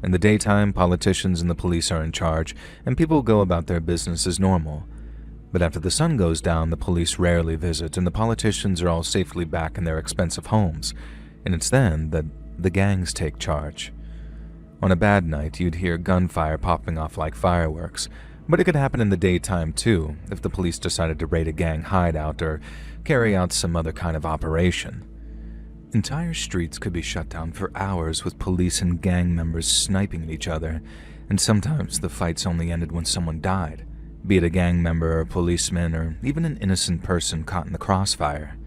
S1: In the daytime, politicians and the police are in charge, and people go about their business as normal. But after the sun goes down, the police rarely visit, and the politicians are all safely back in their expensive homes. And it's then that the gangs take charge. On a bad night, you'd hear gunfire popping off like fireworks, but it could happen in the daytime too, if the police decided to raid a gang hideout or carry out some other kind of operation. Entire streets could be shut down for hours with police and gang members sniping at each other, and sometimes the fights only ended when someone died, be it a gang member or a policeman or even an innocent person caught in the crossfire.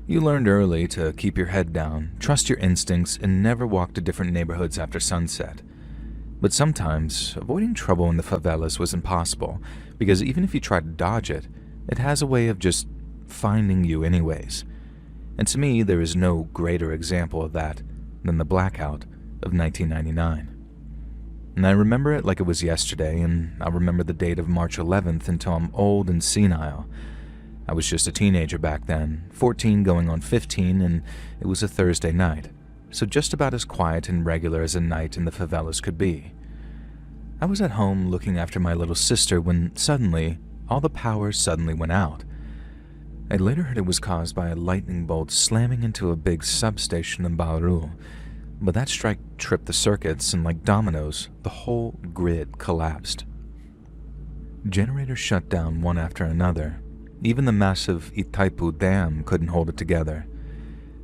S1: You learned early to keep your head down, trust your instincts, and never walk to different neighborhoods after sunset. But sometimes, avoiding trouble in the favelas was impossible, because even if you try to dodge it, it has a way of just finding you anyways. And to me, there is no greater example of that than the blackout of 1999. And I remember it like it was yesterday, and I'll remember the date of March 11th until I'm old and senile. I was just a teenager back then, 14 going on 15, and it was a Thursday night, so just about as quiet and regular as a night in the favelas could be. I was at home looking after my little sister when suddenly, all the power suddenly went out. I later heard it was caused by a lightning bolt slamming into a big substation in Bauru, but that strike tripped the circuits and like dominoes, the whole grid collapsed. Generators shut down one after another. Even the massive Itaipu Dam couldn't hold it together.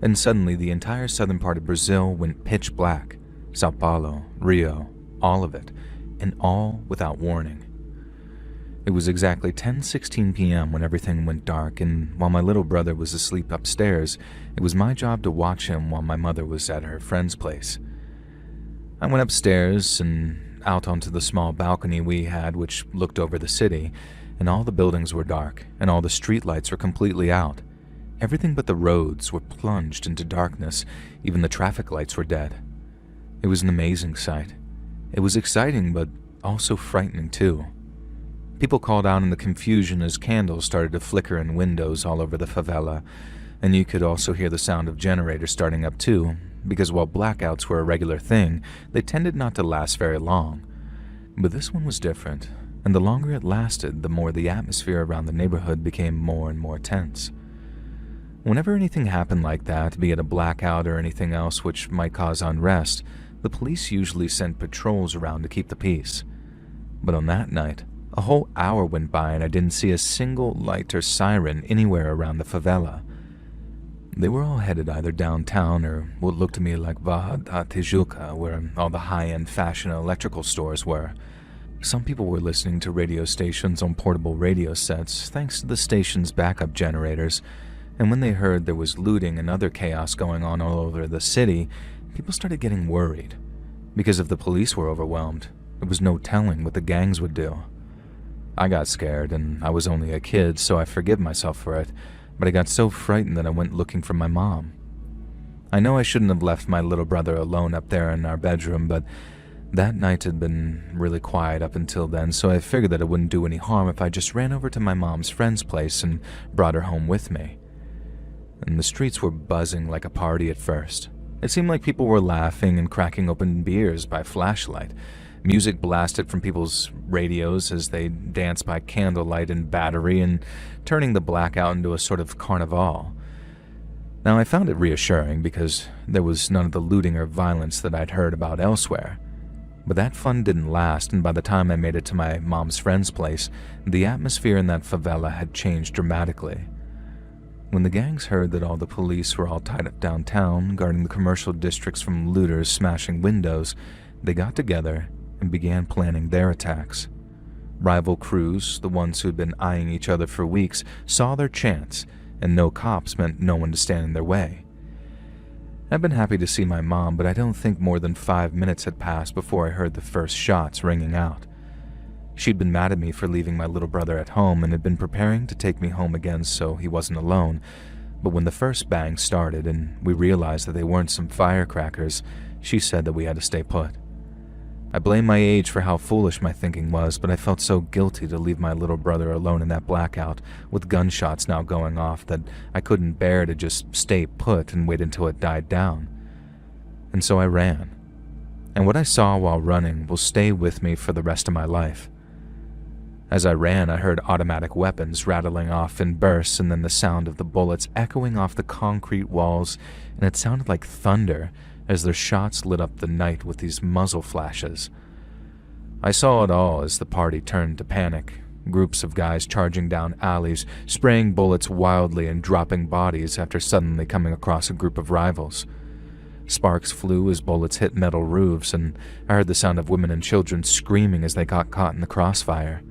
S1: And suddenly the entire southern part of Brazil went pitch black. Sao Paulo, Rio, all of it. and all without warning. It was exactly 10:16 p.m. when everything went dark, and while my little brother was asleep upstairs, it was my job to watch him while my mother was at her friend's place. I went upstairs and out onto the small balcony we had, which looked over the city, and all the buildings were dark, and all the streetlights were completely out. Everything but the roads were plunged into darkness. Even the traffic lights were dead. It was an amazing sight. It was exciting, but also frightening too. People called out in the confusion as candles started to flicker in windows all over the favela, and you could also hear the sound of generators starting up too, because while blackouts were a regular thing, they tended not to last very long. But this one was different, and the longer it lasted, the more the atmosphere around the neighborhood became more and more tense. Whenever anything happened like that, be it a blackout or anything else which might cause unrest, the police usually sent patrols around to keep the peace. But on that night, a whole hour went by and I didn't see a single light or siren anywhere around the favela. They were all headed either downtown or what looked to me like Baja Tijuca, where all the high-end fashion and electrical stores were. Some people were listening to radio stations on portable radio sets, thanks to the station's backup generators, and when they heard there was looting and other chaos going on all over the city, people started getting worried. Because if the police were overwhelmed, there was no telling what the gangs would do. I got scared, and I was only a kid, so I forgive myself for it, but I got so frightened that I went looking for my mom. I know I shouldn't have left my little brother alone up there in our bedroom, but that night had been really quiet up until then, so I figured that it wouldn't do any harm if I just ran over to my mom's friend's place and brought her home with me. And the streets were buzzing like a party at first. It seemed like people were laughing and cracking open beers by flashlight. Music blasted from people's radios as they danced by candlelight and battery and turning the blackout into a sort of carnival. Now, I found it reassuring because there was none of the looting or violence that I'd heard about elsewhere. But that fun didn't last, and by the time I made it to my mom's friend's place, the atmosphere in that favela had changed dramatically. When the gangs heard that all the police were all tied up downtown, guarding the commercial districts from looters smashing windows, they got together and began planning their attacks. Rival crews, the ones who had been eyeing each other for weeks, saw their chance, and no cops meant no one to stand in their way. I'd been happy to see my mom, but I don't think more than 5 minutes had passed before I heard the first shots ringing out. She'd been mad at me for leaving my little brother at home and had been preparing to take me home again so he wasn't alone, but when the first bang started and we realized that they weren't some firecrackers, she said that we had to stay put. I blame my age for how foolish my thinking was, but I felt so guilty to leave my little brother alone in that blackout, with gunshots now going off, that I couldn't bear to just stay put and wait until it died down. And so I ran. And what I saw while running will stay with me for the rest of my life. As I ran, I heard automatic weapons rattling off in bursts and then the sound of the bullets echoing off the concrete walls, and it sounded like thunder as their shots lit up the night with these muzzle flashes. I saw it all as the party turned to panic, groups of guys charging down alleys, spraying bullets wildly and dropping bodies after suddenly coming across a group of rivals. Sparks flew as bullets hit metal roofs, and I heard the sound of women and children screaming as they got caught in the crossfire.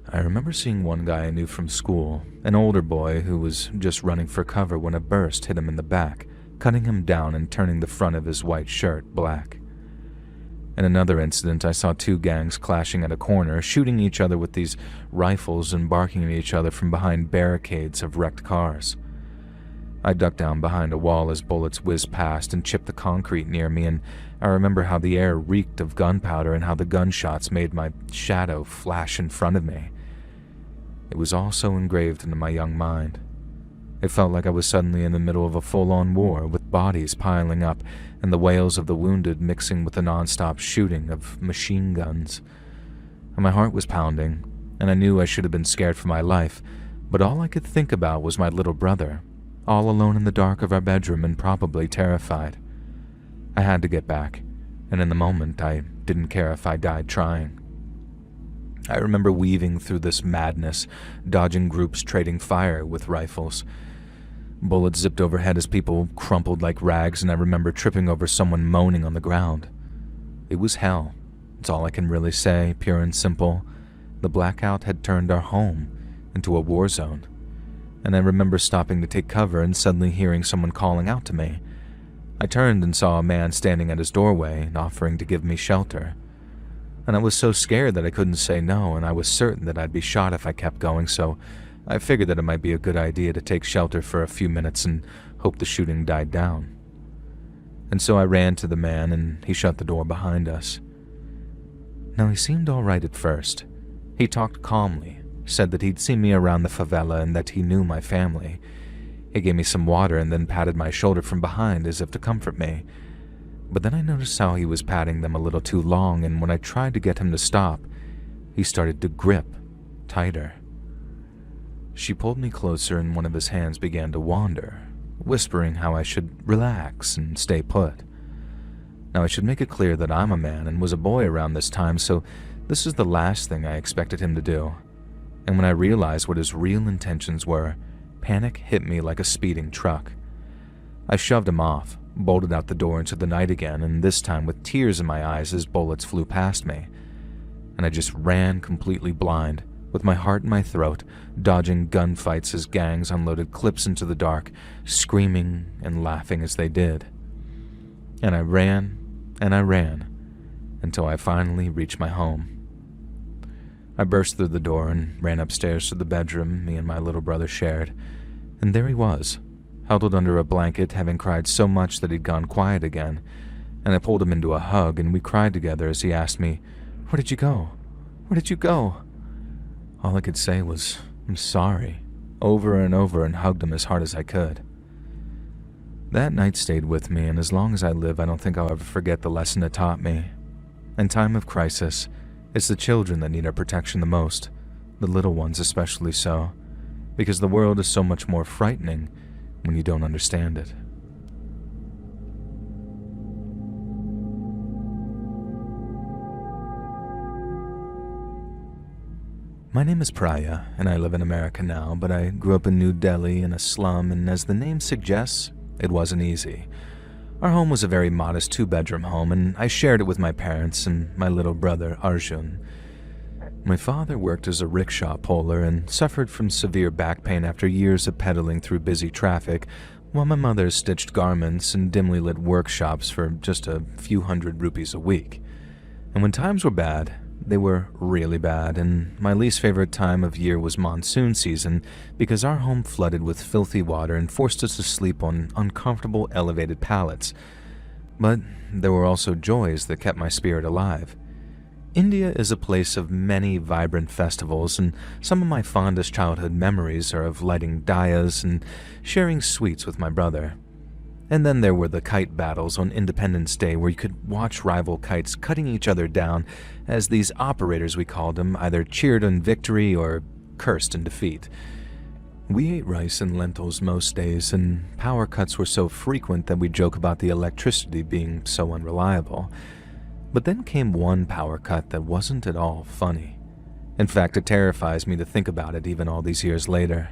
S1: I remember seeing one guy I knew from school, an older boy who was just running for cover when a burst hit him in the back, cutting him down and turning the front of his white shirt black. In another incident, I saw two gangs clashing at a corner, shooting each other with these rifles and barking at each other from behind barricades of wrecked cars. I ducked down behind a wall as bullets whizzed past and chipped the concrete near me, and I remember how the air reeked of gunpowder and how the gunshots made my shadow flash in front of me. It was all so engraved into my young mind. It felt like I was suddenly in the middle of a full-on war, with bodies piling up and the wails of the wounded mixing with the non-stop shooting of machine guns. And my heart was pounding, and I knew I should have been scared for my life, but all I could think about was my little brother, all alone in the dark of our bedroom and probably terrified. I had to get back, and in the moment I didn't care if I died trying. I remember weaving through this madness, dodging groups trading fire with rifles. Bullets zipped overhead as people crumpled like rags, and I remember tripping over someone moaning on the ground. It was hell, It's all I can really say, pure and simple. The blackout had turned our home into a war zone. And I remember stopping to take cover and suddenly hearing someone calling out to me. I turned and saw a man standing at his doorway and offering to give me shelter. And I was so scared that I couldn't say no, and I was certain that I'd be shot if I kept going, so I figured that it might be a good idea to take shelter for a few minutes and hope the shooting died down. And so I ran to the man, and he shut the door behind us. Now, he seemed all right at first. He talked calmly, said that he'd seen me around the favela and that he knew my family. He gave me some water and then patted my shoulder from behind as if to comfort me. But then I noticed how he was patting them a little too long, and when I tried to get him to stop, he started to grip tighter. She pulled me closer and one of his hands began to wander, whispering how I should relax and stay put. Now, I should make it clear that I'm a man and was a boy around this time, so this is the last thing I expected him to do. And when I realized what his real intentions were, panic hit me like a speeding truck. I shoved him off, bolted out the door into the night again, and this time with tears in my eyes as bullets flew past me. And I just ran completely blind, with my heart in my throat, dodging gunfights as gangs unloaded clips into the dark, screaming and laughing as they did. And I ran, until I finally reached my home. I burst through the door and ran upstairs to the bedroom me and my little brother shared, and there he was, huddled under a blanket, having cried so much that he'd gone quiet again, and I pulled him into a hug, and we cried together as he asked me, "Where did you go? Where did you go?" All I could say was, "I'm sorry," over and over, and hugged him as hard as I could. That night stayed with me, and as long as I live, I don't think I'll ever forget the lesson it taught me. In time of crisis, it's the children that need our protection the most, the little ones especially so, because the world is so much more frightening when you don't understand it. My name is Praya, and I live in America now, but I grew up in New Delhi in a slum, and as the name suggests, it wasn't easy. Our home was a very modest 2-bedroom home, and I shared it with my parents and my little brother, Arjun. My father worked as a rickshaw puller and suffered from severe back pain after years of pedaling through busy traffic, while my mother stitched garments in dimly lit workshops for just a few hundred rupees a week. And when times were bad, they were really bad, and my least favorite time of year was monsoon season because our home flooded with filthy water and forced us to sleep on uncomfortable elevated pallets. But there were also joys that kept my spirit alive. India is a place of many vibrant festivals, and some of my fondest childhood memories are of lighting diyas and sharing sweets with my brother. And then there were the kite battles on Independence Day where you could watch rival kites cutting each other down as these operators, we called them, either cheered in victory or cursed in defeat. We ate rice and lentils most days, and power cuts were so frequent that we joke about the electricity being so unreliable. But then came one power cut that wasn't at all funny. In fact, it terrifies me to think about it even all these years later.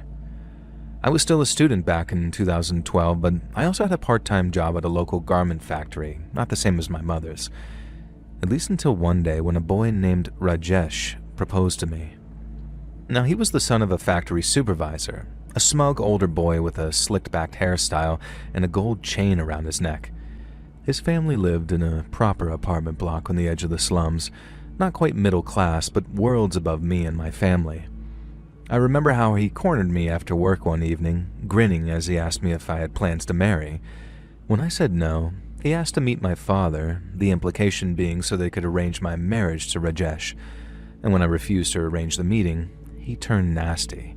S1: I was still a student back in 2012, but I also had a part-time job at a local garment factory, not the same as my mother's. At least until one day when a boy named Rajesh proposed to me. Now, he was the son of a factory supervisor, a smug older boy with a slicked-back hairstyle and a gold chain around his neck. His family lived in a proper apartment block on the edge of the slums, not quite middle class, but worlds above me and my family. I remember how he cornered me after work one evening, grinning as he asked me if I had plans to marry. When I said no, he asked to meet my father, the implication being so they could arrange my marriage to Rajesh. And when I refused to arrange the meeting, he turned nasty.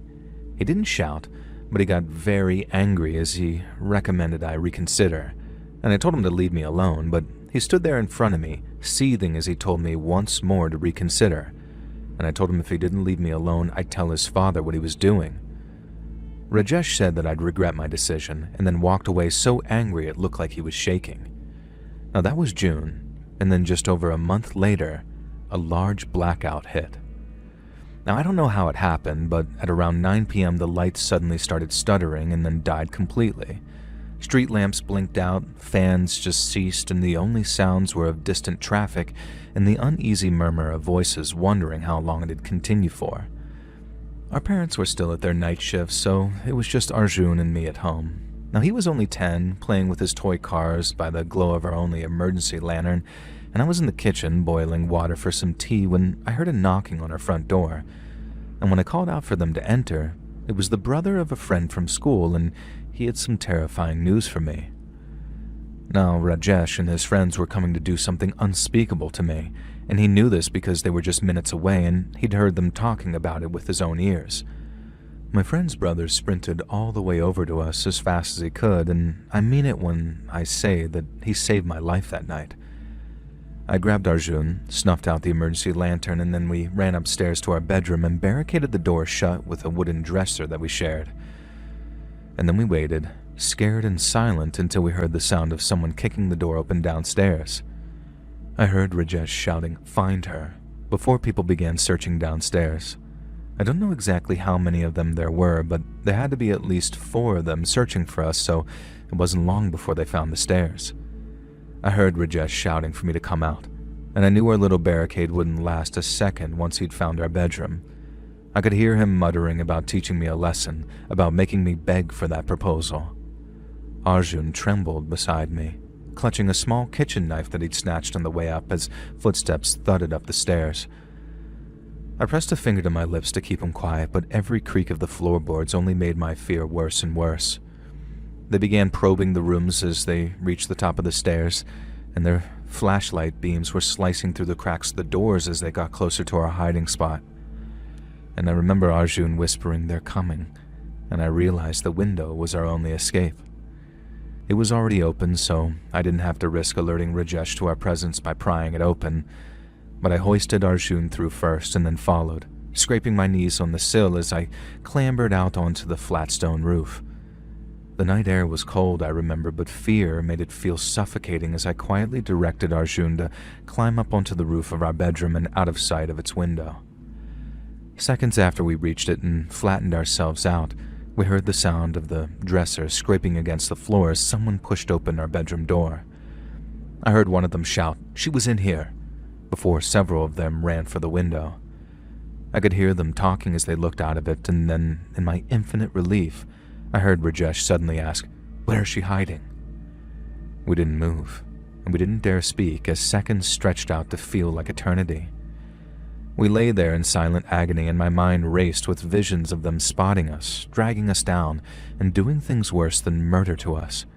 S1: He didn't shout, but he got very angry as he recommended I reconsider. And I told him to leave me alone, but he stood there in front of me, seething as he told me once more to reconsider. And I told him if he didn't leave me alone, I'd tell his father what he was doing. Rajesh said that I'd regret my decision, and then walked away so angry it looked like he was shaking. Now that was June, and then just over a month later, a large blackout hit. Now I don't know how it happened, but at around 9 p.m. the lights suddenly started stuttering and then died completely. Street lamps blinked out, fans just ceased, and the only sounds were of distant traffic and the uneasy murmur of voices wondering how long it'd continue for. Our parents were still at their night shifts, so it was just Arjun and me at home. Now, he was only 10, playing with his toy cars by the glow of our only emergency lantern, and I was in the kitchen boiling water for some tea when I heard a knocking on our front door. And when I called out for them to enter, it was the brother of a friend from school, and he had some terrifying news for me. Now, Rajesh and his friends were coming to do something unspeakable to me, and he knew this because they were just minutes away and he'd heard them talking about it with his own ears. My friend's brother sprinted all the way over to us as fast as he could, and I mean it when I say that he saved my life that night. I grabbed Arjun, snuffed out the emergency lantern, and then we ran upstairs to our bedroom and barricaded the door shut with a wooden dresser that we shared. And then we waited, scared and silent, until we heard the sound of someone kicking the door open downstairs. I heard Rajesh shouting, "Find her," before people began searching downstairs. I don't know exactly how many of them there were, but there had to be at least 4 of them searching for us, so it wasn't long before they found the stairs. I heard Rajesh shouting for me to come out, and I knew our little barricade wouldn't last a second once he'd found our bedroom. I could hear him muttering about teaching me a lesson, about making me beg for that proposal. Arjun trembled beside me, clutching a small kitchen knife that he'd snatched on the way up as footsteps thudded up the stairs. I pressed a finger to my lips to keep him quiet, but every creak of the floorboards only made my fear worse and worse. They began probing the rooms as they reached the top of the stairs, and their flashlight beams were slicing through the cracks of the doors as they got closer to our hiding spot. And I remember Arjun whispering, "They're coming," and I realized the window was our only escape. It was already open, so I didn't have to risk alerting Rajesh to our presence by prying it open, but I hoisted Arjun through first and then followed, scraping my knees on the sill as I clambered out onto the flat stone roof. The night air was cold, I remember, but fear made it feel suffocating as I quietly directed Arjun to climb up onto the roof of our bedroom and out of sight of its window. Seconds after we reached it and flattened ourselves out, we heard the sound of the dresser scraping against the floor as someone pushed open our bedroom door. I heard one of them shout, "She was in here," before several of them ran for the window. I could hear them talking as they looked out of it, and then, in my infinite relief, I heard Rajesh suddenly ask, "Where is she hiding?" We didn't move, and we didn't dare speak as seconds stretched out to feel like eternity. We lay there in silent agony, and my mind raced with visions of them spotting us, dragging us down, and doing things worse than murder to us.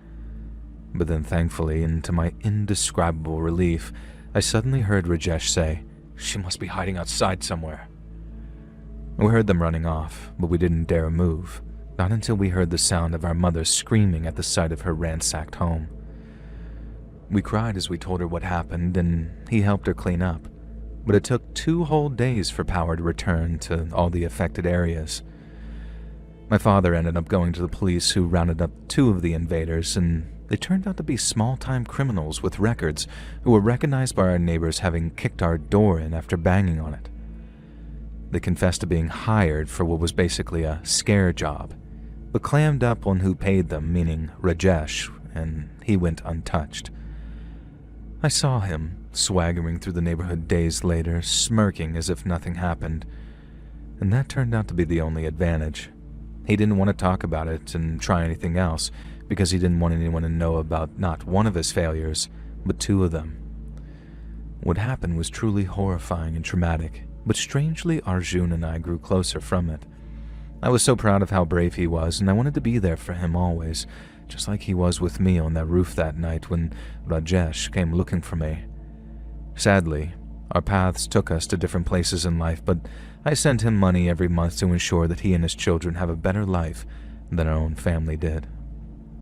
S1: But then, thankfully, and to my indescribable relief, I suddenly heard Rajesh say, "She must be hiding outside somewhere." We heard them running off, but we didn't dare move, not until we heard the sound of our mother screaming at the sight of her ransacked home. We cried as we told her what happened, and he helped her clean up. But it took 2 whole days for power to return to all the affected areas. My father ended up going to the police, who rounded up 2 of the invaders, and they turned out to be small-time criminals with records who were recognized by our neighbors having kicked our door in after banging on it. They confessed to being hired for what was basically a scare job, but clammed up on who paid them, meaning Rajesh, and he went untouched. I saw him swaggering through the neighborhood days later, smirking as if nothing happened, and that turned out to be the only advantage. He didn't want to talk about it and try anything else because he didn't want anyone to know about not one of his failures, but 2 of them. What happened was truly horrifying and traumatic, but strangely Arjun and I grew closer from it. I was so proud of how brave he was, and I wanted to be there for him always, just like he was with me on that roof that night when Rajesh came looking for me. Sadly, our paths took us to different places in life, but I sent him money every month to ensure that he and his children have a better life than our own family did.